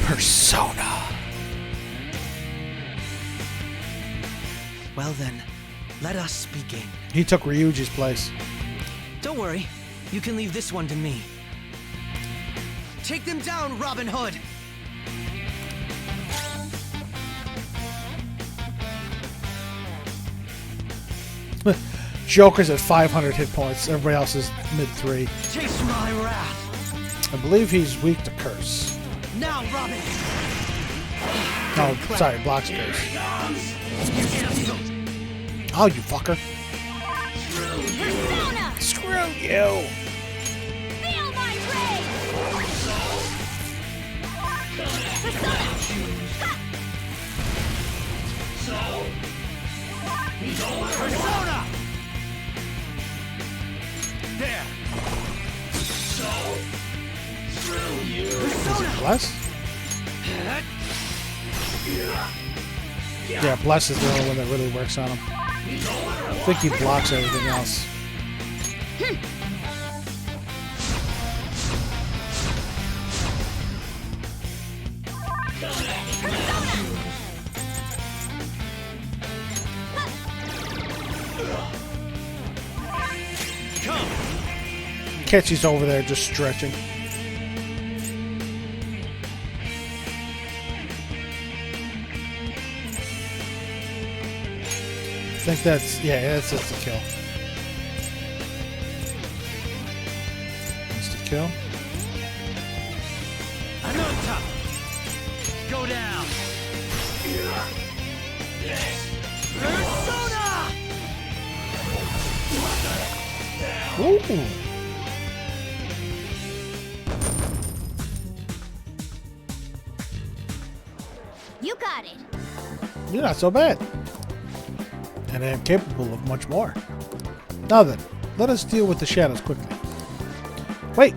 Persona. Well then, let us begin. He took Ryuji's place. Don't worry. You can leave this one to me. Take them down, Robin Hood! Joker's at 500 hit points. Everybody else is mid-3. Taste my wrath! I believe he's weak to curse. Now, Robin! Oh, sorry, blocks curse. Oh, you fucker. Persona! Screw you! Feel my rage! Persona! Persona! There! Persona! Bless? Yeah, Bless is the only one that really works on him. I think he blocks everything else. Ketchy's over there just stretching. I think that's, yeah, that's just a kill. That's the kill. Anota! Go down! Persona! Ooh! You got it. You're not so bad. And I am capable of much more. Now then, let us deal with the shadows quickly. Wait!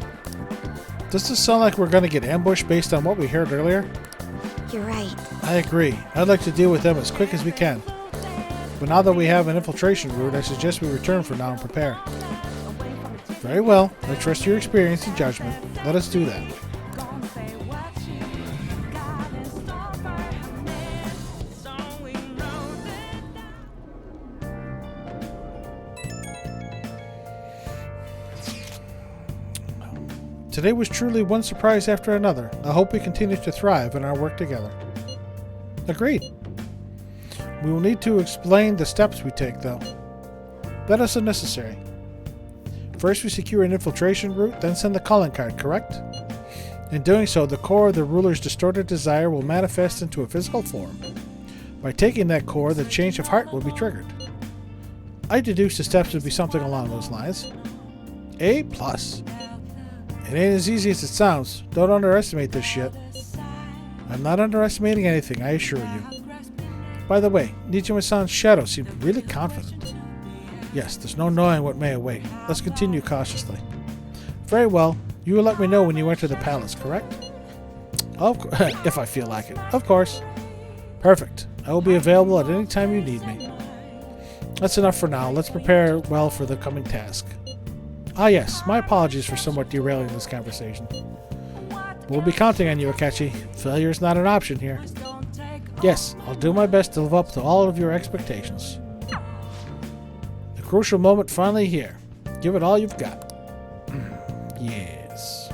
Does this sound like we're going to get ambushed based on what we heard earlier? You're right. I agree. I'd like to deal with them as quick as we can. But now that we have an infiltration route, I suggest we return for now and prepare. Very well. I trust your experience and judgment. Let us do that. Today was truly one surprise after another. I hope we continue to thrive in our work together. Agreed. We will need to explain the steps we take, though. That is unnecessary. First, we secure an infiltration route, then send the calling card, correct? In doing so, the core of the ruler's distorted desire will manifest into a physical form. By taking that core, the change of heart will be triggered. I deduce the steps would be something along those lines. A+. It ain't as easy as it sounds. Don't underestimate this shit. I'm not underestimating anything, I assure you. By the way, Nijima-san's shadow seemed really confident. Yes, there's no knowing what may await. Let's continue cautiously. Very well. You will let me know when you enter the palace, correct? If I feel like it. Of course. Perfect. I will be available at any time you need me. That's enough for now. Let's prepare well for the coming task. Ah yes, my apologies for somewhat derailing this conversation. We'll be counting on you, Akechi. Failure is not an option here. Yes, I'll do my best to live up to all of your expectations. The crucial moment finally here. Give it all you've got. Yes.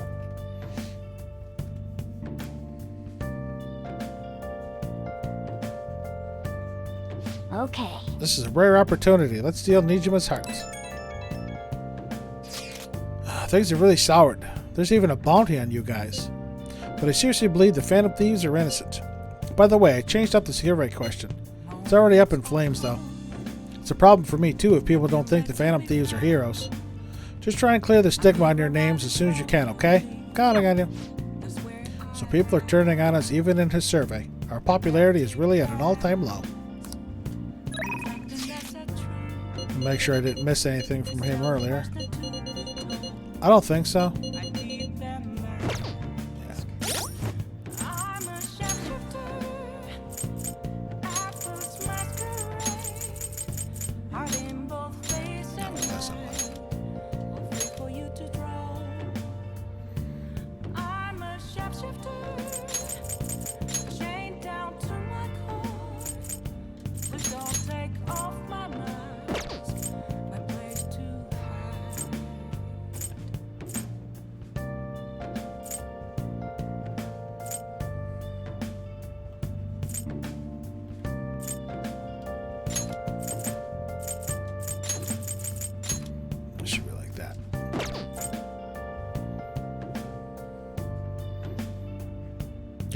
Okay. This is a rare opportunity. Let's steal Nijima's heart. Things have really soured. There's even a bounty on you guys. But I seriously believe the Phantom Thieves are innocent. By the way, I changed up the survey question. It's already up in flames, though. It's a problem for me, too, if people don't think the Phantom Thieves are heroes. Just try and clear the stigma on your names as soon as you can, okay? I'm counting on you. So people are turning on us even in his survey. Our popularity is really at an all-time low. Make sure I didn't miss anything from him earlier. I don't think so.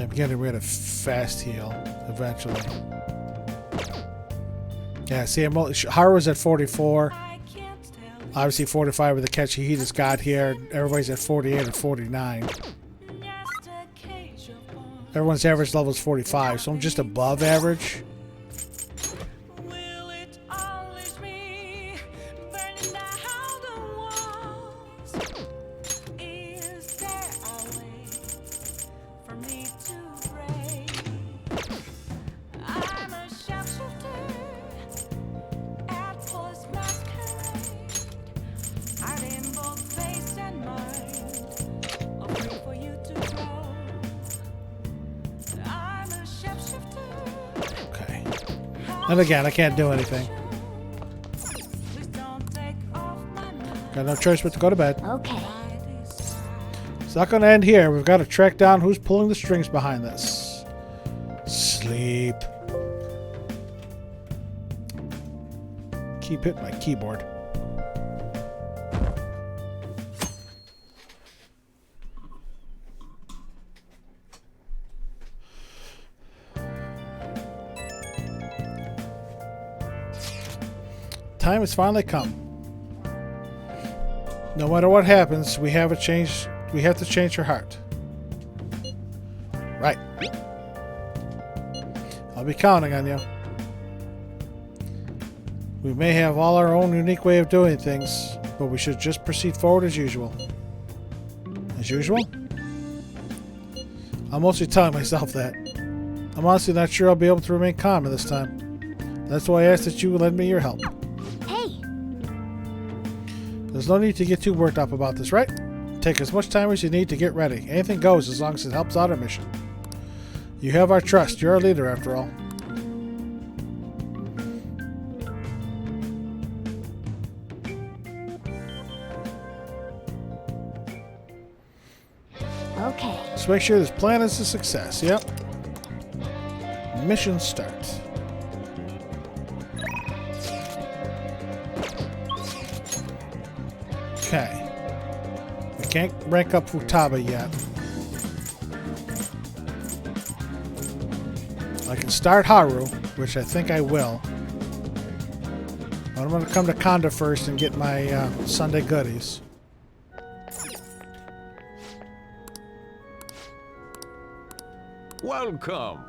I'm getting rid of fast heal eventually. Yeah, see, Haru's at 44. Obviously 45 with the catch he just got here. Everybody's at 48 or 49. Everyone's average level is 45, so I'm just above average. And again, I can't do anything. Got no choice but to go to bed. Okay. It's not going to end here. We've got to track down who's pulling the strings behind this. Sleep. Keep hitting my keyboard. Time has finally come. No matter what happens, we have to change her heart. Right. I'll be counting on you. We may have all our own unique way of doing things, but we should just proceed forward as usual. As usual? I'm mostly telling myself that. I'm honestly not sure I'll be able to remain calm this time. That's why I asked that you lend me your help. There's no need to get too worked up about this, right? Take as much time as you need to get ready. Anything goes as long as it helps out our mission. You have our trust. You're our leader, after all. Okay. Let's make sure this plan is a success. Yep. Mission start. Okay. We can't rank up Futaba yet. I can start Haru, which I think I will. But I'm going to come to Konda first and get my Sunday goodies. Welcome.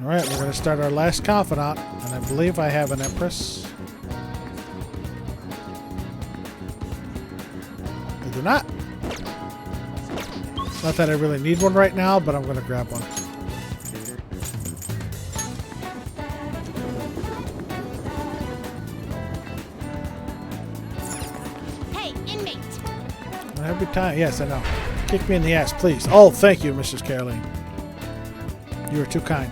Alright, we're going to start our last confidant, and I believe I have an Empress. I do not. Not that I really need one right now, but I'm going to grab one. Hey, inmate! Every time. Yes, I know. Kick me in the ass, please. Oh, thank you, Mrs. Caroline. You are too kind.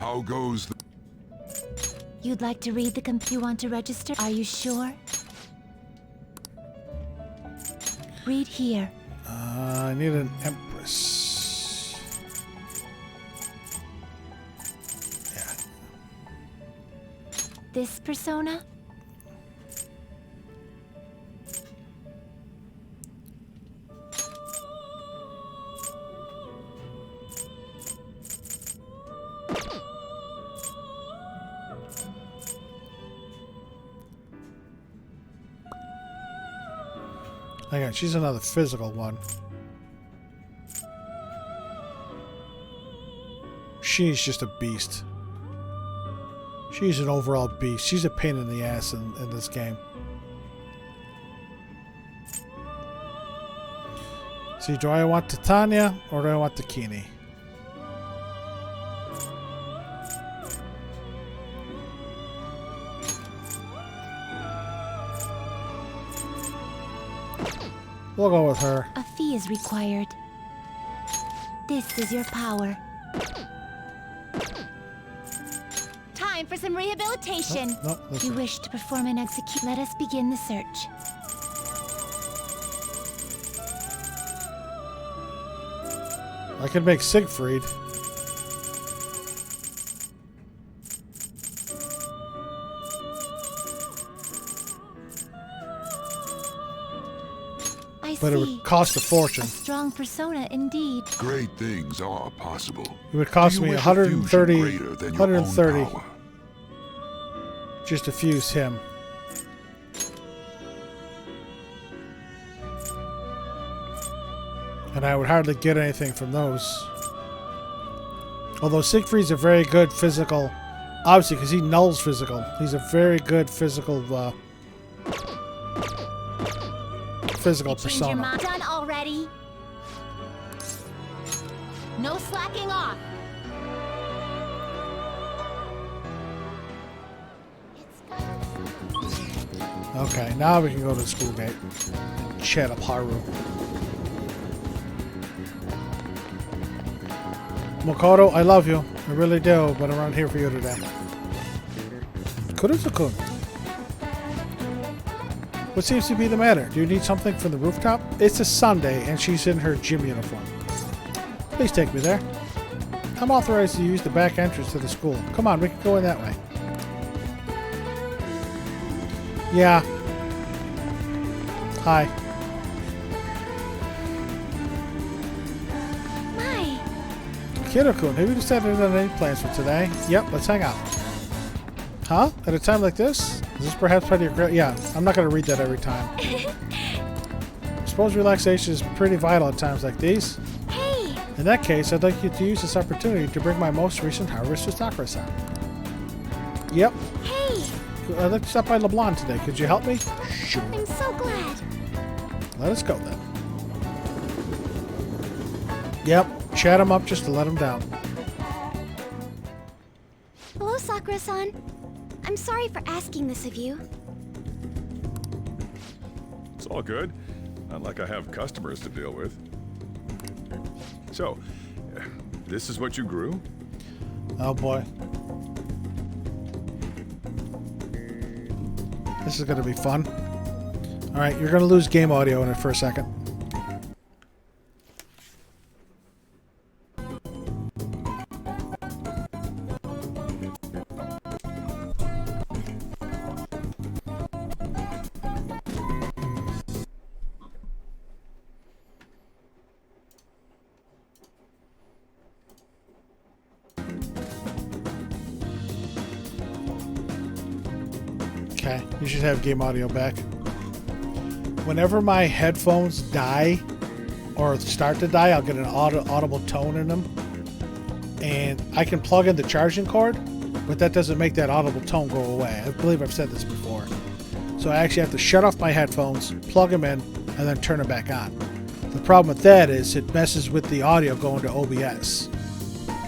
How goes the... You'd like to read the you want to register? Are you sure? Read here. I need an Empress. Yeah. This persona? Hang on, she's another physical one. She's just a beast. She's an overall beast. She's a pain in the ass in this game. See, do I want Titania or do I want Takini? We'll go with her. A fee is required. This is your power. Time for some rehabilitation. No, that's you right. wish to perform and execute. Let us begin the search. I could make Siegfried. But it would cost a fortune. A strong persona indeed. Great things are possible. It would cost Do you me wish a 130, fusion greater than your own 130 power? just to fuse him. And I would hardly get anything from those. Although Siegfried's a very good physical, obviously because he nulls physical. He's a very good physical Change your persona. mind. Done already? No slacking off. Okay, now we can go to the school gate and chat up Haru. Makoto, I love you. I really do, but I'm not here for you today. Kuruzu-kun. What seems to be the matter? Do you need something from the rooftop? It's a Sunday, and she's in her gym uniform. Please take me there. I'm authorized to use the back entrance to the school. Come on, we can go in that way. Yeah. Hi. My. Kiddo-kun, have you decided on any plans for today? Yep, let's hang out. Huh? At a time like this? Is this perhaps part of your... Yeah, I'm not going to read that every time. I suppose relaxation is pretty vital at times like these. Hey! In that case, I'd like you to use this opportunity to bring my most recent harvest to Sakura-san. Yep. Hey! I'd like to stop by LeBlanc today. Could you help me? Sure. I'm so glad. Let us go then. Yep. Chat him up just to let him down. Hello, Sakura-san. I'm sorry for asking this of you. It's all good. Not like I have customers to deal with. So, this is what you grew? Oh boy. This is going to be fun. Alright, you're going to lose game audio in it for a second. Okay, you should have game audio back. Whenever my headphones die or start to die, I'll get an audible tone in them. And I can plug in the charging cord, but that doesn't make that audible tone go away. I believe I've said this before. So So I actually have to shut off my headphones, plug them in, and then turn them back on. The problem with that is it messes with the audio going to OBS.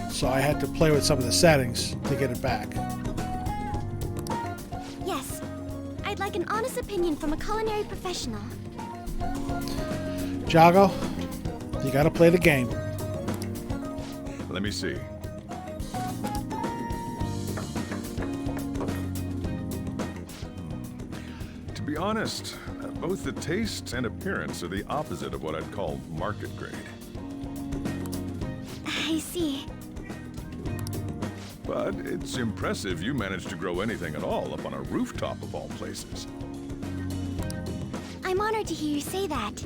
So I had to play with some of the settings to get it back. Yes. I'd like an honest opinion from a culinary professional. Jago, you gotta play the game. Let me see. To be honest, both the taste and appearance are the opposite of what I'd call market grade. I see. But it's impressive you managed to grow anything at all up on a rooftop of all places. I'm honored to hear you say that.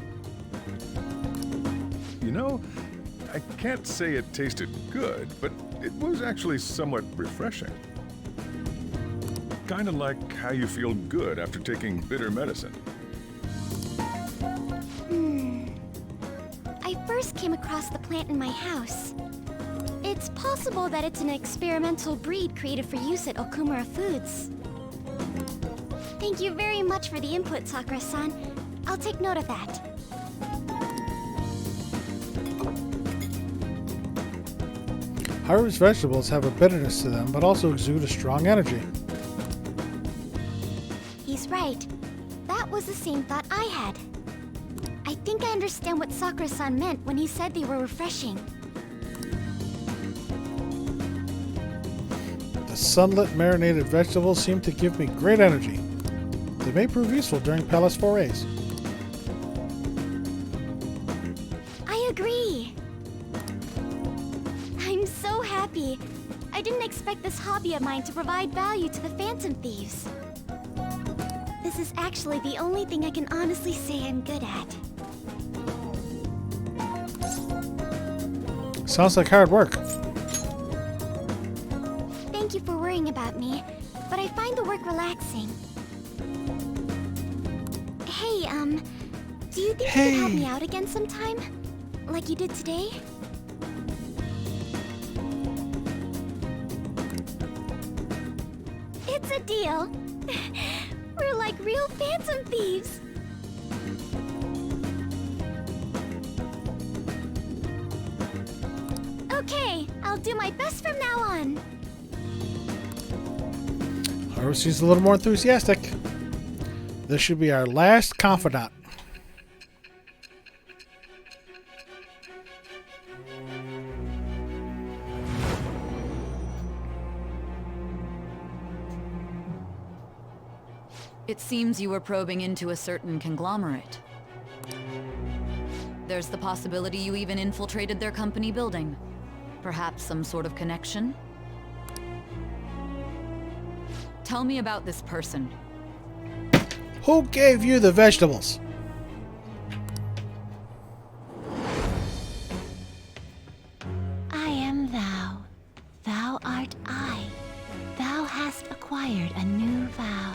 You know, I can't say it tasted good, but it was actually somewhat refreshing. Kind of like how you feel good after taking bitter medicine. I first came across the plant in my house. It's possible that it's an experimental breed created for use at Okumura Foods. Thank you very much for the input, Sakura-san. I'll take note of that. Haru's vegetables have a bitterness to them, but also exude a strong energy. He's right. That was the same thought I had. I think I understand what Sakura-san meant when he said they were refreshing. The sunlit marinated vegetables seem to give me great energy. They may prove useful during palace forays. I agree. I'm so happy. I didn't expect this hobby of mine to provide value to the Phantom Thieves. This is actually the only thing I can honestly say I'm good at. Sounds like hard work. Thank you for worrying about me, but I find the work relaxing. Hey, do you think you could help me out again sometime? Like you did today? It's a deal. We're like real Phantom Thieves. Okay, I'll do my best from now on. Haru seems a little more enthusiastic. This should be our last confidant. It seems you were probing into a certain conglomerate. There's the possibility you even infiltrated their company building. Perhaps some sort of connection? Tell me about this person. Who gave you the vegetables? I am thou. Thou art I. Thou hast acquired a new vow.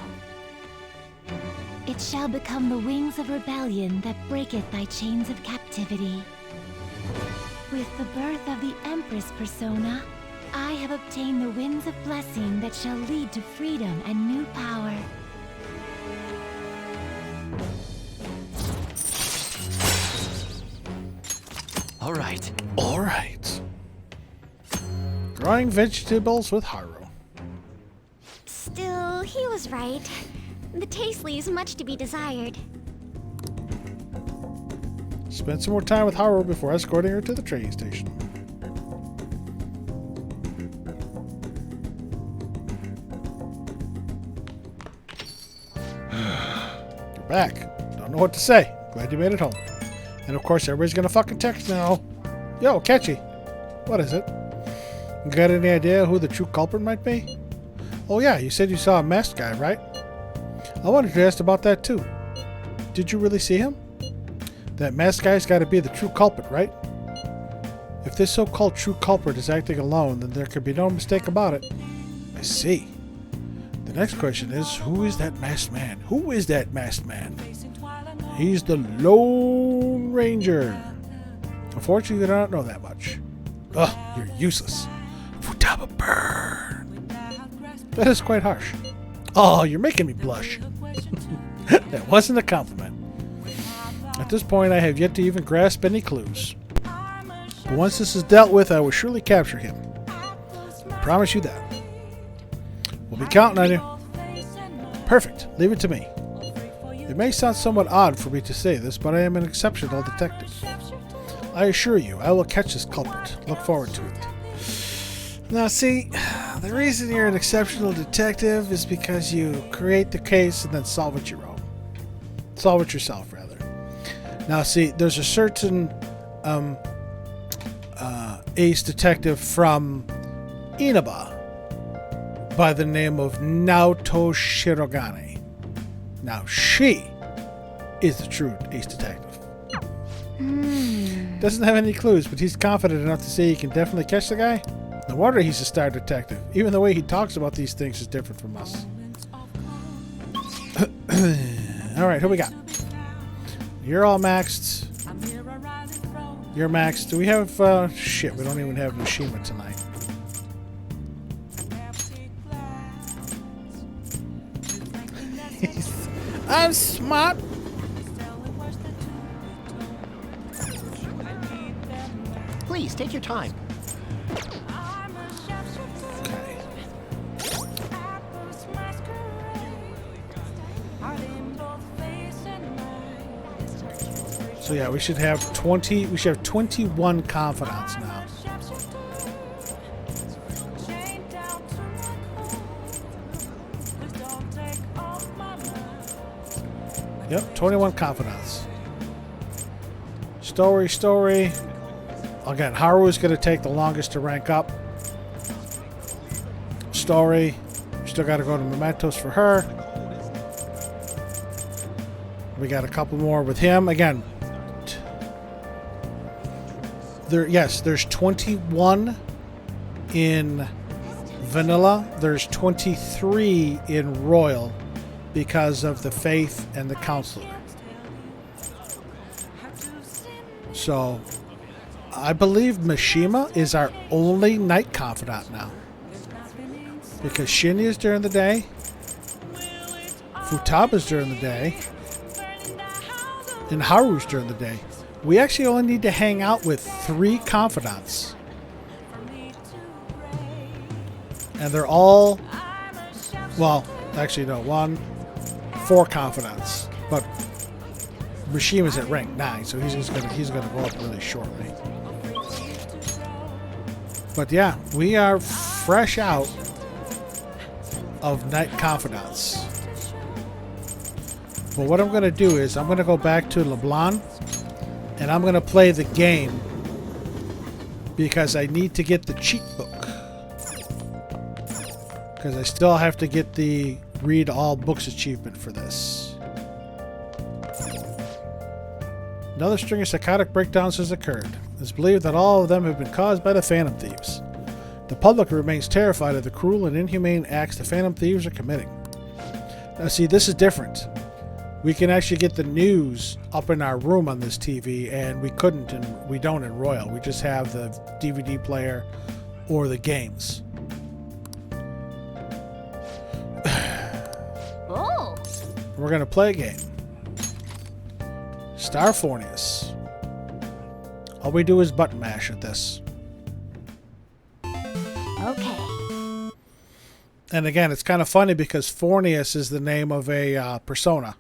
It shall become the wings of rebellion that breaketh thy chains of captivity. With the birth of the Empress persona, I have obtained the winds of blessing that shall lead to freedom and new power. All right. All right. Growing vegetables with Haru. Still, he was right. The taste leaves much to be desired. Spend some more time with Haru before escorting her to the train station. You're back. Don't know what to say. Glad you made it home. And of course, everybody's gonna fucking text now. Yo, Catchy. What is it? You got any idea who the true culprit might be? Oh yeah, you said you saw a masked guy, right? I wanted to ask about that too. Did you really see him? That masked guy's got to be the true culprit, right? If this so-called true culprit is acting alone, then there could be no mistake about it. I see. The next question is, who is that masked man? Who is that masked man? He's the Lone Ranger. Unfortunately, I don't know that much. Ugh, you're useless. Futaba burn. That is quite harsh. Oh, you're making me blush. That wasn't a compliment. At this point, I have yet to even grasp any clues. But once this is dealt with, I will surely capture him. I promise you that. We'll be counting on you. Perfect. Leave it to me. It may sound somewhat odd for me to say this, but I am an exceptional detective. I assure you, I will catch this culprit. Look forward to it. Now, see, the reason you're an exceptional detective is because you create the case and then solve it your own. Solve it yourself, rather. Now, see, there's a certain ace detective from Inaba by the name of Naoto Shirogane. Now, she is the true ace detective. Doesn't have any clues, but he's confident enough to say he can definitely catch the guy. No wonder he's a star detective. Even the way he talks about these things is different from us. Alright, who we got? You're all maxed. You're maxed. Do we have... shit, we don't even have Mishima tonight. I'm smart. Please, take your time. So yeah, we should have 20. We should have 21 confidants now. Yep, 21 confidants. Story. Again, Haru is going to take the longest to rank up. Story. Still got to go to Mementos for her. We got a couple more with him. Again, there's 21 in Vanilla. There's 23 in Royal because of the Faith and the Counselor. So, I believe Mishima is our only night confidant now. Because Shinya is during the day. Futaba's during the day. And Haru's during the day. We actually only need to hang out with 3 confidants. And they're all... Well, actually no, 4 confidants. But Mishima's at rank 9, so he's gonna go up really shortly. But yeah, we are fresh out of Night Confidants. But what I'm going to do is I'm going to go back to LeBlanc and I'm going to play the game because I need to get the cheat book. Because I still have to get the read all books achievement for this. Another string of psychotic breakdowns has occurred. It's believed that all of them have been caused by the Phantom Thieves. The public remains terrified of the cruel and inhumane acts the Phantom Thieves are committing. Now see, this is different. We can actually get the news up in our room on this TV, and we couldn't, and we don't in Royal. We just have the DVD player or the games. Oh. We're going to play a game. Star Fornius. All we do is button mash at this. Okay. And again, it's kind of funny because Fornius is the name of a persona.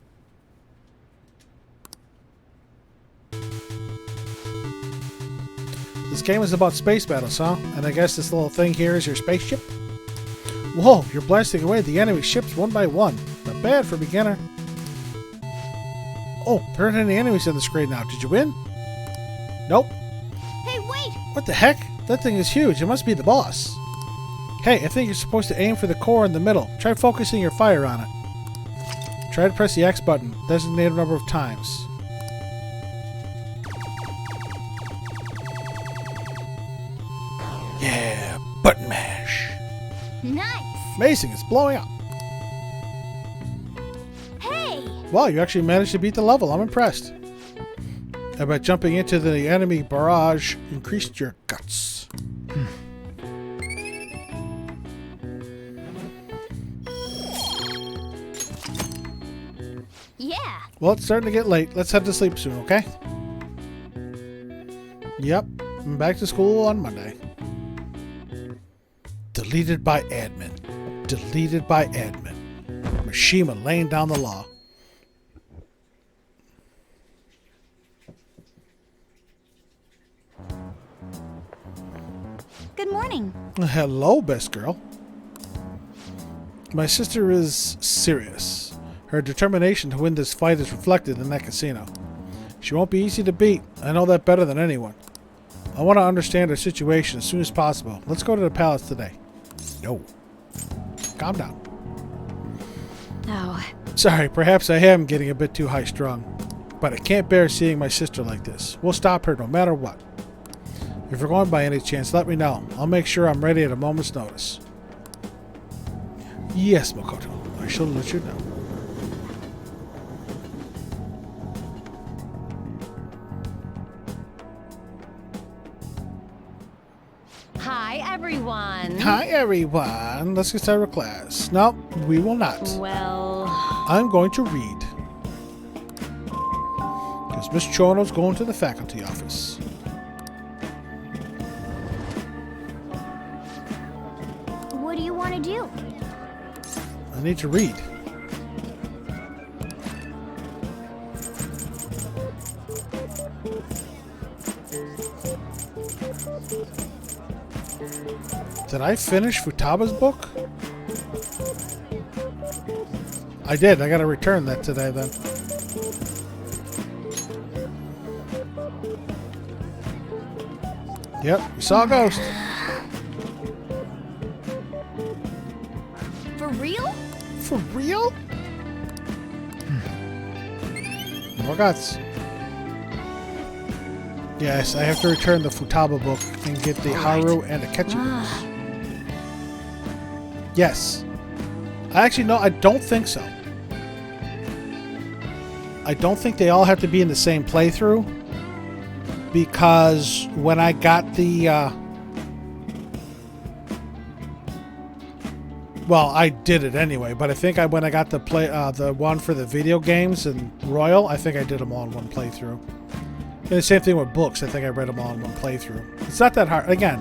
This game is about space battles, huh? And I guess this little thing here is your spaceship? Whoa, you're blasting away the enemy ships one by one. Not bad for a beginner. Oh, there aren't any enemies on the screen now. Did you win? Nope. Hey, wait! What the heck? That thing is huge. It must be the boss. Hey, I think you're supposed to aim for the core in the middle. Try focusing your fire on it. Try to press the X button, designated number of times. Yeah, button mash. Nice! Amazing, it's blowing up. Hey! Wow, you actually managed to beat the level. I'm impressed. How about jumping into the enemy barrage increased your guts? Well, it's starting to get late. Let's head to sleep soon, okay? Yep. I'm back to school on Monday. Deleted by admin. Deleted by admin. Mishima laying down the law. Good morning. Hello, best girl. My sister is serious. Her determination to win this fight is reflected in that casino. She won't be easy to beat. I know that better than anyone. I want to understand her situation as soon as possible. Let's go to the palace today. No. Calm down. Oh. Sorry, perhaps I am getting a bit too high-strung. But I can't bear seeing my sister like this. We'll stop her no matter what. If you're going by any chance, let me know. I'll make sure I'm ready at a moment's notice. Yes, Makoto. I shall let you know. Hi, everyone. Hi, everyone. Let's get started with class. No, we will not. Well... I'm going to read. Because Miss Chono's going to the faculty office. What do you want to do? I need to read. Did I finish Futaba's book? I did. I gotta return that today then. Yep, we saw a ghost. For real? For real? More guts. Yes, I have to return the Futaba book and get the Haru and the Akechi books. Yes. Actually, no, I don't think so. I don't think they all have to be in the same playthrough. Because when I got the... well, I did it anyway, but I think when I got the one for the video games and Royal, I think I did them all in one playthrough. And the same thing with books. I think I read them all in one playthrough. It's not that hard. Again,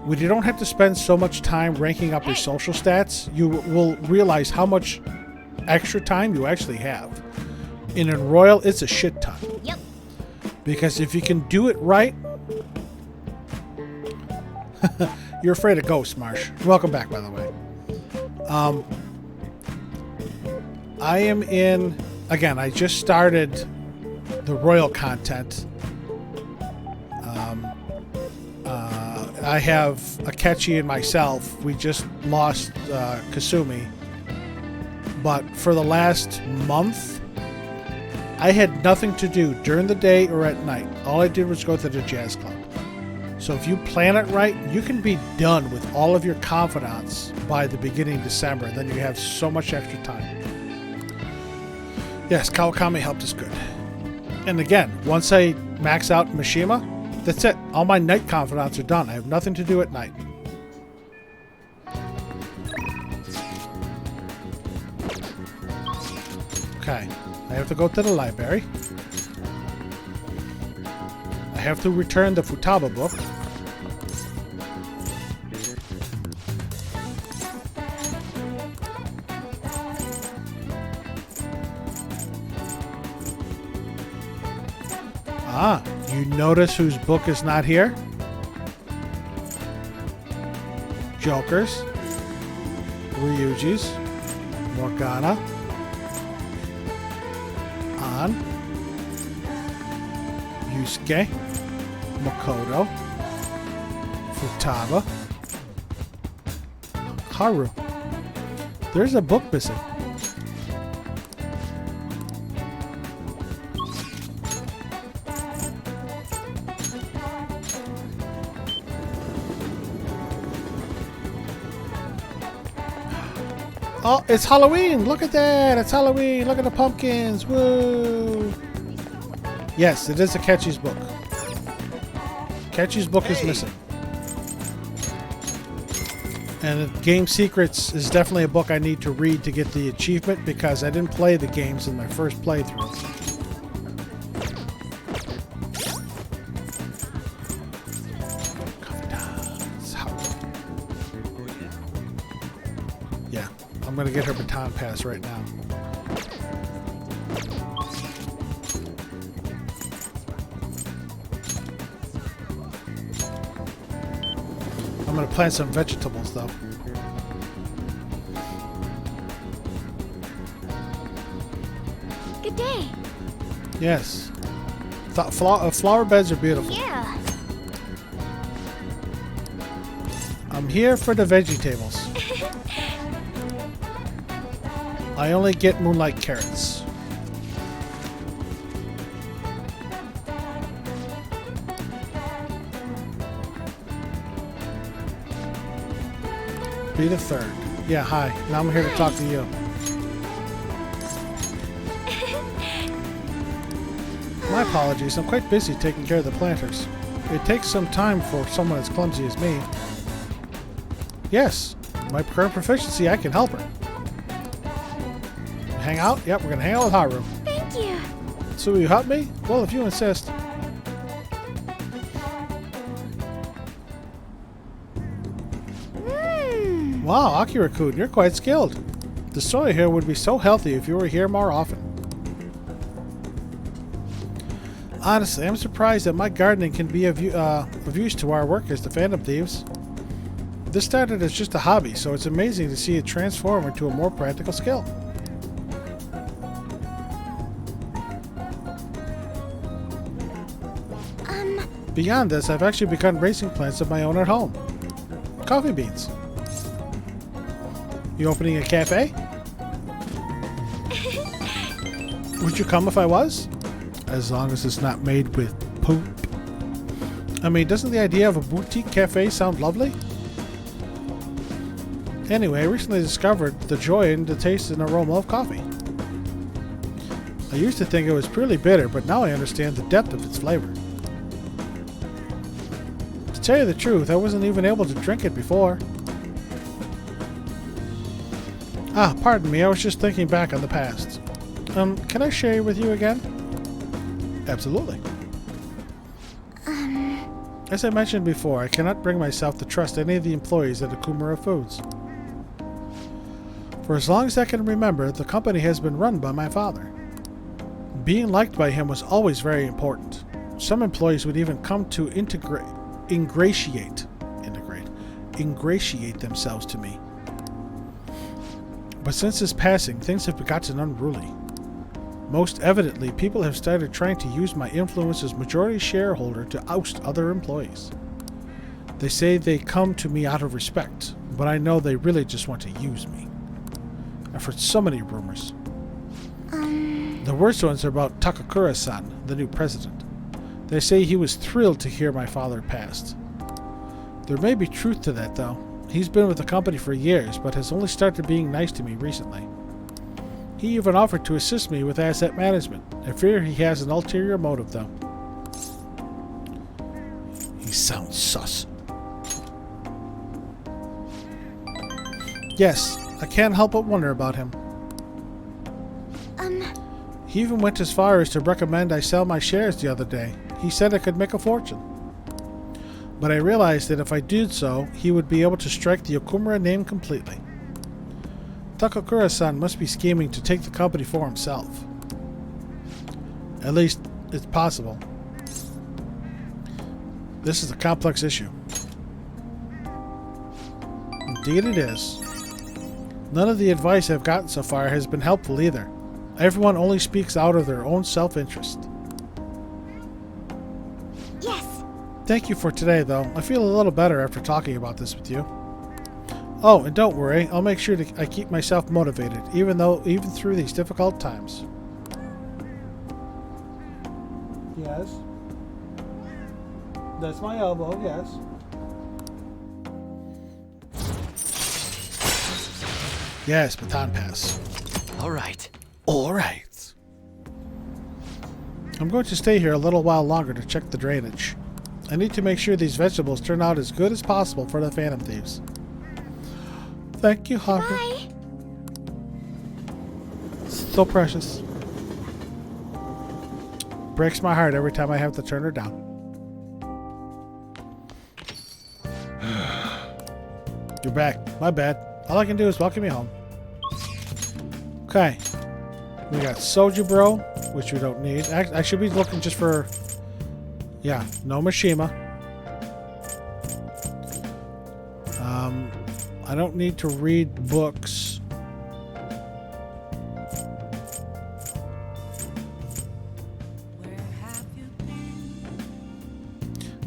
when you don't have to spend so much time ranking up your social stats, you will realize how much extra time you actually have. And in Royal, it's a shit ton. Yep. Because if you can do it right... You're afraid of ghosts, Marsh. Welcome back, by the way. I am in... Again, I just started the Royal content. I have Akechi and myself. We just lost Kasumi. But for the last month, I had nothing to do during the day or at night. All I did was go to the jazz club. So if you plan it right, you can be done with all of your confidants by the beginning of December. Then you have so much extra time. Yes, Kawakami helped us good. And again, once I max out Mishima, that's it. All my night confidants are done. I have nothing to do at night. Okay. I have to go to the library. I have to return the Futaba book. Ah, you notice whose book is not here? Joker's, Ryuji's, Morgana, An, Yusuke, Makoto, Futaba, Haru. There's a book missing. Oh, it's Halloween! Look at that! It's Halloween! Look at the pumpkins! Woo! Yes, it is Akechi's book. Akechi's book is missing. And Game Secrets is definitely a book I need to read to get the achievement because I didn't play the games in my first playthrough. Yeah, I'm gonna get her baton pass right now. I'm gonna plant some vegetables though. Good day. Yes. Flower beds are beautiful. Yeah. I'm here for the veggie tables. I only get moonlight carrots. Be the third. Yeah, hi. Now I'm here to talk to you. My apologies. I'm quite busy taking care of the planters. It takes some time for someone as clumsy as me. Yes, my current proficiency, I can help her. Hang out? Yep, we're gonna hang out with Haru. Thank you. So will you help me? Well, if you insist. Wow, Akira-kun, you're quite skilled. The soil here would be so healthy if you were here more often. Honestly, I'm surprised that my gardening can be of use to our workers, the Phantom Thieves. This started as just a hobby, so it's amazing to see it transform into a more practical skill. Beyond this, I've actually begun raising plants of my own at home. Coffee beans. You opening a cafe? Would you come if I was? As long as it's not made with poop. I mean, doesn't the idea of a boutique cafe sound lovely? Anyway, I recently discovered the joy in the taste and aroma of coffee. I used to think it was purely bitter, but now I understand the depth of its flavor. To tell you the truth, I wasn't even able to drink it before. Ah, pardon me, I was just thinking back on the past. Can I share with you again? Absolutely. As I mentioned before, I cannot bring myself to trust any of the employees at Akumura Foods. For as long as I can remember, the company has been run by my father. Being liked by him was always very important. Some employees would even come to ingratiate themselves to me. But since his passing, things have gotten unruly. Most evidently, people have started trying to use my influence as majority shareholder to oust other employees. They say they come to me out of respect, but I know they really just want to use me. I've heard so many rumors. The worst ones are about Takakura-san, the new president. They say he was thrilled to hear my father passed. There may be truth to that, though. He's been with the company for years, but has only started being nice to me recently. He even offered to assist me with asset management. I fear he has an ulterior motive, though. He sounds sus. Yes, I can't help but wonder about him. He even went as far as to recommend I sell my shares the other day. He said I could make a fortune. But I realized that if I did so, he would be able to strike the Okumura name completely. Takakura-san must be scheming to take the company for himself. At least, it's possible. This is a complex issue. Indeed it is. None of the advice I've gotten so far has been helpful either. Everyone only speaks out of their own self-interest. Yes. Thank you for today, though. I feel a little better after talking about this with you. Oh, and don't worry, I'll make sure I keep myself motivated, even through these difficult times. Yes. That's my elbow, yes. Yes, baton pass. Alright. Alright. I'm going to stay here a little while longer to check the drainage. I need to make sure these vegetables turn out as good as possible for the Phantom Thieves. Thank you, Harvey. Bye. So precious. Breaks my heart every time I have to turn her down. You're back. My bad. All I can do is welcome you home. Okay. We got Soju Bro, which we don't need. I should be looking just for... Yeah, no Mishima. I don't need to read books.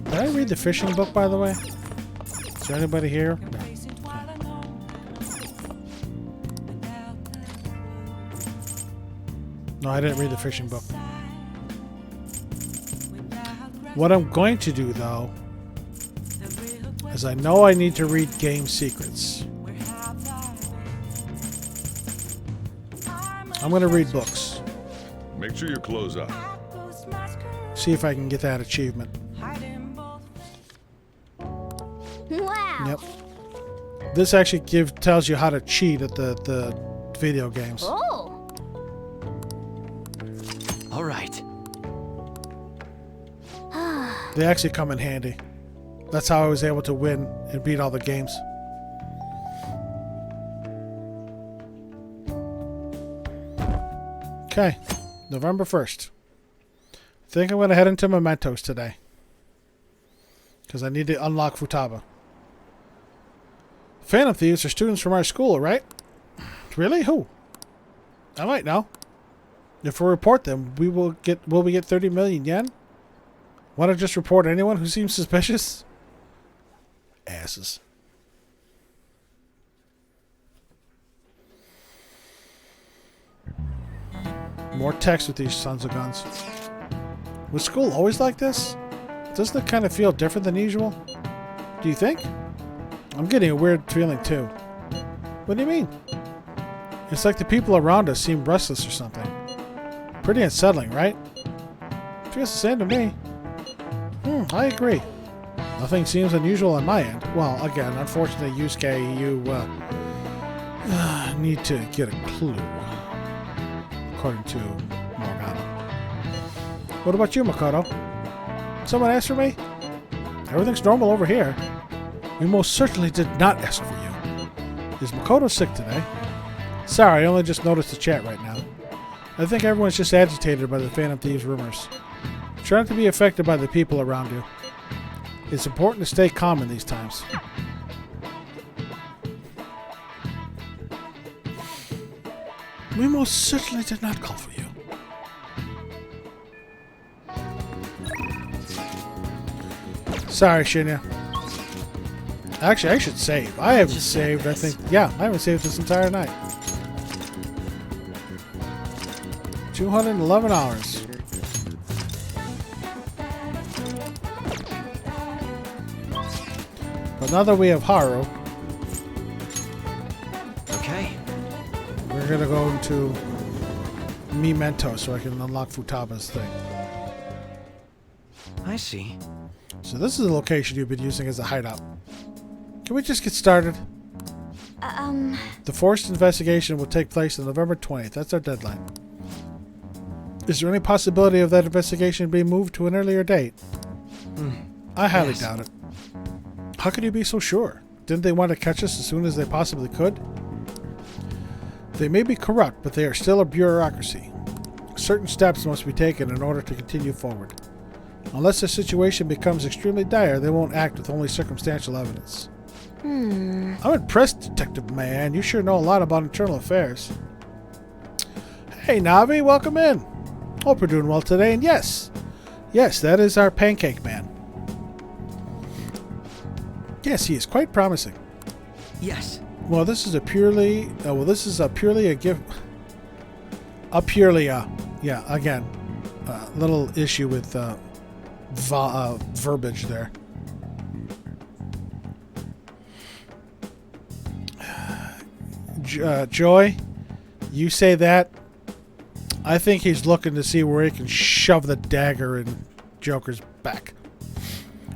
Did I read the fishing book, by the way? Is there anybody here? No, I didn't read the fishing book. What I'm going to do, though, is I know I need to read game secrets. I'm going to read books. Make sure your clothes up. See if I can get that achievement. Wow. Yep. This actually tells you how to cheat at the video games. Oh. All right. They actually come in handy. That's how I was able to win and beat all the games. Okay, November 1st. I think I'm going to head into Mementos today. Because I need to unlock Futaba. Phantom Thieves are students from our school, right? Really? Who? I might know. If we report them, will we get 30 million yen? Want to just report anyone who seems suspicious? Asses. More text with these sons of guns. Was school always like this? Doesn't it kind of feel different than usual? Do you think? I'm getting a weird feeling too. What do you mean? It's like the people around us seem restless or something. Pretty unsettling, right? Feels the same to me. I agree. Nothing seems unusual on my end. Well, again, unfortunately, Yusuke, you need to get a clue. According to Morgana. What about you, Makoto? Someone asked for me? Everything's normal over here. We most certainly did not ask for you. Is Makoto sick today? Sorry, I only just noticed the chat right now. I think everyone's just agitated by the Phantom Thieves rumors. Try not to be affected by the people around you. It's important to stay calm in these times. We most certainly did not call for you. Sorry, Shinya. Actually, I should save. I haven't saved, I think. Yeah, I haven't saved this entire night. 211 hours. But now that we have Haru, okay, we're gonna go into Mementos so I can unlock Futaba's thing. I see. So this is the location you've been using as a hideout. Can we just get started? The forced investigation will take place on November 20th. That's our deadline. Is there any possibility of that investigation being moved to an earlier date? I highly doubt it. How could you be so sure? Didn't they want to catch us as soon as they possibly could? They may be corrupt, but they are still a bureaucracy. Certain steps must be taken in order to continue forward. Unless the situation becomes extremely dire, they won't act with only circumstantial evidence. I'm impressed, Detective Man. You sure know a lot about internal affairs. Hey, Navi, welcome in. Hope you're doing well today, and yes, that is our Pancake Man. Yes, he is quite promising. Yes. Well, this is a purely a gift. Yeah, again, little issue with verbiage there. Joy, you say that. I think he's looking to see where he can shove the dagger in Joker's back.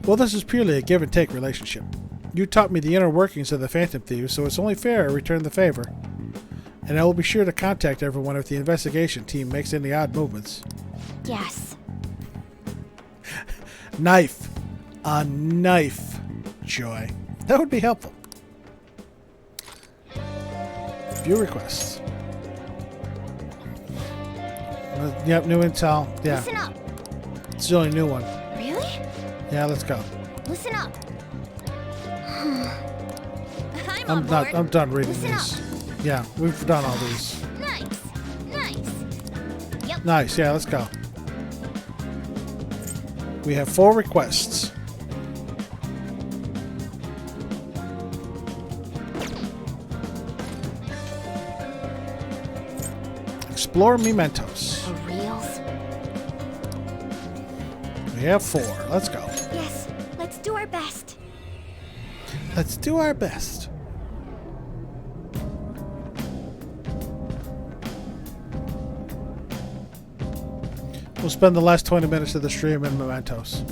Well, this is purely a give and take relationship. You taught me the inner workings of the Phantom Thieves, so it's only fair I return the favor. And I will be sure to contact everyone if the investigation team makes any odd movements. Yes. Knife. A knife, Joy. That would be helpful. View requests. Yep, new intel. Yeah. Listen up. It's the only new one. Really? Yeah, let's go. Listen up. I'm done reading Listen these. Yeah, we've done all these. Nice. Nice. Yep. Nice, yeah, let's go. We have 4 requests. Explore Mementos. For reals? We have 4. Let's go. Yes. Let's do our best. Let's do our best. We'll spend the last 20 minutes of the stream in Mementos.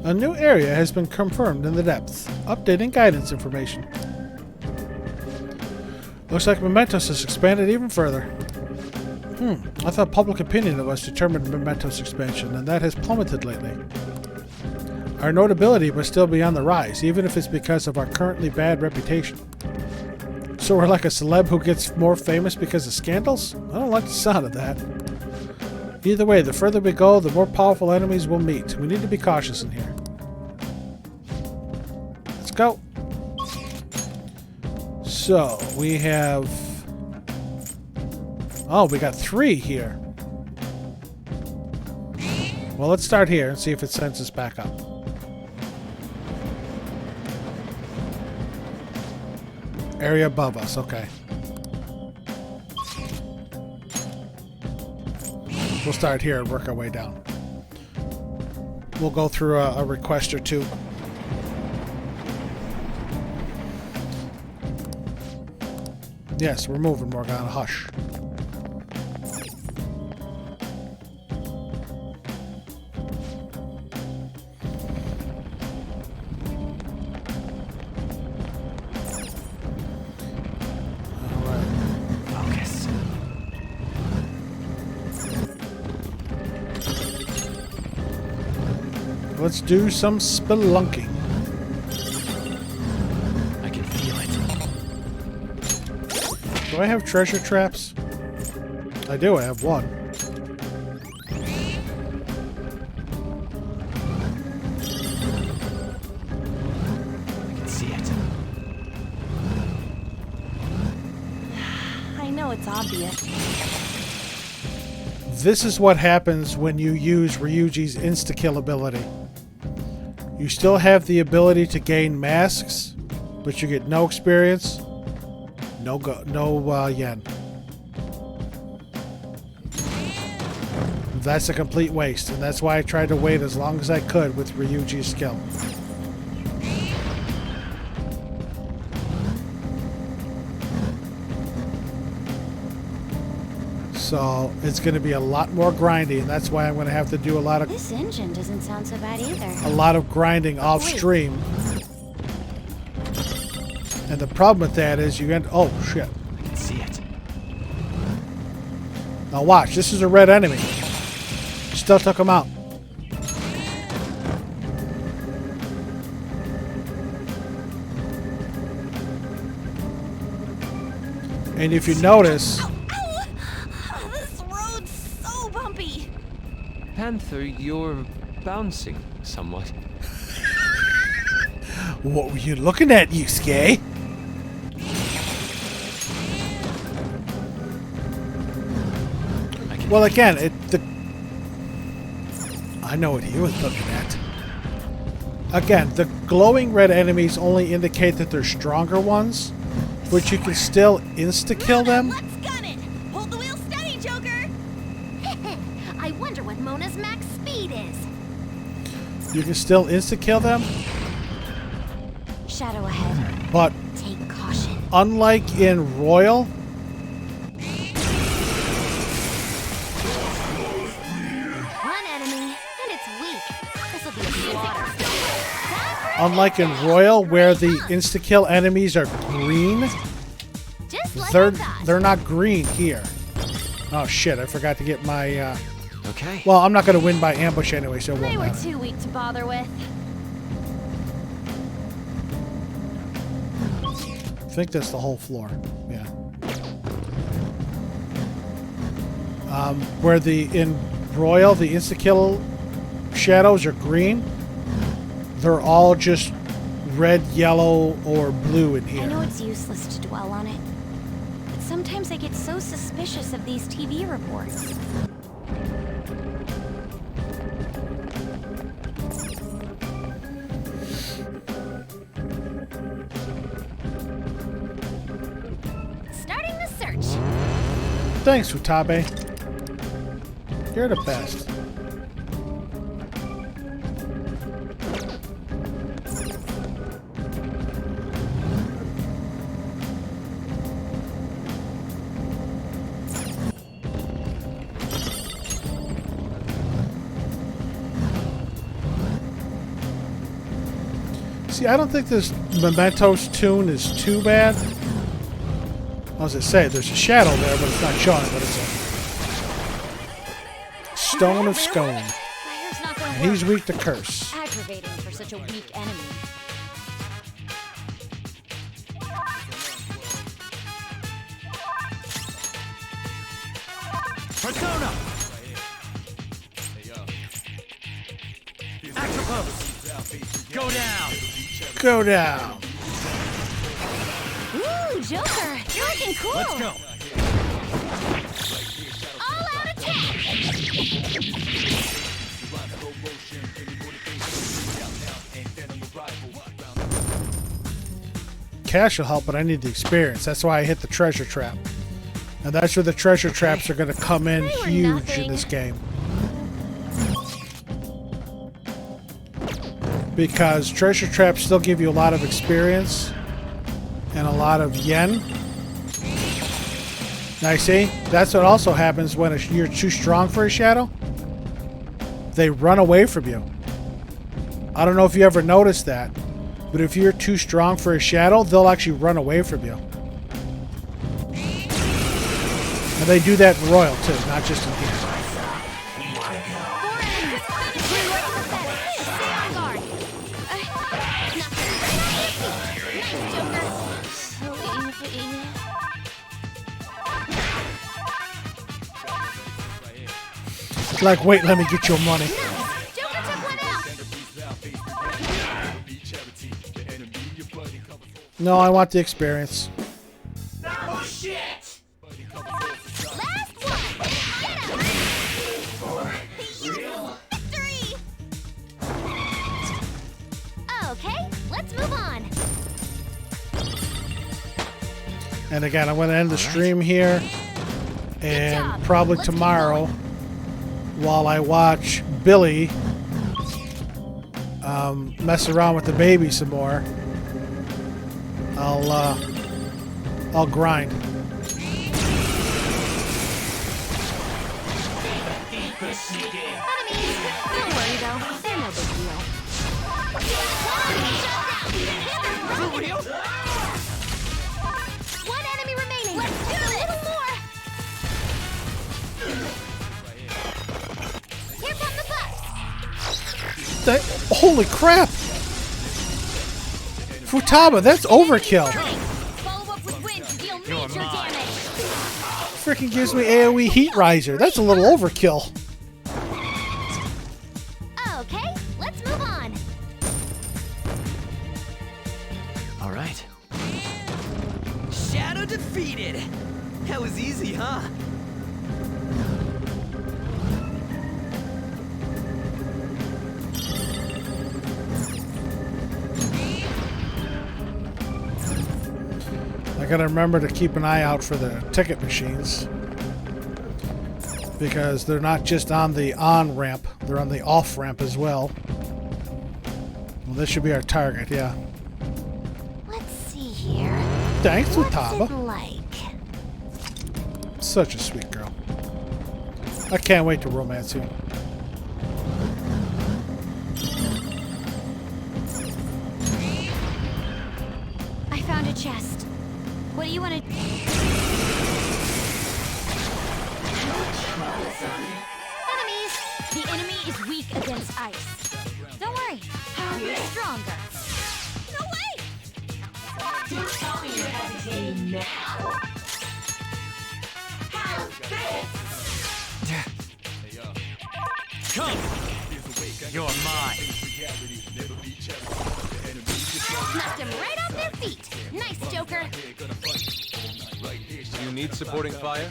A new area has been confirmed in the depths. Updating guidance information. Looks like Mementos has expanded even further. I thought public opinion of us determined Mementos expansion, and that has plummeted lately. Our notability must still be on the rise, even if it's because of our currently bad reputation. So we're like a celeb who gets more famous because of scandals? I don't like the sound of that. Either way, the further we go, the more powerful enemies we'll meet. We need to be cautious in here. Let's go. So, we have... Oh, we got 3 here. Well, let's start here and see if it sends us back up. Area above us, okay. We'll start here and work our way down. We'll go through a request or 2. Yes, we're moving, Morgana. Hush. Let's do some spelunking. I can feel it. Do I have treasure traps? I do, I have 1. I can see it. I know it's obvious. This is what happens when you use Ryuji's insta-kill ability. You still have the ability to gain masks, but you get no experience, no yen. That's a complete waste, and that's why I tried to wait as long as I could with Ryuji's skill. So it's going to be a lot more grindy, and that's why I'm going to have to do a lot of... This engine doesn't sound so bad either. A lot of grinding off stream. And the problem with that is you end... Oh, shit. I can see it. Now watch, this is a red enemy. Still took him out. And if you notice... Panther, you're bouncing somewhat. What were you looking at, Yusuke? Well, again, I know what he was looking at. Again, the glowing red enemies only indicate that they're stronger ones, but you can still insta-kill them. Let's gun it! Hold the wheel steady, Joker! I wonder what Mona's max speed is. You can still insta-kill them. shadow ahead. But Take caution. unlike in Royal, One enemy, and it's weak. This'll be a slaughter. unlike in Royal, where the insta-kill enemies are green, they're not green here. Oh shit! I forgot to get my. Okay. Well, I'm not gonna win by ambush anyway, so it won't They were matter. too weak to bother with. I think that's the whole floor. Yeah. Where in Royal the insta-kill shadows are green, they're all just red, yellow, or blue in I here. know it's useless to dwell on it, but sometimes I get so suspicious of these TV reports. Starting the search. Thanks, Futabe. You're the best. See, I don't think this Mementos tune is too bad. As I say, there's a shadow there, but it's not showing, but it's a stone of scone. Fire's not gonna And he's weak to curse. Aggravating for such a weak enemy. Persona! Action pose! Go down! Go down! Ooh, Joker, you're looking cool. Let's go! All out attack! Cash will help, but I need the experience. That's why I hit the treasure trap. And that's where the treasure traps are going to come in huge in this game. Because treasure traps still give you a lot of experience and a lot of yen. Now you see, that's what also happens when you're too strong for a shadow. They run away from you. I don't know if you ever noticed that, but if you're too strong for a shadow, they'll actually run away from you. And they do that in Royal too, not just in here. Like, wait, let me get your money. No, I want the experience. Oh shit! Okay, let's move on. And again, I'm going to end the stream here. And probably tomorrow, while I watch Billy mess around with the baby some more, I'll grind. Don't worry though, they're no big deal. One enemy remaining. Let's do this. A little more. Here come the bucks. Holy crap! Futaba, that's overkill. Follow up with wind to deal major damage. Freaking gives me AoE Heat Riser. That's a little overkill. Okay, let's move on. All right. Shadow defeated. That was easy, huh? I gotta remember to keep an eye out for the ticket machines. Because they're not just on the on ramp, they're on the off ramp as well. Well, this should be our target, yeah. here. Thanks, What's Futaba. it like? Such a sweet girl. I can't wait to romance you. I found a chest. What do you want to... Enemies! The enemy is weak against ice. Don't worry, we're stronger. No way! Don't tell me you're hesitating now. How's this? Come! You're mine. Knocked him right off their feet. Nice, Joker. You need supporting fire?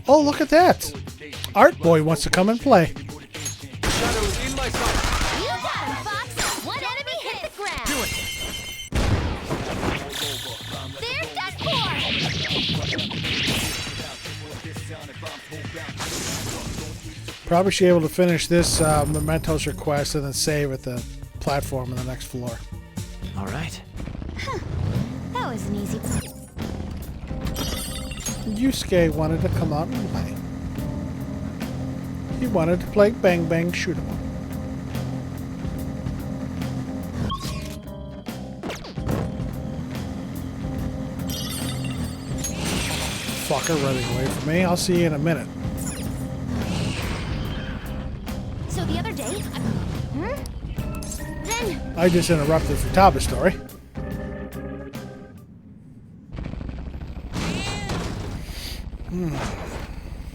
Oh, look at that! Art Boy wants to come and play. Shadows in my sight. You got him, Fox. One enemy hit the ground. Do it. There's that core. Probably should be able to finish this Mementos request and then save at the platform on the next floor. All right. That was an easy... Yusuke wanted to come out and play. He wanted to play Bang Bang Shoot 'em Up. Fucker running away from me. I'll see you in a minute. So the other day... Then... I just interrupted Futaba's story.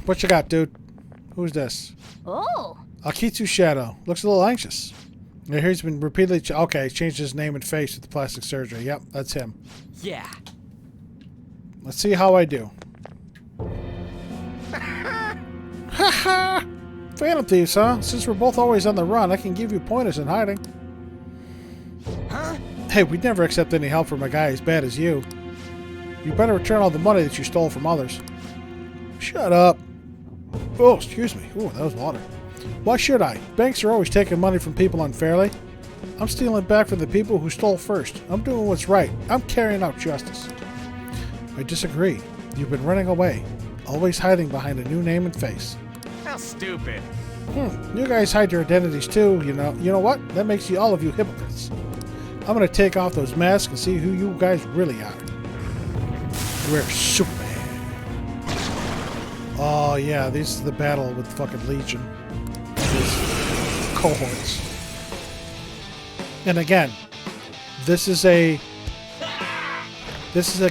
What you got, dude? Who's this? Oh! Akitsu Shadow. Looks a little anxious. I hear he's been repeatedly... okay, changed his name and face with the plastic surgery. Yep, that's him. Yeah. Let's see how I do. Haha! Phantom Thieves, huh? Since we're both always on the run, I can give you pointers in hiding. Huh? Hey, we'd never accept any help from a guy as bad as you. You better return all the money that you stole from others. Shut up. Oh, excuse me. Ooh, that was water. Why should I? Banks are always taking money from people unfairly. I'm stealing back from the people who stole first. I'm doing what's right. I'm carrying out justice. I disagree. You've been running away. Always hiding behind a new name and face. How stupid. You guys hide your identities too, you know. You know what? That makes you all of you hypocrites. I'm gonna take off those masks and see who you guys really are. We're Superman. Oh yeah, this is the battle with fucking Legion. And his cohorts. And again, this is a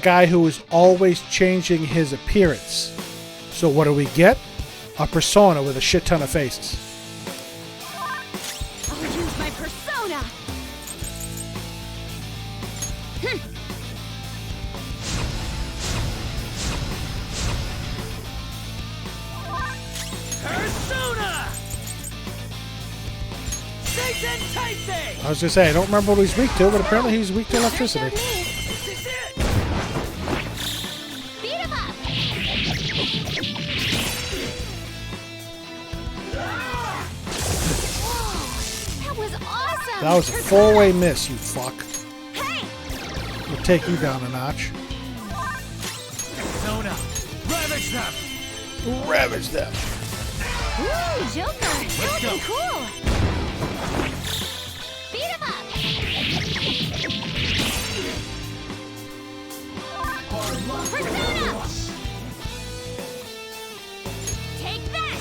guy who is always changing his appearance. So what do we get? A persona with a shit ton of faces. I'll use my persona! Persona! Satan Taisei! I was gonna say, I don't remember what he's weak to, but apparently he's weak to electricity. Beat him up! That was awesome! That was a four-way miss, you fuck. Hey! We'll take you down a notch. Persona! Ravage them! Ravage them! Ooh, Joker! You're looking cool! Beat him up! Persona! Take that!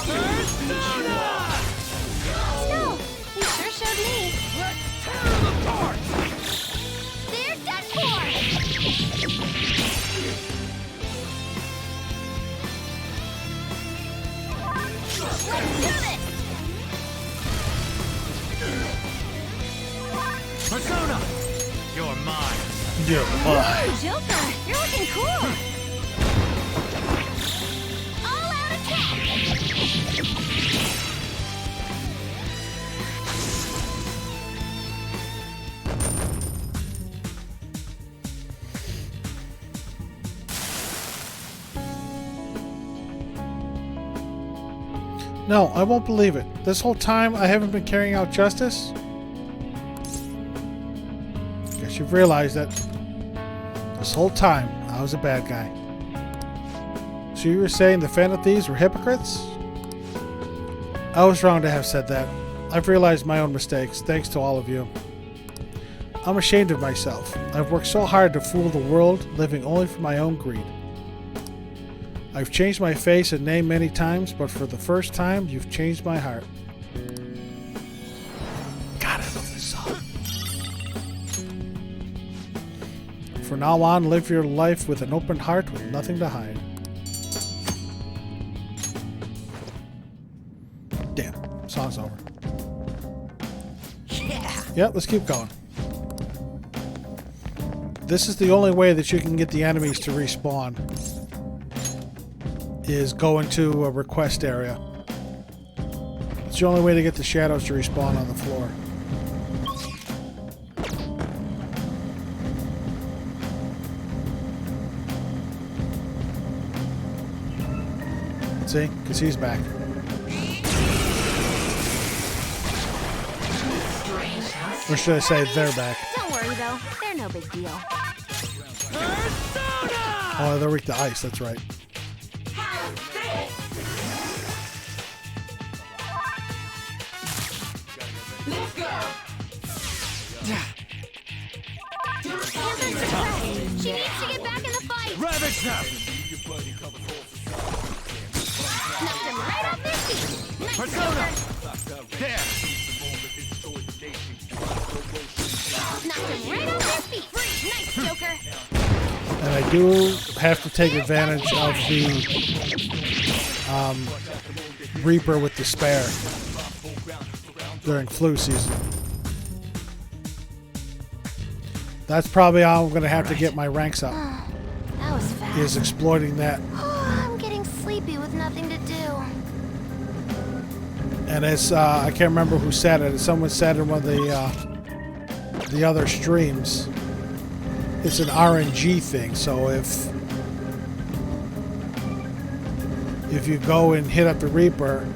Persona! Snow! You sure showed me! Let's tear them apart! There's that core! Let's do this! Persona! You're mine. You're mine. Ooh, Joker! You're looking cool! All out attack! No, I won't believe it. This whole time I haven't been carrying out justice? Yes, you've realized that this whole time I was a bad guy. So you were saying the Phantom Thieves were hypocrites? I was wrong to have said that. I've realized my own mistakes, thanks to all of you. I'm ashamed of myself. I've worked so hard to fool the world, living only for my own greed. I've changed my face and name many times, but for the first time, you've changed my heart. God, I love this song. From now on, live your life with an open heart with nothing to hide. Damn, song's over. Yeah. Yep, let's keep going. This is the only way that you can get the enemies to respawn. Is go into a request area. It's the only way to get the shadows to respawn on the floor. See? Because he's back. Or should I say they're back? Don't worry though, they're no big deal. Oh, they're weak to ice, that's right. Let's go. She needs to get back in the fight. Ravage them. Knocked him right off their feet. Nice, Persona. Joker. There. Knocked him right off their feet. Nice, Joker. And I do have to take advantage of the Reaper with Despair during flu season. That's probably how I'm going to have to get my ranks up. That was fast. Is exploiting that. I'm getting sleepy with nothing to do. And as I can't remember who said it. Someone said in one of the other streams, it's an RNG thing. So if you go and hit up the Reaper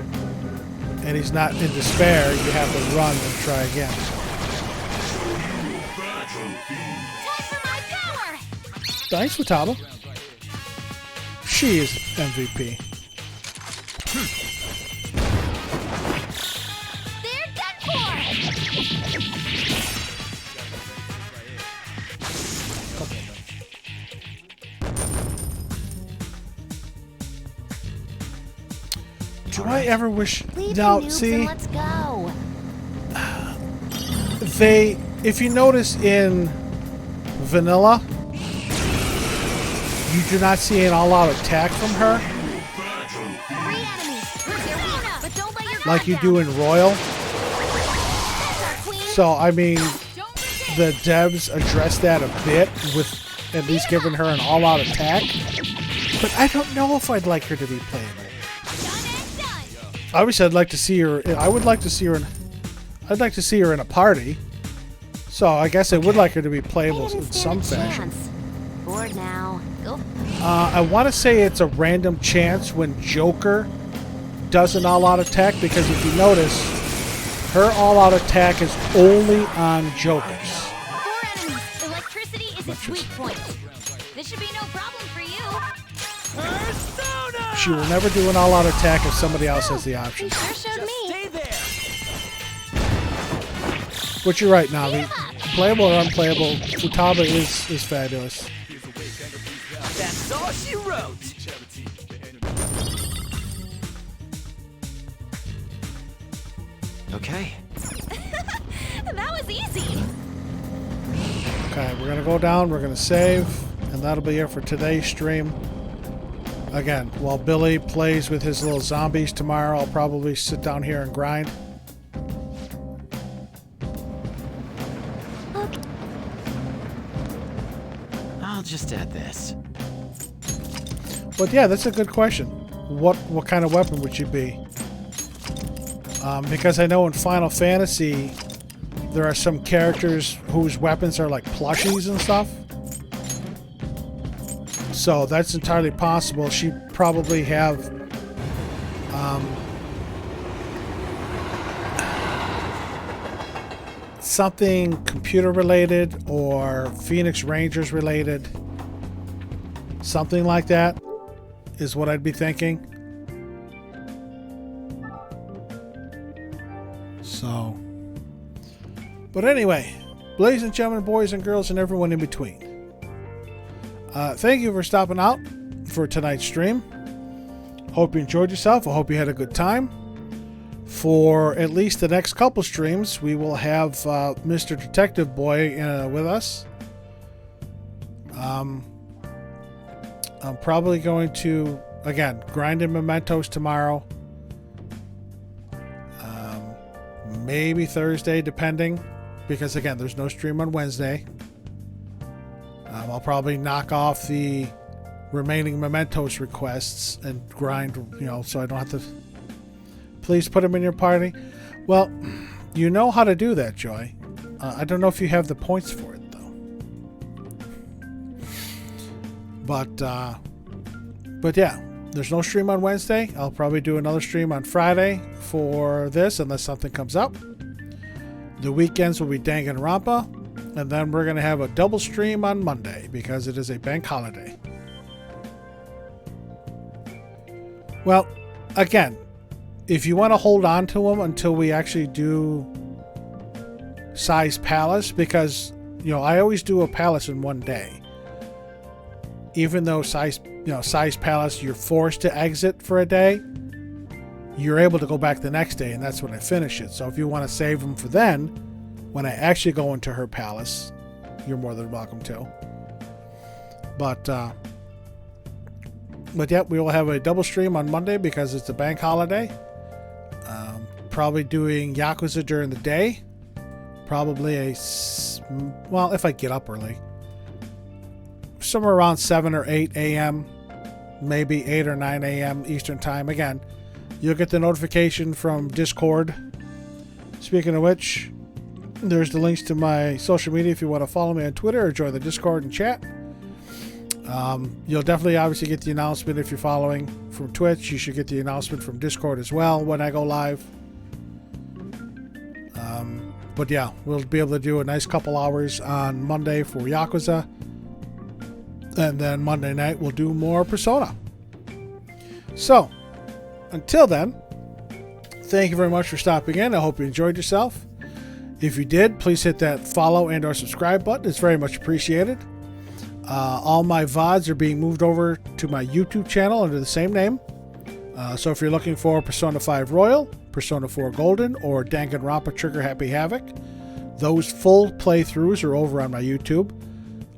and he's not in despair, you have to run and try again. Thanks, Futaba. She is MVP. They're done for. Do I ever wish? Leave Now, the noobs see, and let's go. if you notice in Vanilla, you do not see an all-out attack from her, But don't let your like you do in Royal. So, I mean, the devs address that a bit with at least giving her an all-out attack. But I don't know if I'd like her to be playable. Obviously, I'd like to see her. I would like to see her in. I'd like to see her in a party. So I guess I would like her to be playable in some fashion. Bored now. Go. I want to say it's a random chance when Joker does an all-out attack, because if you notice, her all-out attack is only on Jokers. 4 enemies. Electricity is its weak point. This should be no problem for you. She will never do an all-out attack if somebody else has the option. Sure showed me. Stay there. But you're right, Navi. Playable or unplayable, Futaba is fabulous. That's all she wrote. Okay. That was easy. Okay, we're going to go down, we're going to save, and that'll be it for today's stream. Again, while Billy plays with his little zombies tomorrow, I'll probably sit down here and grind. I'll just add this. But yeah, that's a good question. What kind of weapon would you be? Because I know in Final Fantasy, there are some characters whose weapons are like plushies and stuff. So that's entirely possible. She'd probably have something computer related or Phoenix Rangers related. Something like that is what I'd be thinking. So, but anyway, ladies and gentlemen, boys and girls, and everyone in between, thank you for stopping out for tonight's stream. Hope you enjoyed yourself. I hope you had a good time. For at least the next couple streams, we will have Mr. Detective Boy with us. I'm probably going to, again, grind in Mementos tomorrow. Maybe Thursday, depending. Because, again, there's no stream on Wednesday. I'll probably knock off the remaining Mementos requests and grind, so I don't have to... Please put them in your party. Well, you know how to do that, Joy. I don't know if you have the points for it, though. But yeah, there's no stream on Wednesday. I'll probably do another stream on Friday for this, unless something comes up. The weekends will be Danganronpa, and then we're going to have a double stream on Monday, because it is a bank holiday. Well, again, if you want to hold on to them until we actually do Size Palace, because, I always do a Palace in one day. Even though Size Palace, you're forced to exit for a day, you're able to go back the next day, and that's when I finish it. So if you want to save them for then, when I actually go into her palace, you're more than welcome to. But yeah, we will have a double stream on Monday because it's a bank holiday. Probably doing Yakuza during the day. Probably if I get up early. Somewhere around 7 or 8 a.m. Maybe 8 or 9 a.m. Eastern Time. Again, you'll get the notification from Discord. Speaking of which, there's the links to my social media if you want to follow me on Twitter or join the Discord and chat. You'll definitely obviously get the announcement if you're following from Twitch. You should get the announcement from Discord as well when I go live. But yeah, we'll be able to do a nice couple hours on Monday for Yakuza. And then Monday night we'll do more Persona. So, until then, thank you very much for stopping in. I hope you enjoyed yourself. If you did, please hit that follow and or subscribe button. It's very much appreciated. All my VODs are being moved over to my YouTube channel under the same name. So if you're looking for Persona 5 Royal, Persona 4 Golden, or Danganronpa Trigger Happy Havoc, those full playthroughs are over on my YouTube.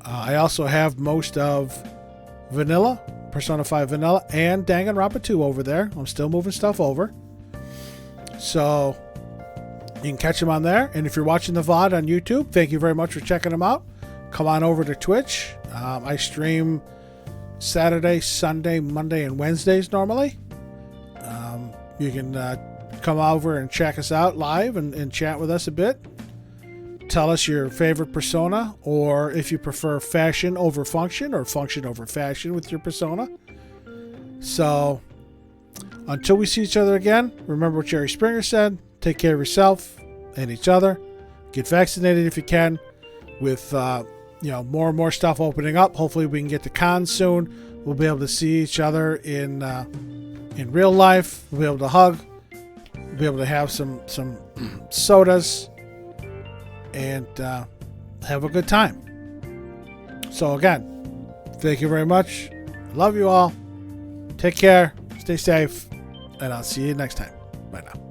I also have most of Vanilla, Persona 5 Vanilla, and Danganronpa 2 over there. I'm still moving stuff over. So you can catch them on there. And if you're watching the VOD on YouTube, thank you very much for checking them out. Come on over to Twitch. I stream Saturday, Sunday, Monday, and Wednesdays normally. You can come over and check us out live and chat with us a bit. Tell us your favorite Persona, or if you prefer fashion over function or function over fashion with your Persona. So, until we see each other again, remember what Jerry Springer said. Take care of yourself and each other. Get vaccinated if you can. With more and more stuff opening up, hopefully we can get to cons soon. We'll be able to see each other in real life. We'll be able to hug. We'll be able to have some sodas and have a good time. So again, thank you very much. Love you all. Take care. Stay safe. And I'll see you next time. Bye now.